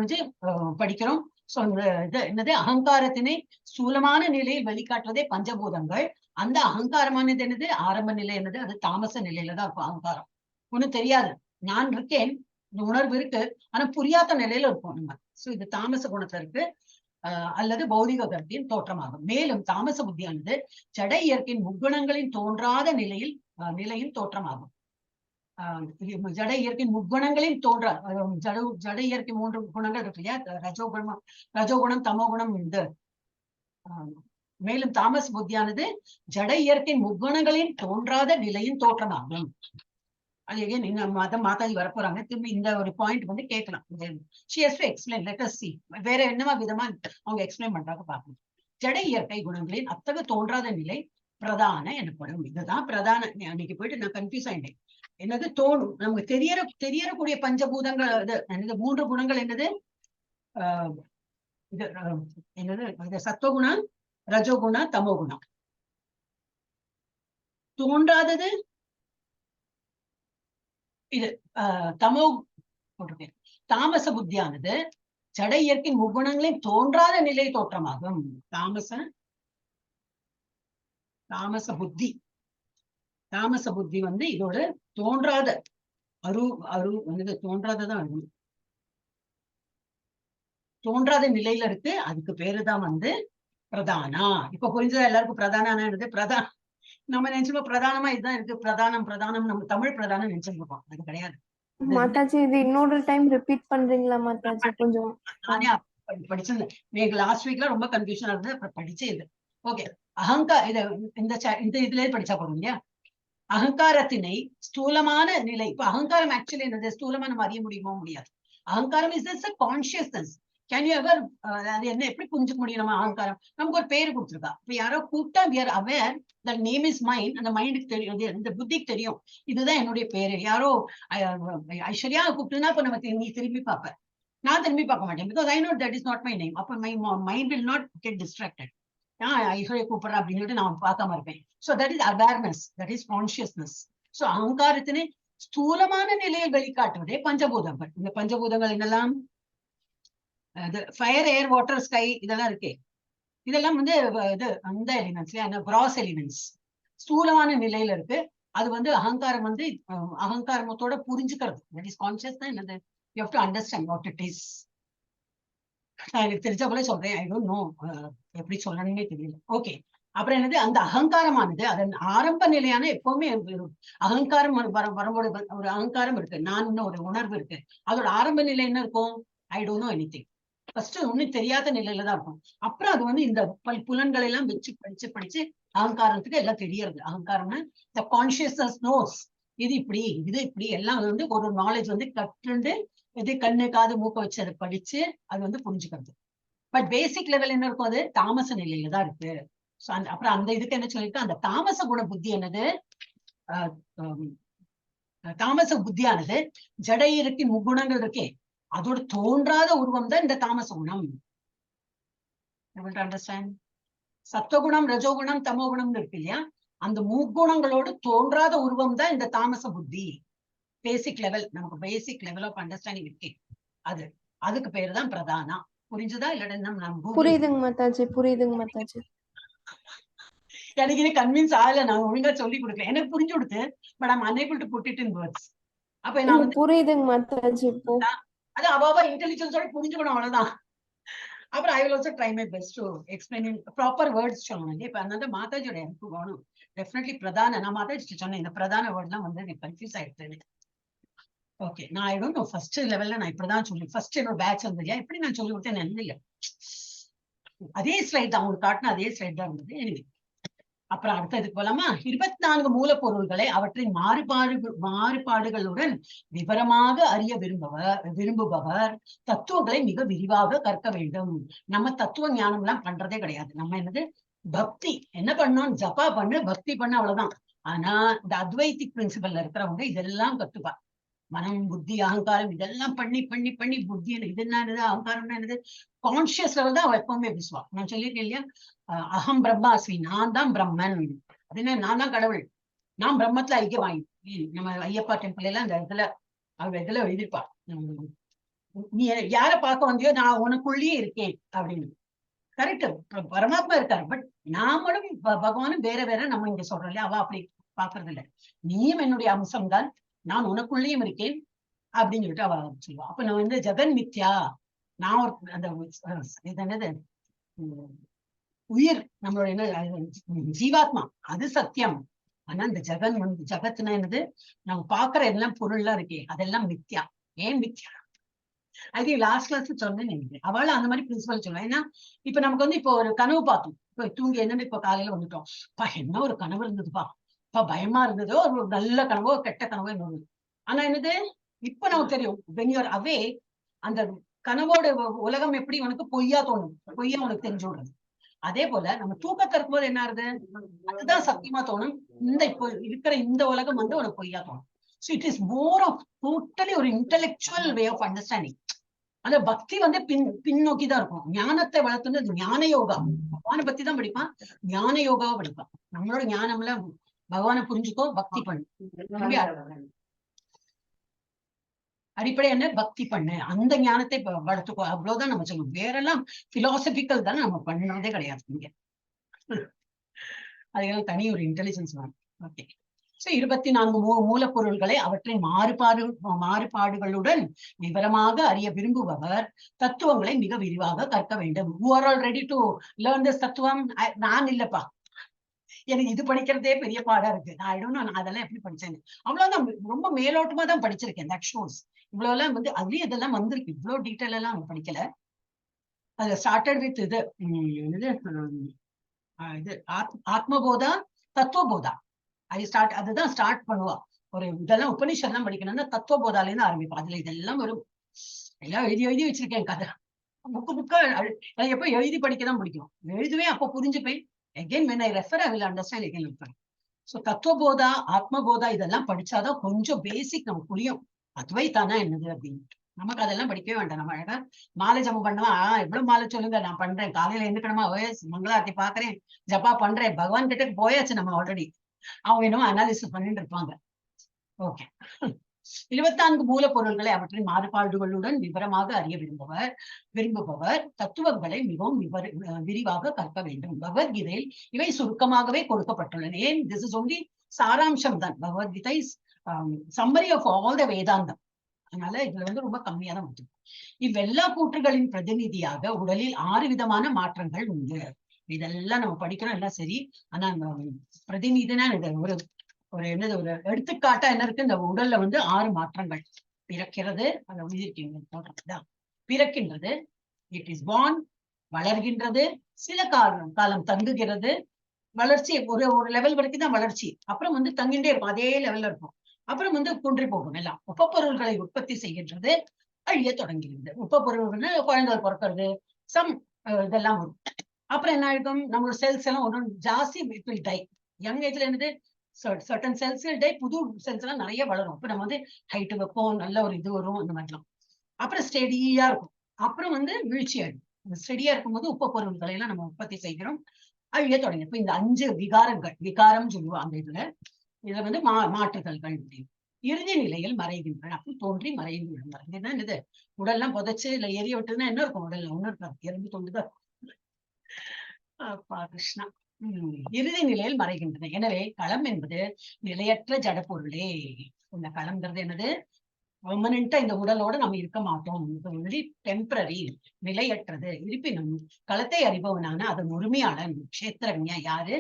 படிக்கிறோம். சோ இந்த இது என்னது, அகங்காரத்தினை ஸ்தூலமான நிலையில் வெளிக்காட்டுவதே பஞ்சபூதங்கள். அந்த அகங்காரமானது என்னது, ஆரம்ப நிலை என்னது, அது தாமச நிலையில தான் இருக்கும். அகங்காரம் ஒண்ணும் தெரியாது, நான் இருக்கேன், இந்த உணர்வு இருக்கு, ஆனா புரியாத நிலையில இருக்கும் நம்ம. சோ இது தாமச குணத்துல இருக்கு, அல்லது பௌதிக கருத்தின் தோற்றமாகும். மேலும் தாமச புத்தியானது ஜட இயற்கையின் முக்குணங்களின் தோன்றாத நிலையில் தோற்றமாகும். ஜட இயற்கையின் முக்குணங்களின் தோன்றா, ஜட இயற்கை 3 குணங்கள் இருக்கு இல்லையா, ரஜோகுணம் தமோகுணம். இது மேலும் தாமச புத்தியானது ஜட இயற்கையின் முக்குணங்களின் தோன்றாத நிலையின் தோற்றமாகும். அது நீங்க மாதாஜி வரப்போறாங்க, திரும்பி இந்த ஒரு பாயிண்ட் வந்து கேட்கலாம். she has to explain, let us see வேற என்னமா விதமா அவங்க எக்ஸ்பிளைன் பண்றாங்க பார்க்கணும். ஜட இயற்கை குணங்களின் அத்தகு தோன்றாத நிலை பிரதான எனப்படும். இதுதான் பிரதான. அன்னைக்கு போயிட்டு நான் கன்ஃபியூஸ் ஆயிட்டேன். என்னது தோணும், நமக்கு தெரியறக்கூடிய பஞ்சபூதங்கள் என்னது, 3 குணங்கள் என்னது, இது என்னது, சத்துவகுணம், ரஜோகுணம், தமோகுணம். தோன்றாதது இது தமோ போட்டிருக்கேன். தாமச புத்தியானது ஜட இயற்கை முக்குணங்களின் தோன்றாத நிலை தோற்றமாகும். தாமச புத்தி வந்து இதோட தோன்றாத தோன்றாததான் தோன்றாத நிலையில இருக்கு. அதுக்கு பேருதான் வந்து பிரதானா. இப்ப புரிஞ்சதா எல்லாருக்கும்? பிரதான நம்ம நினைச்சோம் பிரதானமா இதுதான் இருக்கு, பிரதானம் நம்ம தமிழ் பிரதானம் நினைச்சிருக்கோம். அது கிடையாது. மாதாஜி இது இன்னொரு டைம் ரிப்பீட் பண்றீங்களா மாதாஜி? கொஞ்சம் நானே படிச்சிருந்தேன். நீங்க லாஸ்ட் வீக்ல ரொம்ப கன்ஃபியூஷனா இருந்தது, அப்புறம் படிச்சே இது. ஓகே, அகங்கார இந்த இதுலயே படிச்சா போதும் இல்லையா? அகங்காரத்தினை ஸ்தூலமான நிலை. இப்ப அகங்காரம் ஆக்சுவலி என்னது, ஸ்தூலமா நம்ம அறிய முடியாது. அகங்காரம் is just a consciousness. Can you ever, அது என்ன எப்படி புரிஞ்சுக்க முடியும்? நம்ம அகங்காரம் நமக்கு ஒரு பேரு கொடுத்துருக்கா. இப்ப யாரோ கூப்பிட்டா we are aware that name is mine. அந்த மைண்டுக்கு தெரியும், இந்த புத்திக்கு தெரியும் இதுதான் என்னுடைய பேரு. யாரோ ஐஸ்வர்யா கூப்பிட்டுனா இப்ப நம்ம நீ திரும்பி பார்ப்ப, நான் திரும்பி பார்க்க மாட்டேன், because I know that is not my name. அப்ப my mind will not get distracted. Aishwarya கூப்பிடுறேன் அப்படின்னு சொல்லிட்டு நான் பார்க்காம இருப்பேன். So that is awareness, that is consciousness. So அகங்காரத்தினை ஸ்தூலமான நிலையில் வெளிக்காட்டுவதே பஞ்சபூதங்கள். இந்த பஞ்சபூதங்கள் என்னெல்லாம், ஃபயர், ஏர், வாட்டர், ஸ்கை, இதெல்லாம் இருக்கே, இதெல்லாம் வந்து இது அந்த எலிமெண்ட்ஸ், கிராஸ் எலிமெண்ட்ஸ் ஸ்தூலமான நிலையில இருக்கு. அது வந்து அகங்காரம் வந்து அகங்காரத்தோட புரிஞ்சுக்கிறது. தட் இஸ் கான்சியஸ் தான் என்னது, you have to understand what it is. நான் எனக்கு தெரிஞ்ச போல சொல்றேன், ஐ டோன்ட் நோ எப்படி சொல்லணும்னே தெரியல. ஓகே, அப்புறம் என்னது, அந்த அகங்காரமானது அதன் ஆரம்ப நிலையான எப்பவுமே அகங்காரம் வரும்போது ஒரு அகங்காரம் இருக்கு, நான் ஒரு உணர்வு இருக்கு. அதோட ஆரம்ப நிலை என்ன இருக்கும், I don't know anything. First ஒன்னும் தெரியாத நிலையில தான் இருக்கும். அப்புறம் அது வந்து இந்த புலன்களை எல்லாம் வச்சு படிச்சு அகங்காரத்துக்கு எல்லாம் தெரியறது. அகங்காரம்னா த கான்சியஸ்னஸ் நோஸ், இது இப்படி எல்லாம் வந்து ஒரு நாலேஜ் வந்து கற்றுண்டு, இது கண்ணு காது மூக்க வச்சு அதை படிச்சு அது வந்து புரிஞ்சுக்கிறது. பட் பேசிக் லெவல் என்ன இருக்கும், அது தாமச நிலையில தான் இருக்கு. அப்புறம் அந்த இதுக்கு என்ன சொல்லிருக்கு, அந்த தாமச குண புத்தி என்னது, தாமச புத்தியானது ஜட இருக்கின் முக்குணங்கள் இருக்கே, அதோட தோன்றாத உருவம் தான் இந்த தாமச குணம். அண்டர்ஸ்டாண்ட்? சத்துவகுணம், ரஜோகுணம், தமோகுணம் இருக்கு இல்லையா, அந்த முக்குணங்களோடு தோன்றாத உருவம் தான் இந்த தாமச புத்தி. பேசிக் லெவல், நமக்கு பேசிக் லெவல் ஆஃப் அண்டர்ஸ்டாண்டிங் இருக்கே, அதுக்கு பேரு தான் பிரதானா. புரிஞ்சுதா? இல்ல புரியுதுங்க மாதாஜி. எனக்கு இது கன்வின்ஸ் ஆகல, நான் ஒழுங்கா சொல்லி கொடுக்கல, எனக்கு புரிஞ்சு கொடுத்து, but I'm unable to put it in words. அப்ப நான் வந்து புரியுதுங்க மாதாஜி. இப்போ அது அவ இன்டெலிஜென்ஸோட புரிஞ்சுக்கணும், அவ்வளவுதான். அப்புறம் I will also try my best to explain in proper words சொல்லணும். இப்ப அதனால மாதாஜியோட எனக்கு வேணும் டெஃபினெட்லி. பிரதான, நான் மாதாஜி சொன்னேன், இந்த பிரதான வேர்ட்லாம் வந்து எனக்கு கன்ஃபியூஸ் ஆயிடுச்சு. ஓகே, நான் ஐ டோன்ட் நோ ஃபர்ஸ்ட் லெவல்ல நான் இப்படிதான் சொல்லி, ஃபர்ஸ்ட் என்னோட பேட்ச் வந்து எப்படி நான் சொல்லி கொடுத்தேன் இல்ல, அதே ஸ்லைட் தான் உங்களுக்கு காட்டின அதே ஸ்லைட் தான் இருந்தது. எனிவே, அப்புறம் அடுத்ததுக்கு போலாமா? 24 மூலப்பொருள்களை அவற்றின் மாறுபாடுகளுடன் விவரமாக அறிய விரும்புபவர் தத்துவங்களை மிக விரிவாக கற்க வேண்டும். நம்ம தத்துவ ஞானம் எல்லாம் பண்றதே கிடையாது. நம்ம என்னது, பக்தி என்ன பண்ணோம், ஜபா பண்ணு, பக்தி பண்ணு, அவ்வளவுதான். ஆனா இந்த அத்வைத்திக் பிரின்சிபல்ல இருக்கிறவங்க இதெல்லாம் கத்துப்பா. மனம் புத்தி அகங்காரம் இதெல்லாம் பண்ணி பண்ணி பண்ணி புத்தி இது என்னது அகங்காரம் என்னது கான்சியஸ் லெவல் தான் அவ எப்பவுமே பேசுவா. நான் சொல்லியிருக்கேன் இல்லையா, அகம் பிரம்மாஸ்மி, நான் தான் பிரம்மன். அது என்ன, நான் தான் கடவுள், நான் பிரம்மத்துல ஐக்கியம் வாங்கி. நம்ம ஐயப்பா டெம்பிள் எல்லாம் இந்த இடத்துல அவ இதுல எழுதிருப்பா, நீ யார பார்க்க வந்தியோ நான் உனக்குள்ளேயே இருக்கேன் அப்படின்னு. கரெக்ட், பரமாத்மா இருக்காரு, பட் நாமளும் பகவானும் வேற வேற. நம்ம இங்க சொல்றோம் இல்லையா, அவ அப்படி பாக்குறது இல்ல. நீயும் என்னுடைய அம்சம் தான், நான் உனக்குள்ளேயும் இருக்கேன் அப்படின்னு சொல்லிட்டு அவ சொல்லுவா. அப்ப நான் வந்து ஜெகன் மித்யா, நான் ஒரு அந்த இது என்னது உயிர், நம்மளுடைய ஜீவாத்மா அது சத்தியம். ஆனா இந்த ஜெகன் வந்து ஜெகத்னா என்னது, நம்ம பாக்குற எல்லாம் பொருள்லாம் இருக்கே அதெல்லாம் மித்யா. ஏன் மித்யா? அது லாஸ்ட் கிளாஸ் சொன்னேன் நினைக்கிறேன். அவளும் அந்த மாதிரி பிரின்சிபல் சொல்லுவேன். ஏன்னா இப்ப நமக்கு வந்து இப்போ ஒரு கனவு பார்த்தோம், இப்போ தூங்கி என்னன்னு இப்ப காலையில வந்துட்டோம், பா என்ன ஒரு கனவு இருந்ததுப்பா, இப்ப பயமா இருந்ததோ, ஒரு நல்ல கனவோ கெட்ட கனவோ இருந்தது. ஆனா என்னது, இப்ப நமக்கு தெரியும் when you are away, அந்த கனவோட உலகம் எப்படி உனக்கு பொய்யா தோணும், பொய்யா உனக்கு தெரிஞ்சு விடுறது. அதே போல நம்ம தூக்கத்தை இருக்கும்போது என்ன ஆகுது, அதுதான் சத்தியமா தோணும். இந்த இப்போ இருக்கிற இந்த உலகம் வந்து உனக்கு பொய்யா தோணும். So it is more of totally ஒரு intellectual way of understanding. அந்த பக்தி வந்து பின்னோக்கிதான் இருக்கும். ஞானத்தை வளர்த்துன்னு ஞான யோகா, பகவானை பத்தி தான் படிப்பான், ஞான யோகாவை படிப்பான். நம்மளோட ஞானம்ல பகவானை புரிஞ்சுக்கோ, பக்தி பண்ணு, அடிப்படை என்ன, பக்தி பண்ணு, அந்த ஞானத்தை வளர்த்துக்கோ, அவ்வளவுதான் நம்ம சொல்லுவோம். வேறெல்லாம் பிலாசபிக்கல் தானே, நம்ம பண்ணதே கிடையாது இங்க. அதெல்லாம் தனி ஒரு இன்டெலிஜென்ஸ் வேணும். ஓகே, சோ 24 மூலப்பொருள்களை அவற்றின் மாறுபாடுகளுடன் விவரமாக அறிய விரும்புபவர் தத்துவங்களை மிக விரிவாக கற்க வேண்டும். who are all ready to learn this தத்துவம்? நான் இல்லப்பா, எனக்கு இது படிக்கிறதே பெரிய பாடா இருக்கு, ஐ டோன்ட் நோ, நான் அதெல்லாம் எப்படி படிச்சேன், அவ்வளவுதான், ரொம்ப மேலோட்டமா தான் படிச்சிருக்கேன். தட் ஷோஸ் இவ்வளவு எல்லாம் வந்து அதுலயும் இதெல்லாம் வந்திருக்கு, இவ்வளவு டீட்டெயில் எல்லாம் அவங்க படிக்கல. அதுல ஸ்டார்டட் வித் இது ஆத்மபோதா தத்துவபோதா. அதுதான் ஸ்டார்ட் பண்ணுவா. ஒரு இதெல்லாம் உபநிஷத்லாம் படிக்கணும்னா தத்துவபோதால இருந்து ஆரம்பிப்பா. அதுல இதெல்லாம் வரும், எல்லாம் எழுதி வச்சிருக்கேன் கதை, புக்கா எப்ப எழுதி படிக்கதான் பிடிக்கும், எழுதுவேன், அப்ப புரிஞ்சுப்பேன். again when I refer I will understand again. So தத்துவபோதா ஆத்மபோதா இதெல்லாம் படிச்சாதான் கொஞ்சம் பேசிக் நமக்கு புரியும், அத்வைத்தானா என்னது அப்படின்னு. நமக்கு அதெல்லாம் படிக்கவே வேண்டாம், நம்ம அழகா மாலை ஜபம் பண்ணுவா, எவ்வளவு மாலை சொல்லுங்க, நான் பண்றேன், காலையில எந்துக்கணுமா, மங்களாரத்தி பாக்குறேன், ஜப்பா பண்றேன், பகவான் கிட்ட போயாச்சு நம்ம ஆல்ரெடி. அவங்க என்னமோ அனாலிசிஸ் பண்ணிட்டு இருப்பாங்க. ஓகே, 24 மூலப்பொருள்களை அவற்றின் மாறுபாடுகளுடன் விவரமாக அறிய விரும்புபவர் தத்துவங்களை மிகவும் விரிவாக கற்க வேண்டும். பகவத்கீதையில் இவை சுருக்கமாகவே கொடுக்கப்பட்டுள்ளன. ஏன், திஸ் இஸ் ஒன்லி சாராம்சம் தான். Bhagavad Gita is summary of all த வேதாந்தம். அதனால இதுல வந்து ரொம்ப கம்மியா தான் வந்து. இவ்வெல்லா கூற்றுகளின் பிரதிநிதியாக உடலில் 6 விதமான மாற்றங்கள் உண்டு. இதெல்லாம் நம்ம படிக்கிறோம் எல்லாம் சரி, ஆனா பிரதிநிதினா ஒரு என்னது, ஒரு எடுத்துக்காட்டா என்ன இருக்கு, இந்த உடல்ல வந்து 6 மாற்றங்கள். பிறக்கிறது, அதை எழுதியிருக்கீங்க, பிறக்கின்றது, இட் இஸ் born, வளர்கின்றது, சில காலம் தங்குகிறது, வளர்ச்சி ஒரு லெவல் வரைக்கும் தான் வளர்ச்சி, அப்புறம் வந்து தங்கிட்டே இருக்கும், அதே லெவல்ல இருக்கும், அப்புறம் வந்து குன்றி போகும். எல்லாம் உபப்பொருள்களை உற்பத்தி செய்கின்றது, அழிய தொடங்குகிறது. உபப்பொருள்கள் குழந்தைகள் பிறக்கிறது, சம் இதெல்லாம் வரும். அப்புறம் என்ன ஆயிருக்கும், நம்மளோட செல்ஸ் எல்லாம் ஒன்றும் ஜாஸ்தி வில் டை. யங் ஏஜ்ல என்னது, சர்டன் செல்ஸ் டை, புது செல்ஸ் எல்லாம் நிறைய வளரும். இப்ப நம்ம வந்து ஹைட் வைப்போம், நல்ல ஒரு இது வரும், அந்த மாதிரிலாம். அப்புறம் ஸ்டெடியா இருக்கும், அப்புறம் வந்து வீழ்ச்சி ஆயிடும். ஸ்டெடியா இருக்கும்போது உபப்பொருள்களை எல்லாம் நம்ம உற்பத்தி செய்கிறோம், அழிய தொடங்கி. இப்ப இந்த 5 விகாரம் சொல்லுவோம் அந்த இதுல வந்து மாற்றுதல்கள். இறுதி நிலையில் மறைகின்றன, அப்படி தோன்றி மறைந்து விடுவார். இதுதான் இது, உடல்லாம் புதைச்சு இல்ல எரிய விட்டுன்னா என்ன இருக்கும், உடல்ல ஒண்ணு இருக்காது, எறும்பு தோண்டுதான். அப்பா கிருஷ்ணா. இறுதி நிலையில் மறைகின்றன. எனவே களம் என்பது நிலையற்ற ஜடப்பொருளே. இந்த களம்ங்கிறது என்னது, பெர்மனண்டா இந்த உடலோட நம்ம இருக்க மாட்டோம், டெம்பரரி, நிலையற்றது. இருப்பினும் களத்தை அறிபவனான அதன் உரிமையாளன் கஷேத்திரஞா யாரு,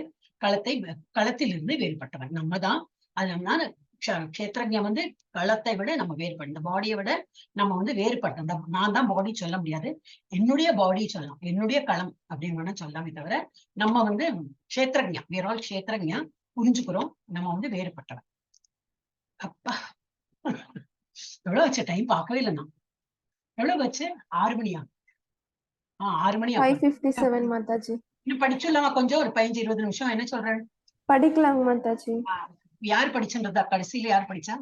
களத்திலிருந்து வேறுபட்டவன் நம்ம தான். அதனால கஷேத்திரஞா வந்து களத்தை விட நம்ம வேறுபட்ட, இந்த பாடியை விட நம்ம வந்து வேறுபட்ட, நான் தான் பாடி சொல்ல முடியாது, என்னுடைய பாடி சொல்லலாம், என்னுடைய களம் அப்படின்னு வேணா சொல்லாமே தவிர நம்ம வந்து கஷேத்திரஞா, வேர் ஆல் கஷேத்திரஞா, புரிஞ்சுக்கிறோம், நம்ம வந்து வேறுபட்டவன். அப்பா எவ்வளவு வச்சு டைம் பார்க்கவே இல்லை நான், எவ்வளவு வச்சு 6 மணியா? 6 மணி. 5:57 மாதாஜி. இன்னும் படிச்சிடலாமா கொஞ்சம், ஒரு 15-20 நிமிஷம், என்ன சொல்றேன்? படிக்கலாங்க மாதாஜி. யார் படிச்சுன்றதா, கடைசியில யார் படிச்சா?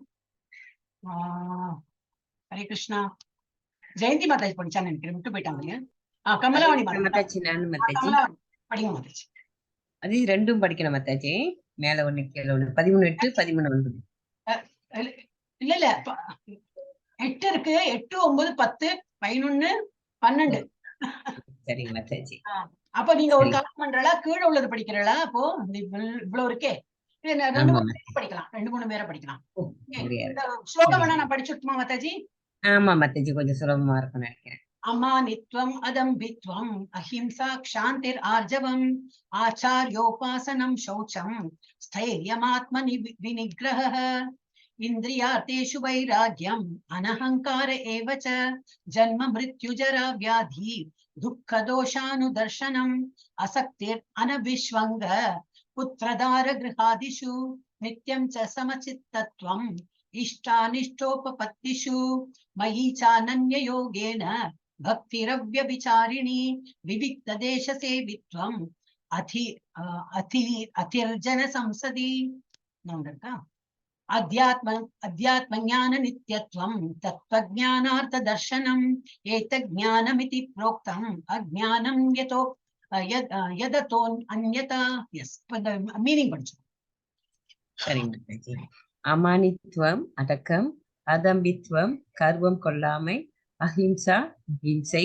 ஹரே கிருஷ்ணா. ஜெயந்தி மாதாஜி படிச்சான்னு நினைக்கிறேன், விட்டு போயிட்டாங்க. கமலாவணி மாதாஜி, நானும் மாதாஜி. படிங்க மாதாஜி. அது ரெண்டும் படிக்கணும் மாதாஜி. மேல ஒண்ணு கீழே ஒண்ணு. 13:8, 13:9. இல்ல இல்ல, 8 இருக்கு, 8, 9, 10, 11, 12. சரிங்க மாதாஜி. அப்ப நீங்க ஒரு காலம் பண்றா, கீழே உள்ளது படிக்கிறா. அப்போ இவ்வளவு இருக்கே, 2-3 படிக்கலாம், 2-3 பேரை படிக்கலாம். ஸ்லோகம் வேணா நான் படிச்சுட்டுமா மாதாஜி? ஆமா மாதாஜி, கொஞ்சம் சுலபமா இருக்கும் நினைக்கிறேன். அமானித்வம் அதம்பித்வம் அஹிம்சா க்ஷாந்திர் ஆர்ஜவம் ஆச்சார்யோபாசனம் சௌச்சம் ஸ்தைர்யமாத்ம விநிகிரஹ இந்திரியார்த்தேஷு வைராக்யம் அனஹங்கார ஏவ ச ஜன்ம மிருத்யுஜரா வியாதி துக்கதோஷானுதர்ஷனம் அசக்திர் அனபிஸ்வங்க புத்திரதார கிருஹாதிஷு நித்யம் ச சமசித்தத்வம் இஷ்டானிஷ்டோபபத்திஷு மயி சானன்யயோகேன பக்திரவ்யபிசாரிணி விவிக்ததேச சேவித்வம் அதிர்ஜன சம்சதி. அத்தியாத்மஞான நித்யத்வம் தத்வஞானார்த்த தர்சனம் ஏதஜ்ஞானமிதி ப்ரோக்தம் அஜ்ஞானம் யததோ அன்யதா. எஸ், மீனிங் படிச்சோம். சரிங்க மாதாஜி. அமானித்வம் அடக்கம், அதம்பித்வம் கர்வம் கொள்ளாமை, அஹிம்சா ஹிம்சை,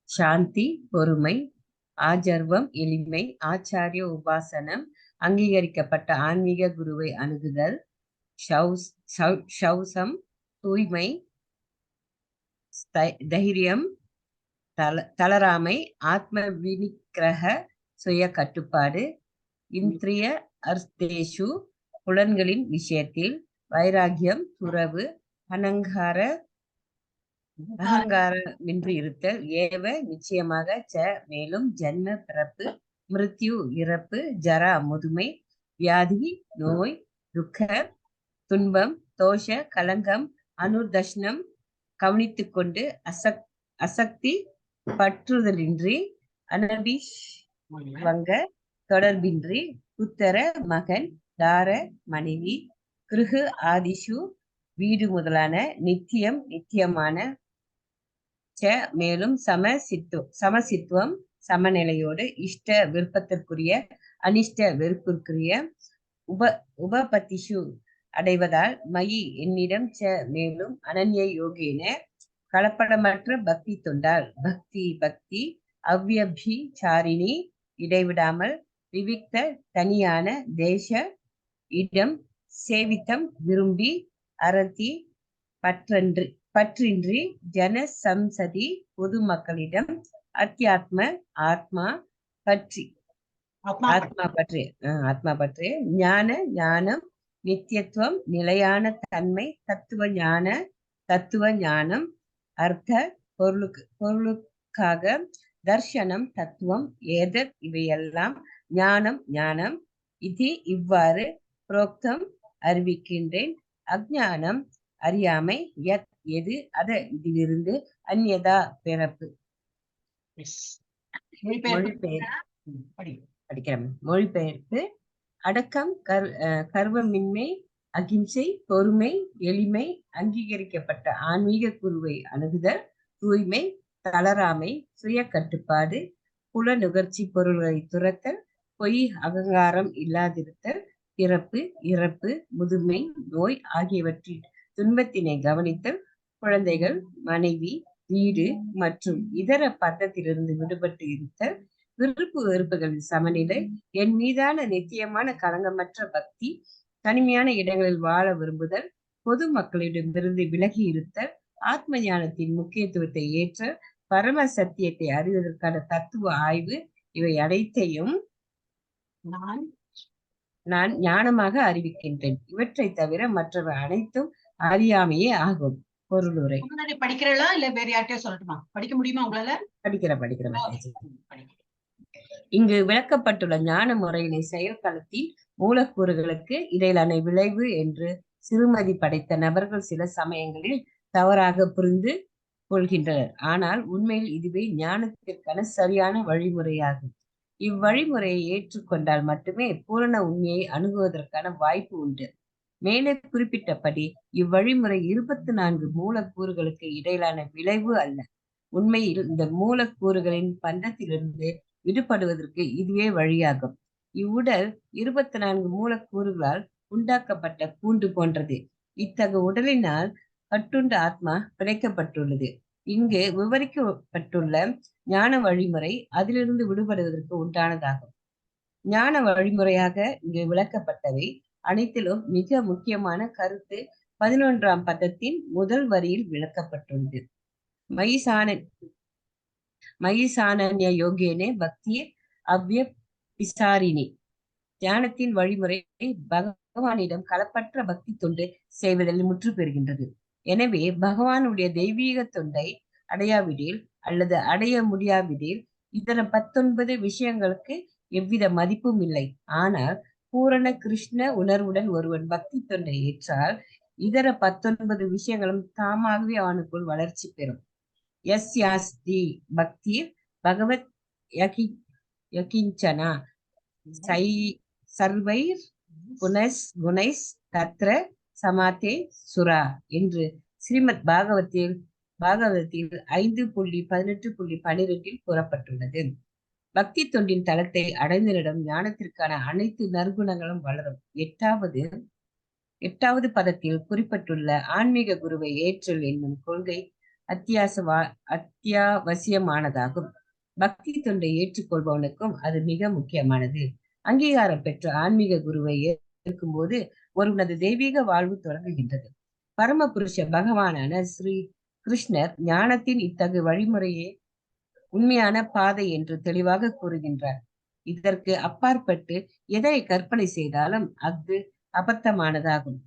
சாந்தி பொறுமை, ஆஜர்வம் எளிமை, ஆச்சாரிய உபாசனம் அங்கீகரிக்கப்பட்ட ஆன்மீக குருவை அணுகுதல், சௌசம் தூய்மை, தைரியம் தளராமை, ஆத்ம விநிகிரக சுய கட்டுப்பாடு, இந்திரிய அர்த்தேஷு புலன்களின் விஷயத்தில் வைராகியம் துறவு, அகங்காரமின்றி இருத்தல், ஏவ நிச்சயமாக, ச மேலும், ஜன்ம பிறப்பு, மிருத்யு இறப்பு, ஜரா முதுமை, வியாதி நோய், துக்க துன்பம், தோஷ கலங்கம், அனுர்தர்ஷனம் கவனித்துக் கொண்டு, அசக்தி பற்றுதலின்றி, அனபிஸ்வங்க தொடர்பின்றி, புத்தர மகன், தார மனைவி, கிருஹு ஆதிஷு வீடு முதலான நித்தியமான, ச மேலும், சமசித்துவம் சமநிலையோடு, இஷ்ட விருப்பத்திற்குரிய அனிஷ்ட வெறுப்பிற்குரிய, உபபத்திஷு அடைவதால், மயி என்னிடம், ச மேலும், அனன்ய யோகேன கலப்படமற்ற பக்தி தொண்டால், பக்தி அவ்யபிசாரிணி இடைவிடாமல், விவிக்த தனியான தேச இடம் சேவித்தம் விரும்பி, அரதி பற்றின்றி, ஜன சம்சதி பொதுமக்களிடம், அத்தியாத்ம ஆத்மா பற்றி, ஞானம் நித்தியத்துவம் நிலையான தன்மை, தத்துவ ஞானம் அர்த்த பொருளுக்காக, தர்ஷனம் தத்துவம், ஏதத் இவையெல்லாம், ஞானம் இது இவ்வாறு புரோக்தம் அறிவிக்கின்றேன், அஜ்ஞானம் அறியாமை, யத் எது, அத இதிலிருந்து, அந்யதா பிறப்பு. மொழிபெயர்ப்பு. அடக்கம், கர்வமின்மை, அகிம்சை பொறுமை, எளிமை, அங்கீகரிக்கப்பட்ட ஆன்மீக குருவை அணுகுதல், தூய்மை, தளராமை, சுய கட்டுப்பாடு, புல நுகர்ச்சி பொருள்களை துரத்தல், பொய் அகங்காரம் இல்லாதிருத்தல், பிறப்பு இறப்பு முதுமை நோய் ஆகியவற்றின் துன்பத்தினை கவனித்தல், குழந்தைகள் மனைவி வீடு மற்றும் இதர பந்தத்திலிருந்து விடுபட்டு இருத்தல், விருப்பு வெறுப்புகளின் சமநிலை, என் மீதான நித்தியமான களங்கமற்ற பக்தி, தனிமையான இடங்களில் வாழ விரும்புதல், பொது மக்களிடமிருந்து விலகி இருத்தல், ஆத்ம ஞானத்தின் முக்கியத்துவத்தை ஏற்றல், பரம சத்தியத்தை அறிவதற்கான தத்துவ ஆய்வு, இவை அனைத்தையும் நான் ஞானமாக அறிவிக்கின்றேன். இவற்றை தவிர மற்றவை அனைத்தும் அறியாமையே ஆகும். பொருளுரை. படிக்கிறீங்களா இல்ல வேற யார்கிட்டயும் சொல்லட்டுமா? படிக்க முடியுமா உங்களால? படிக்கிறேன். இங்கு விளக்கப்பட்டுள்ள ஞான முறையினை செயல்களத்தின் மூலக்கூறுகளுக்கு இடையிலான விளைவு என்று சிறுமதி படைத்த நபர்கள் சில சமயங்களில் தவறாக புரிந்து கொள்கின்றனர். ஆனால் உண்மையில் இதுவே ஞானத்திற்கான சரியான வழிமுறையாகும். இவ்வழிமுறையை ஏற்றுக்கொண்டால் மட்டுமே பூரண உண்மையை அணுகுவதற்கான வாய்ப்பு உண்டு. மேலே குறிப்பிட்டபடி இவ்வழிமுறை 24 மூலக்கூறுகளுக்கு இடையிலான விளைவு அல்ல. உண்மையில் இந்த மூலக்கூறுகளின் பந்தத்திலிருந்து விடுபடுவதற்கு இதுவே வழியாகும். இவ்வுடல் 24 மூலக்கூறுகளால் உண்டாக்கப்பட்ட கூண்டு போன்றது. இத்தகைய உடலினால் கட்டுண்ட ஆத்மா பிணைக்கப்பட்டுள்ளது. இங்கு விவரிக்கப்பட்டுள்ள ஞான வழிமுறை அதிலிருந்து விடுபடுவதற்கு உண்டானதாகும். ஞான வழிமுறையாக இங்கு விளக்கப்பட்டவை அனைத்திலும் மிக முக்கியமான கருத்து 11ஆம் பதத்தின் முதல் வரியில் விளக்கப்பட்டுள்ளது. மயிசானன்ய யோகேனே பக்தி அவ்ய பிசாரினி. தியானத்தின் வழிமுறை பகவானிடம் களப்பற்ற பக்தி தொண்டு செய்வதில் முற்று பெறுகின்றது. எனவே பகவானுடைய தெய்வீக தொண்டை அடையாவிடில் அல்லது அடைய முடியாவிடில் இதர 19 விஷயங்களுக்கு எவ்வித மதிப்பும் இல்லை. ஆனால் பூரண கிருஷ்ண உணர்வுடன் ஒருவன் பக்தி தொண்டை ஏற்றால் இதர 19 விஷயங்களும் தாமாகவே அவனுக்குள் வளர்ச்சி பெறும். எஸ் யாஸ்தி பக்தி பகவத் யகிஞ்சனா சர்வைர் புனஸ் குணைஸ் தத்ர சமாத்தே சுரா என்று ஸ்ரீமத் பாகவத்தில் 5.18.12 கூறப்பட்டுள்ளது. பக்தி தொண்டின் தளத்தை அடைந்தனிடம் ஞானத்திற்கான அனைத்து நற்குணங்களும் வளரும். 8வது பதத்தில் குறிப்பிட்டுள்ள ஆன்மீக குருவை ஏற்றல் என்னும் கொள்கை அத்தியாவசியமானதாகும். பக்தி தொண்டை ஏற்றுக்கொள்பவனுக்கும் அது மிக முக்கியமானது. அங்கீகாரம் பெற்ற ஆன்மீக குருவை ஏற்கும் போது ஒருவனது தெய்வீக வாழ்வு தொடங்குகின்றது. பரமபுருஷ பகவானான ஸ்ரீ கிருஷ்ணர் ஞானத்தின் இத்தகைய வழிமுறையே உண்மையான பாதை என்று தெளிவாக கூறுகின்றார். இதற்கு அப்பாற்பட்டு எதை கற்பனை செய்தாலும் அது அபத்தமானதாகும்.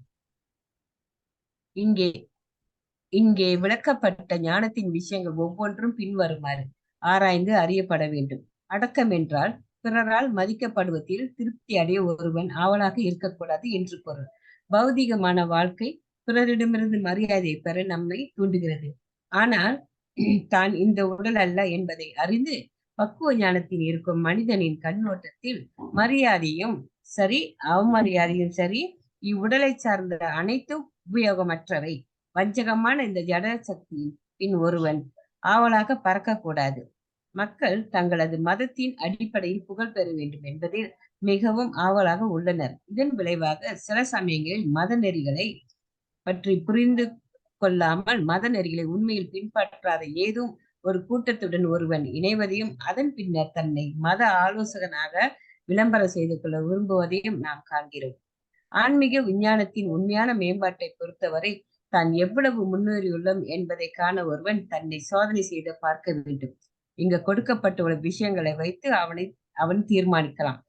இங்கே விளக்கப்பட்ட ஞானத்தின் விஷயங்கள் ஒவ்வொன்றும் பின்வருமாறு ஆராய்ந்து அறியப்பட வேண்டும். அடக்கம் என்றால் பிறரால் மதிக்கப்படுவதில் திருப்தி அடைய ஒருவன் ஆவலாக இருக்கக்கூடாது என்று பொருள். பௌதிகமான வாழ்க்கை பிறரிடமிருந்து மரியாதை பெற நம்மை தூண்டுகிறது. ஆனால் தான் இந்த உடல் அல்ல என்பதை அறிந்து பக்குவ ஞானத்தில் இருக்கும் மனிதனின் கண்ணோட்டத்தில் மரியாதையும் சரி அவமரியாதையும் சரி இவ்வுடலை சார்ந்த அனைத்தும் உபயோகமற்றவை. வஞ்சகமான இந்த ஜட சக்தியின் பின் ஒருவன் ஆவலாக பறக்கக்கூடாது. மக்கள் தங்களது மதத்தின் அடிப்படையில் புகழ் பெற வேண்டும் என்பதில் மிகவும் ஆவலாக உள்ளனர். இதன் விளைவாக சில சமயங்களில் மத நெறிகளை பற்றி புரிந்து கொள்ளாமல் மத நெறிகளை உண்மையில் பின்பற்றாத ஏதும் ஒரு கூட்டத்துடன் ஒருவன் இணைவதையும் அதன் பின்னர் தன்னை மத ஆலோசகனாக விளம்பரம் செய்து கொள்ள விரும்புவதையும் நாம் காண்கிறோம். ஆன்மீக விஞ்ஞானத்தின் உண்மையான மேம்பாட்டை பொறுத்தவரை தான் எவ்வளவு முன்னேறியுள்ளோம் என்பதை காண ஒருவன் தன்னை சோதனை செய்து பார்க்க வேண்டும். இங்கு கொடுக்கப்பட்டுள்ள விஷயங்களை வைத்து அவன் தீர்மானிக்கலாம்.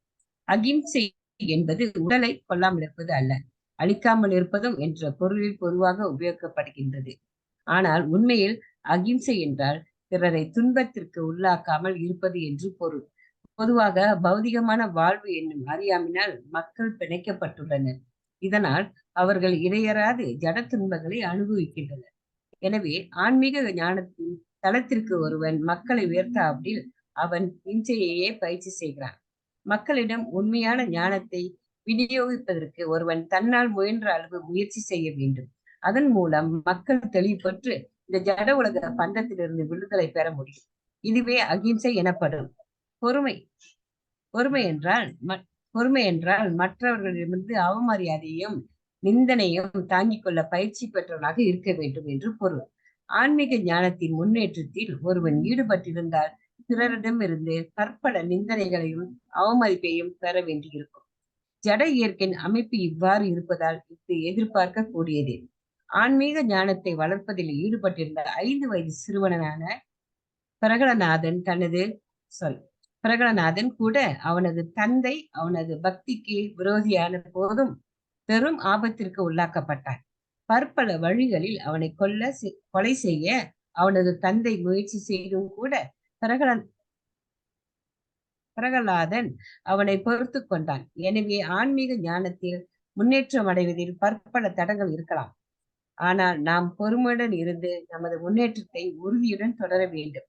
அகிம்சை என்பது உடலை கொல்லாமல் இருப்பது அல்ல, அழிக்காமல் இருப்பதும் என்ற பொருளில் பொதுவாக உபயோகிக்கப்படுகின்றது. ஆனால் உண்மையில் அகிம்சை என்றால் பிறரை துன்பத்திற்கு உள்ளாக்காமல் இருப்பது என்று பொருள். பொதுவாக பௌதிகமான வாழ்வு என்னும் அறியாமையினால் மக்கள் பிணைக்கப்பட்டுள்ளனர். இதனால் அவர்கள் இடையறாது ஜட துன்பங்களை அனுபவிக்கின்றனர். எனவே ஆன்மீக ஞானத்தின் தளத்திற்கு ஒருவன் மக்களை உயர்த்தாவிடில் அவன் இம்சையையே பயிற்சி செய்கிறான். மக்களிடம் உண்மையான ஞானத்தை விநியோகிப்பதற்கு ஒருவன் தன்னால் முயன்ற அளவு முயற்சி செய்ய வேண்டும். அதன் மூலம் மக்கள் தெளிவு பெற்று இந்த ஜட உலக பந்தத்திலிருந்து விடுதலை பெற முடியும். இதுவே அகிம்சை எனப்படும். பொறுமை என்றால் மற்றவர்களிடமிருந்து அவமரியாதையும் நிந்தனையும் தாங்கிக் கொள்ள பயிற்சி பெற்றவனாக இருக்க வேண்டும் என்று பொருள். ஆன்மீக ஞானத்தின் முன்னேற்றத்தில் ஒருவன் ஈடுபட்டிருந்தால் பிறரிடமிருந்து பற்பல நிந்தனைகளையும் அவமதிப்பையும் பெற வேண்டியிருக்கும். ஜட இயற்கையின் அமைப்பு இவ்வாறு இருப்பதால் இது எதிர்பார்க்க கூடியது. ஆன்மீக ஞானத்தை வளர்ப்பதில் ஈடுபட்டிருந்த 5 வயது சிறுவனான பிரகலநாதன் கூட அவனது தந்தை அவனது பக்திக்கு விரோதியான போதும் பெரும் ஆபத்திற்கு உள்ளாக்கப்பட்டான். பற்பல வழிகளில் அவனை கொலை செய்ய அவனது தந்தை முயற்சி செய்தும் கூட பிரகலாதன் அவனை பொறுத்து கொண்டான். எனவே ஆன்மீக ஞானத்தில் முன்னேற்றம் அடைவதில் பற்பல தடங்கள் இருக்கலாம். ஆனால் நாம் பொறுமையுடன் இருந்து நமது முன்னேற்றத்தை உறுதியுடன் தொடர வேண்டும்.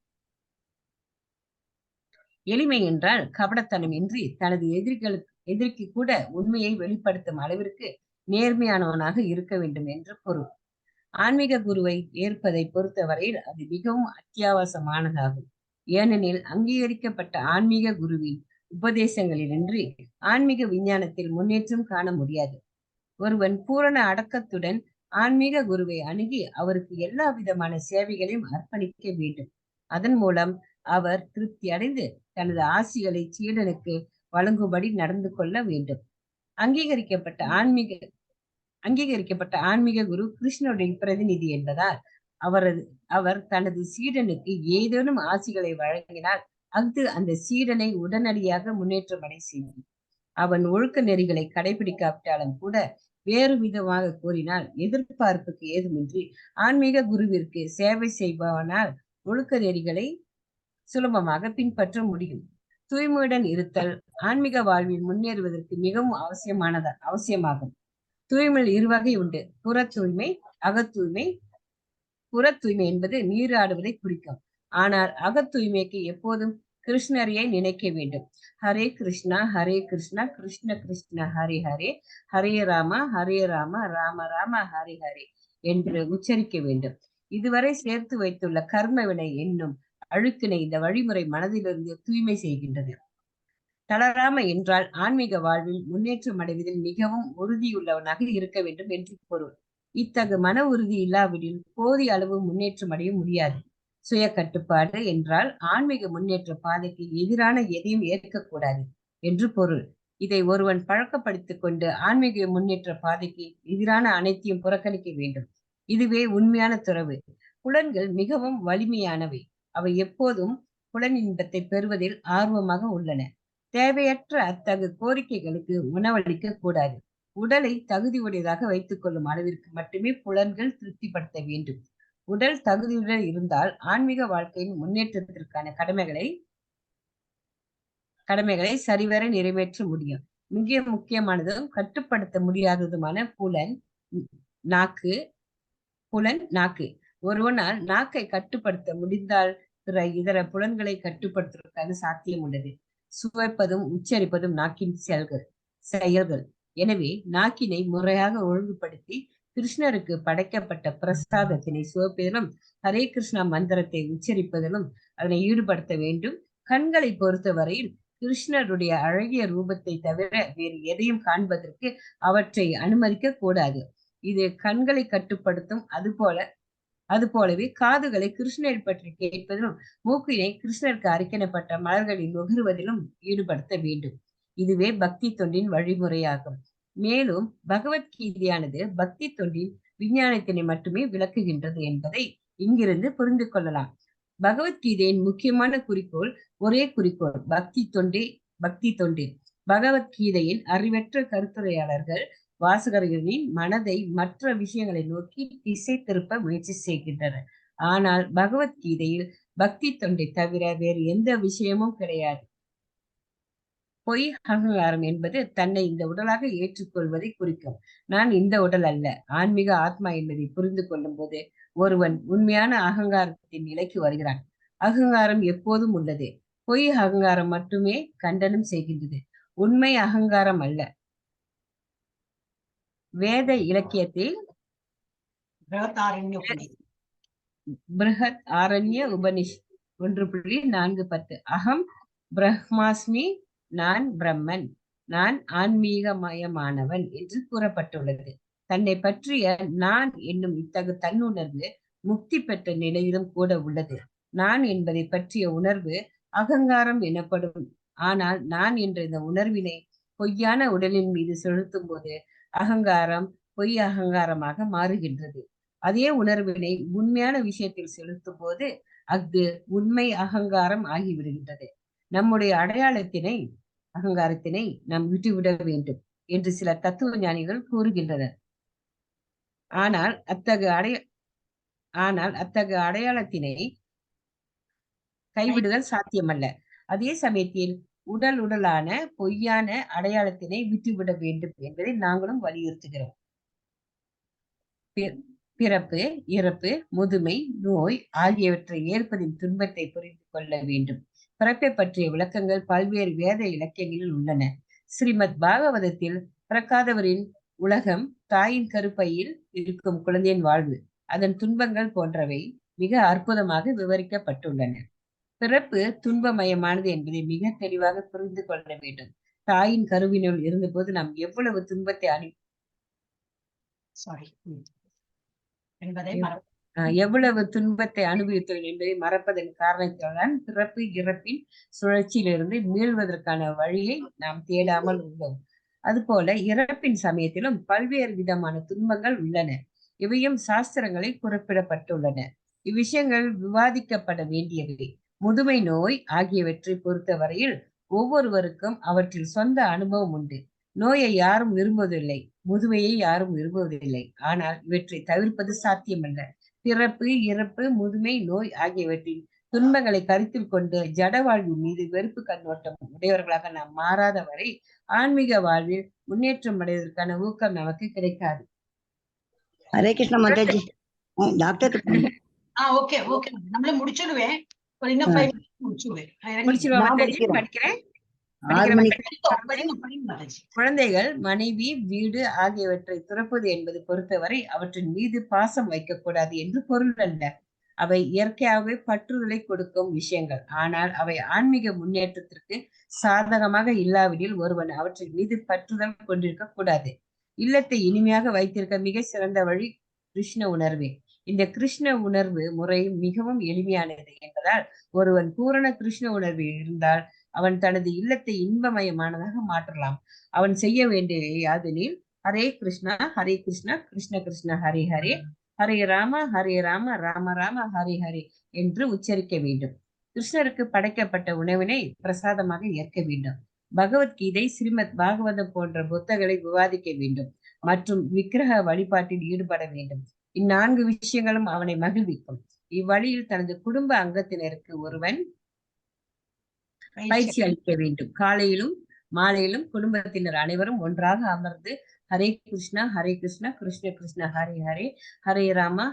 எளிமை என்றால் கபடத்தனம் இன்றி தனது எதிரிக்கு கூட உண்மையை வெளிப்படுத்தும் அளவிற்கு நேர்மையானவனாக இருக்க வேண்டும் என்று பொருள். ஆன்மீக குருவை ஏற்பதை பொறுத்தவரையில் அது மிகவும் அத்தியாவசியமானதாகும். ஏனெனில் அங்கீகரிக்கப்பட்ட ஆன்மீக குருவின் உபதேசங்களினின்றி ஆன்மீக விஞ்ஞானத்தில் முன்னேற்றம் காண முடியாது. ஒருவன் பூரண அடக்கத்துடன் ஆன்மீக குருவை அணுகி அவருக்கு எல்லா விதமான சேவைகளையும் அர்ப்பணிக்க வேண்டும். அதன் மூலம் அவர் திருப்தி அடைந்து தனது ஆசிகளை சீடனுக்கு வழங்கும்படி நடந்து கொள்ள வேண்டும். அங்கீகரிக்கப்பட்ட ஆன்மீக குரு கிருஷ்ணனுடைய பிரதிநிதி என்பதால் அவர் தனது சீடனுக்கு ஏதேனும் ஆசிகளை வழங்கினால் அது அந்த சீடனை உடனடியாக முன்னேற்றமடை செய்யும். அவன் ஒழுக்க நெறிகளை கடைபிடிக்காவிட்டாலும் கூட வேறு விதமாக கூறினால் எதிர்பார்ப்புக்கு ஏதுமின்றி ஆன்மீக குருவிற்கு சேவை செய்பவனால் ஒழுக்க நெறிகளை சுலபமாக பின்பற்ற முடியும். தூய்மையுடன் இருத்தல் ஆன்மீக வாழ்வில் முன்னேறுவதற்கு மிகவும் அவசியமாகும். தூய்மையில் இருவகை உண்டு. புற தூய்மை, அகத்தூய்மை. புற தூய்மை என்பது நீராடுவதை குறிக்கும். ஆனால் அகத்தூய்மைக்கு எப்போதும் கிருஷ்ணரையை நினைக்க வேண்டும். ஹரே கிருஷ்ணா கிருஷ்ண கிருஷ்ண ஹரே ஹரே, ஹரே ராமா ராம ராம ஹரே ஹரே என்று உச்சரிக்க வேண்டும். இதுவரை சேர்த்து வைத்துள்ள கர்ம வினை என்னும் அழுக்கினை இந்த வழிமுறை மனதிலிருந்து தூய்மை செய்கின்றது. தளராமை என்றால் ஆன்மீக வாழ்வில் முன்னேற்றம் அடைவதில் மிகவும் உறுதியுள்ளவனாக இருக்க வேண்டும் என்று பொருள். இத்தகு மன உறுதி இல்லாவிடில் போதிய அளவு முன்னேற்றம் அடைய முடியாது. சுய கட்டுப்பாடு என்றால் ஆன்மீக முன்னேற்ற பாதைக்கு எதிரான எதையும் ஏற்கக்கூடாது என்று பொருள். இதை ஒருவன் பழக்கப்படுத்திக் கொண்டு ஆன்மீக முன்னேற்ற பாதைக்கு எதிரான அனைத்தையும் புறக்கணிக்க வேண்டும். இதுவே உண்மையான துறவு. புலன்கள் மிகவும் வலிமையானவை. அவை எப்போதும் புலன் இன்பத்தை பெறுவதில் ஆர்வமாக உள்ளன. தேவையற்ற அத்தகு கோரிக்கைகளுக்கு உணவளிக்க கூடாது. உடலை தகுதியுடையதாக வைத்துக் கொள்ளும் அளவிற்கு மட்டுமே புலன்கள் திருப்திப்படுத்த வேண்டும். உடல் தகுதியுடன் இருந்தால் ஆன்மீக வாழ்க்கையின் முன்னேற்றத்திற்கான கடமைகளை சரிவர நிறைவேற்ற முடியும். மிக முக்கியமானதும் கட்டுப்படுத்த முடியாததுமான புலன் நாக்கு. ஒருவனால் நாக்கை கட்டுப்படுத்த முடிந்தால் பிற இதர புலன்களை கட்டுப்படுத்துவதற்கான சாத்தியம் உள்ளது. சுவைப்பதும் உச்சரிப்பதும் நாக்கின் செயல்கள். எனவே நாக்கினை முறையாக ஒழுங்குபடுத்தி கிருஷ்ணருக்கு படைக்கப்பட்ட பிரசாதத்தினை சுவைப்பதிலும் ஹரே கிருஷ்ணா மந்திரத்தை உச்சரிப்பதிலும் அதனை ஈடுபடுத்த வேண்டும். கண்களை பொறுத்தவரையில் கிருஷ்ணருடைய அழகிய ரூபத்தை தவிர வேறு எதையும் காண்பதற்கு அவற்றை அனுமதிக்க கூடாது. இது கண்களை கட்டுப்படுத்தும். அதுபோலவே காதுகளை கிருஷ்ணரை பற்றி கேட்பதிலும் மூக்கினை கிருஷ்ணருக்கு அர்ப்பணிக்கப்பட்ட மலர்களில் நுகருவதிலும் ஈடுபடுத்த வேண்டும். இதுவே பக்தி தொண்டின் வழிமுறையாகும். மேலும் பகவத்கீதையானது பக்தி தொண்டின் விஞ்ஞானத்தினை மட்டுமே விளக்குகின்றது என்பதை இங்கிருந்து புரிந்து கொள்ளலாம். பகவத்கீதையின் முக்கியமான ஒரே குறிக்கோள் பக்தி தொண்டு. பகவத்கீதையின் அறிவற்ற கருத்துரையாளர்கள் வாசகர்களின் மனதை மற்ற விஷயங்களை நோக்கி திசை திருப்ப முயற்சி செய்கின்றனர். ஆனால் பகவத்கீதையில் பக்தி தொண்டை தவிர வேறு எந்த விஷயமும் கிடையாது. பொய் அகங்காரம் என்பது தன்னை இந்த உடலாக ஏற்றுக்கொள்வதை குறிக்கும். நான் இந்த உடல் அல்ல, ஆன்மீக ஆத்மா என்பதை புரிந்து கொள்ளும் போது ஒருவன் உண்மையான அகங்காரத்தின் நிலைக்கு வருகிறான். அகங்காரம் எப்போதும் உள்ளது. பொய் அகங்காரம் மட்டுமே கண்டனம் செய்கின்றது. உண்மை அகங்காரம் அல்ல. வேத இலக்கியத்தில் பிருஹத் ஆரண்ய உபனிஷத் 1.4-10 அகம் பிரம்மாஸ்மி, நான் பிரம்மன், நான் ஆன்மீகமயமானவன் என்று கூறப்பட்டுள்ளது. தன்னை பற்றிய நான் என்னும் இத்தகு தன்னுணர்வு முக்தி பெற்ற நிலையிலும் கூட உள்ளது. நான் என்பதை பற்றிய உணர்வு அகங்காரம் எனப்படும். ஆனால் நான் என்ற இந்த உணர்வினை பொய்யான உடலின் மீது செலுத்தும் போது அகங்காரம் பொய் அகங்காரமாக மாறுகின்றது. அதே உணர்வினை உண்மையான விஷயத்தில் செலுத்தும் போது அது உண்மை அகங்காரம் ஆகிவிடுகின்றது. நம்முடைய அகங்காரத்தினை நாம் விட்டுவிட வேண்டும் என்று சில தத்துவ ஞானிகள் கூறுகின்றனர். ஆனால் அத்தகு அடையாளத்தினை கைவிடுதல் சாத்தியமல்ல. அதே சமயத்தில் உடலான பொய்யான அடையாளத்தினை விட்டுவிட வேண்டும் என்பதை நாங்களும் வலியுறுத்துகிறோம். பிறப்பு, இறப்பு, முதுமை, நோய் ஆகியவற்றை ஏற்பதின் துன்பத்தை புரிந்து கொள்ள வேண்டும். பிறப்பை பற்றிய விளக்கங்கள் பல்வேறு வேத இலக்கியங்களில் உள்ளன. ஸ்ரீமத் பாகவதத்தில் பிறக்காதவரின் உலகம், தாயின் கருப்பையில் இருக்கும் குழந்தையின் வாழ்வு, அதன் துன்பங்கள் போன்றவை மிக அற்புதமாக விவரிக்கப்பட்டுள்ளன. பிறப்பு துன்பமயமானது என்பதை மிக தெளிவாக புரிந்து கொள்ள வேண்டும். தாயின் கருவினுள் இருந்தபோது நாம் எவ்வளவு துன்பத்தை எவ்வளவு துன்பத்தை அனுபவித்தோம் என்பதை மறப்பதன் காரணத்தால்தான் பிறப்பு இறப்பின் சுழற்சியிலிருந்து மீள்வதற்கான வழியை நாம் தேடாமல் உள்ளோம். அதுபோல இறப்பின் சமயத்திலும் பல்வேறு விதமான துன்பங்கள் உள்ளன. இவையும் சாஸ்திரங்களில் குறிப்பிடப்பட்டுள்ளன. இவ்விஷயங்கள் விவாதிக்கப்பட வேண்டியவை. முதுமை நோய் ஆகியவற்றை பொறுத்தவரையில் ஒவ்வொருவருக்கும் அவற்றில் சொந்த அனுபவம் உண்டு. நோயை யாரும் விரும்புவதில்லை, முதுமையை யாரும் விரும்புவதில்லை. ஆனால் இவற்றை தவிர்ப்பது சாத்தியமல்ல. பிறப்பு, இறப்பு, முதுமை, நோய் ஆகியவற்றின் துன்பங்களை கருத்தில் கொண்டு ஜட வாழ்வின் மீது வெறுப்பு கண்ணோட்டம் உடையவர்களாக நாம் மாறாத வரை ஆன்மீக வாழ்வில் முன்னேற்றம் அடைவதற்கான ஊக்கம் நமக்கு கிடைக்காது. Hare Krishna Mataji. Doctor okay okay, நம்மள முடிச்சிடுவேன். இன்னும் 5 minutes முடிச்சிடுவேன். படிக்கிறேன். குழந்தைகள் மனைவி, வீடு ஆகியவற்றை துறப்பது என்பது பொறுத்தவரை அவற்றின் மீது பாசம் வைக்கக்கூடாது என்று பொருள் அல்ல. அவை இயற்கையாகவே பற்றுதலை கொடுக்கும் விஷயங்கள். ஆனால் அவை ஆன்மீக முன்னேற்றத்திற்கு சாதகமாக இல்லாவிடில் ஒருவன் அவற்றின் மீது பற்றுதல் கொண்டிருக்க கூடாது. இல்லத்தை இனிமையாக வைத்திருக்க மிக சிறந்த வழி கிருஷ்ண உணர்வே. இந்த கிருஷ்ண உணர்வு முறை மிகவும் எளிமையானது என்பதால் ஒருவன் பூரண கிருஷ்ண உணர்வு இருந்தால் அவன் தனது இல்லத்தை இன்பமயமானதாக மாற்றலாம். அவன் செய்ய வேண்டியவை யாதெனில் ஹரே கிருஷ்ணா ஹரே கிருஷ்ணா கிருஷ்ண கிருஷ்ண ஹரே ஹரே, ஹரே ராம ராம ராம ஹரே ஹரே என்று உச்சரிக்க வேண்டும். கிருஷ்ணருக்கு படைக்கப்பட்ட உணவினை பிரசாதமாக ஏற்க வேண்டும். பகவத்கீதை, ஸ்ரீமத் பாகவதம் போன்ற புத்தகங்களை விவாதிக்க வேண்டும் மற்றும் விக்கிரக வழிபாட்டில் ஈடுபட வேண்டும். இந்நான்கு விஷயங்களும் அவனை மகிழ்விக்கும். இவ்வழியில் தனது குடும்ப அங்கத்தினருக்கு ஒருவன் பயிற்சி அளிக்க வேண்டும். காலையிலும் மாலையிலும் குடும்பத்தினர் அனைவரும் ஒன்றாக அமர்ந்து ஹரே கிருஷ்ணா கிருஷ்ண கிருஷ்ண ஹரே ஹரே, ஹரே ராம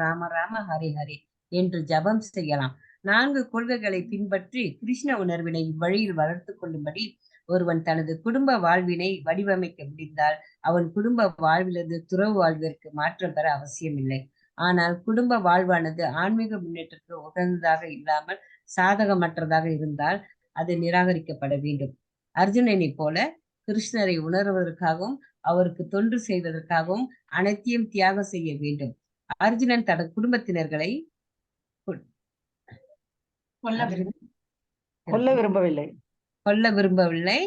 ராம ராம ஹரே ஹரே என்று ஜபம் செய்யலாம். 4 கொள்கைகளை பின்பற்றி கிருஷ்ண உணர்வினை இவ்வழியில் வளர்த்து கொள்ளும்படி ஒருவன் தனது குடும்ப வாழ்வினை வடிவமைக்க முடிந்தால் அவன் குடும்ப வாழ்விலிருந்து துறவு வாழ்விற்கு மாற்றம் பெற அவசியமில்லை. ஆனால் குடும்ப வாழ்வானது ஆன்மீக முன்னேற்றத்திற்கு உகந்ததாக இல்லாமல் சாதகமற்றதாக இருந்தால் அது நிராகரிக்கப்பட வேண்டும். அர்ஜுனனை போல கிருஷ்ணரை உணர்வதற்காகவும் அவருக்கு தொண்டு செய்வதற்காகவும் அனைத்தையும் தியாகம் செய்ய வேண்டும். அர்ஜுனன் தனது குடும்பத்தினர்களை கொல்ல விரும்பவில்லை.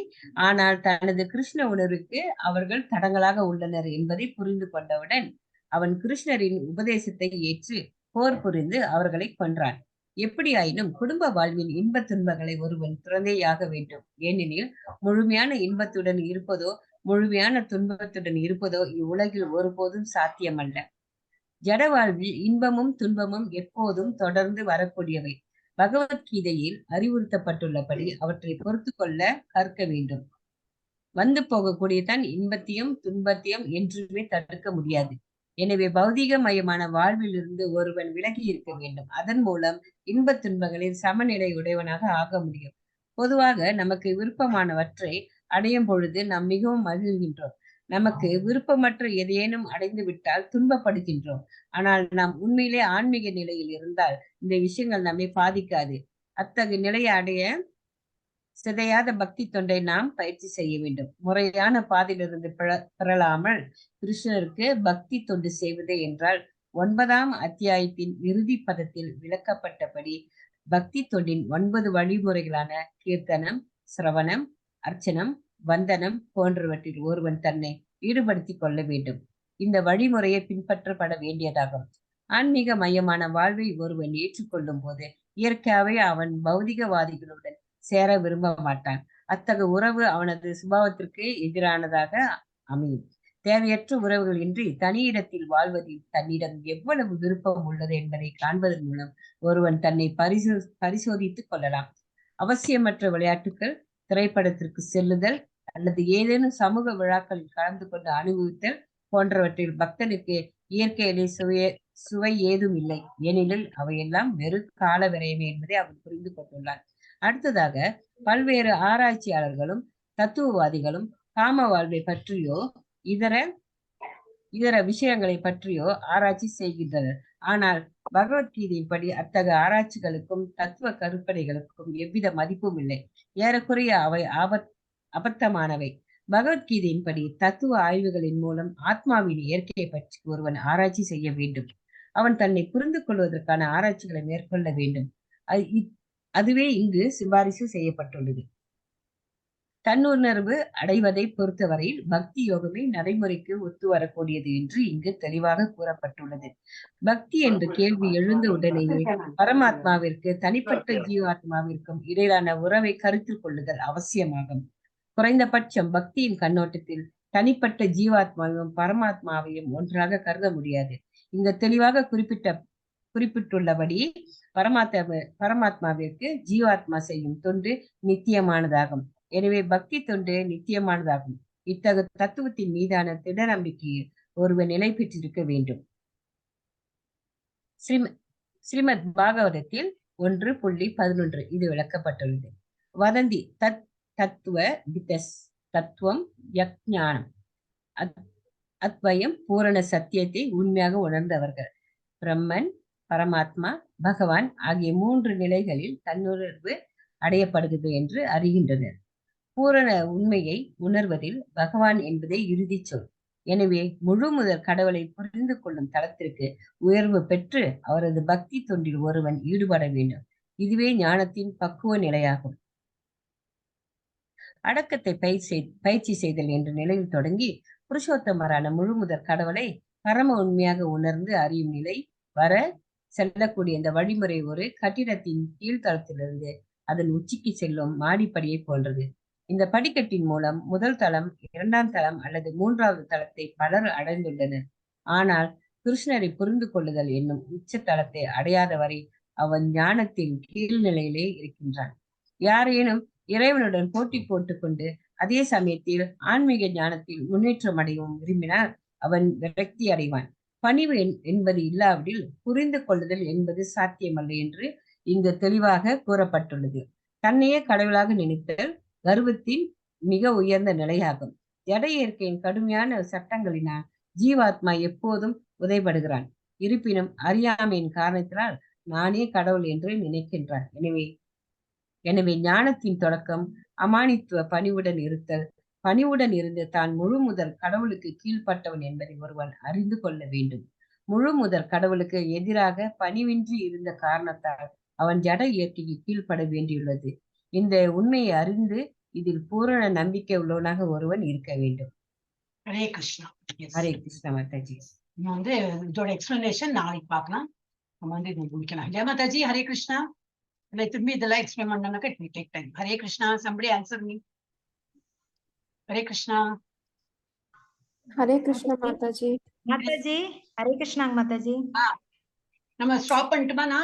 ஆனால் தனது கிருஷ்ண உணர்வுக்கு அவர்கள் தடங்களாக உள்ளனர் என்பதை புரிந்து கொண்டவுடன் அவன் கிருஷ்ணரின் உபதேசத்தை ஏற்று போர் புரிந்து அவர்களை கொன்றான். எப்படியாயினும் குடும்ப வாழ்வின் இன்ப துன்பங்களை ஒருவன் துறந்தேயாக வேண்டும். ஏனெனில் முழுமையான இன்பத்துடன் இருப்பதோ முழுமையான துன்பத்துடன் இருப்பதோ இவ்வுலகில் ஒருபோதும் சாத்தியமல்ல. ஜட வாழ்வில் இன்பமும் துன்பமும் எப்போதும் தொடர்ந்து வரக்கூடியவை. பகவத்கீதையில் அறிவுறுத்தப்பட்டுள்ளபடி அவற்றை பொறுத்து கொள்ள கற்க வேண்டும். வந்து போகக்கூடியதான் இன்பத்தையும் துன்பத்தையும் என்றுமே தடுக்க முடியாது. எனவே பௌதிகமயமான வாழ்வில் இருந்து ஒருவன் விலகி இருக்க வேண்டும். அதன் மூலம் இன்ப துன்பங்களில் சமநிலை உடையவனாக ஆக முடியும். பொதுவாக நமக்கு விருப்பமானவற்றை அடையும் பொழுது நாம் மிகவும் மகிழ்கின்றோம். நமக்கு விருப்பமற்ற எதையேனும் அடைந்து விட்டால் துன்பப்படுகின்றோம். ஆனால் நாம் உண்மையிலே ஆன்மீக நிலையில் இருந்தால் இந்த விஷயங்கள் நம்மை பாதிக்காது. அத்தகைய நிலையை அடைய சிதையாத பக்தி தொண்டை நாம் பயிற்சி செய்ய வேண்டும். முறையான பாதையிலிருந்து பிறழாமல் கிருஷ்ணருக்கு பக்தி தொண்டு செய்வது என்றால் 9ஆம் அத்தியாயத்தின் இறுதி பதத்தில் விளக்கப்பட்டபடி பக்தி தொண்டின் 9 வழிமுறைகளான கீர்த்தனம், சிரவணம், அர்ச்சனம், வந்தனம் போன்றவற்றில் ஒருவன் தன்னை ஈடுபடுத்திக் கொள்ள வேண்டும். இந்த வழிமுறையை பின்பற்றப்பட வேண்டியதாகும். ஆன்மீக மையமான வாழ்வை ஒருவன் ஏற்றுக்கொள்ளும் போது இயற்கையாவே அவன் பௌதிகவாதிகளுடன் சேர விரும்ப மாட்டான். அத்தகைய உறவு அவனது சுபாவத்திற்கு எதிரானதாக அமையும். தேவையற்ற உறவுகள் இன்றி தனியிடத்தில் வாழ்வதில் தன்னிடம் எவ்வளவு விருப்பம் உள்ளது என்பதை காண்பதன் மூலம் ஒருவன் தன்னை பரிசோதித்துக் கொள்ளலாம். அவசியமற்ற விளையாட்டுகள், திரைப்படத்திற்கு செல்லுதல் அல்லது ஏதேனும் சமூக விழாக்களில் கலந்து கொண்டு அனுபவித்தல் போன்றவற்றில் பக்தனுக்கு இயற்கையிலே சுவை ஏதும் இல்லை. ஏனெனில் அவையெல்லாம் வெறும் கால விரயமே என்பதை அவன் புரிந்து கொண்டுள்ளான். அடுத்ததாக பல்வேறு ஆராய்ச்சியாளர்களும் தத்துவவாதிகளும் காம வாழ்வை பற்றியோ இதர விஷயங்களை பற்றியோ ஆராய்ச்சி செய்கின்றனர். ஆனால் பகவத்கீதையின்படி அத்தகைய ஆராய்ச்சிகளுக்கும் தத்துவ கருப்படைகளுக்கும் எவ்வித மதிப்பும் இல்லை. ஏறக்குறைய அவை அபத்தமானவை. பகவத்கீதையின்படி தத்துவ ஆய்வுகளின் மூலம் ஆத்மாவின் இயற்கையை பற்றி ஒருவன் ஆராய்ச்சி செய்ய வேண்டும். அவன் தன்னை புரிந்து கொள்வதற்கான ஆராய்ச்சிகளை மேற்கொள்ள வேண்டும். அதுவே இங்கு சிபாரிசு செய்யப்பட்டுள்ளது. தன்னுணர்வு அடைவதை பொறுத்தவரையில் பக்தி யோகமே நடைமுறைக்கு ஒத்து வரக்கூடியது என்று இங்கு தெளிவாக கூறப்பட்டுள்ளது. பக்தி என்ற கேள்வி எழுந்த உடனேயே பரமாத்மாவிற்கு தனிப்பட்ட ஜீவாத்மாவிற்கும் இடையிலான உறவை கருத்தில் கொள்ளுதல் அவசியமாகும். குறைந்தபட்சம் பக்தியின் கண்ணோட்டத்தில் தனிப்பட்ட ஜீவாத்மாவையும் பரமாத்மாவையும் ஒன்றாக கருத முடியாது. இங்கு தெளிவாக குறிப்பிட்டுள்ளபடி பரமாத்மாவிற்கு ஜீவாத்மா செய்யும் தொண்டு நித்தியமானதாகும். எனவே பக்தி தொண்டு நித்தியமானதாகும். இத்தகைய தத்துவத்தின் மீதான திட நம்பிக்கையை ஒருவர் நிலை பெற்றிருக்க வேண்டும். ஸ்ரீமத் பாகவதத்தில் 1.11 இது விளக்கப்பட்டுள்ளது. வதந்தி தத்துவ தத்துவம் யக்ஞானம் அத்வயம் பூரண சத்தியத்தை உண்மையாக உணர்ந்தவர்கள் பிரம்மன், பரமாத்மா, பகவான் ஆகிய 3 நிலைகளில் தன்னுணர்வு அடையப்படுகிறது என்று அறிகின்றனர். பூரண உண்மையை உணர்வதில் பகவான் என்பதே இறுதி சொல். எனவே முழு முதல் கடவுளை புரிந்து கொள்ளும் தளத்திற்கு உயர்வு பெற்று அவரது பக்தி தொண்டில் ஒருவன் ஈடுபட வேண்டும். இதுவே ஞானத்தின் பக்குவ நிலையாகும். அடக்கத்தை பயிற்சி செய்தல் என்ற நிலையில் தொடங்கி புருஷோத்தமரான முழு முதல் கடவுளை பரம உண்மையாக உணர்ந்து அறியும் நிலை வர செல்லக்கூடிய இந்த வழிமுறை ஒரு கட்டிடத்தின் கீழ்த்தளத்திலிருந்து அதன் உச்சிக்கு செல்லும் மாடிப்படியை போன்றது. இந்த படிக்கட்டின் மூலம் முதல் தளம், 2ஆம் தளம் அல்லது 3வது தளத்தை பலர் அடைந்துள்ளனர். ஆனால் கிருஷ்ணரை புரிந்து கொள்ளுதல் என்னும் உச்ச தளத்தை அடையாத வரை அவன் ஞானத்தின் கீழ்நிலையிலே இருக்கின்றான். யாரேனும் இறைவனுடன் போட்டி போட்டுக்கொண்டு அதே சமயத்தில் ஆன்மீக ஞானத்தில் முன்னேற்றம் அடையவும் விரும்பினால் அவன் விரக்தி அடைவான். பணிவு என்பது இல்லாவிடில் புரிந்து கொள்ளுதல் என்பது சாத்தியமல்ல என்று இங்கு தெளிவாக கூறப்பட்டுள்ளது. தன்னையே கடவுளாக நினைத்தல் கர்வத்தின் மிக உயர்ந்த நிலையாகும். ஜட இயற்கையின் கடுமையான சட்டங்களினால் ஜீவாத்மா எப்போதும் உதைபடுகிறான். இருப்பினும் அறியாமையின் காரணத்தினால் நானே கடவுள் என்று நினைக்கின்றான். எனவே ஞானத்தின் தொடக்கம் அமானித்துவ பணிவுடன் இருத்தல். பணிவுடன் இருந்து தான் முழு முதல் கடவுளுக்கு கீழ்ப்பட்டவன் என்பதை ஒருவன் அறிந்து கொள்ள வேண்டும். முழு முதல் கடவுளுக்கு எதிராக பணிவின்றி இருந்த காரணத்தால் அவன் ஜட இயற்கைக்கு கீழ்ப்பட வேண்டியுள்ளது. இந்த உண்மையை அறிந்து இதில் பூரண நம்பிக்கை உள்ளவனாக ஒருவன் இருக்க வேண்டும். ஹரே கிருஷ்ணா. ஹரே கிருஷ்ணா மாதாஜி. வந்து இதோட எக்ஸ்பிளனேஷன் நாளைக்கு பார்க்கலாம். நம்ம வந்து இதை முடிக்கலாம். ஜெய மாதாஜி. ஹரே கிருஷ்ணா. திரும்பி இதெல்லாம் எக்ஸ்பிளைன் பண்ணனாக்கா it will take time. Hare Krishna. somebody answer me. Hare Krishna. Hare Krishna Mataji. Mataji Hare கிருஷ்ணாங்க மாதாஜி. நம்ம ஸ்டாப் பண்ணிட்டுமா?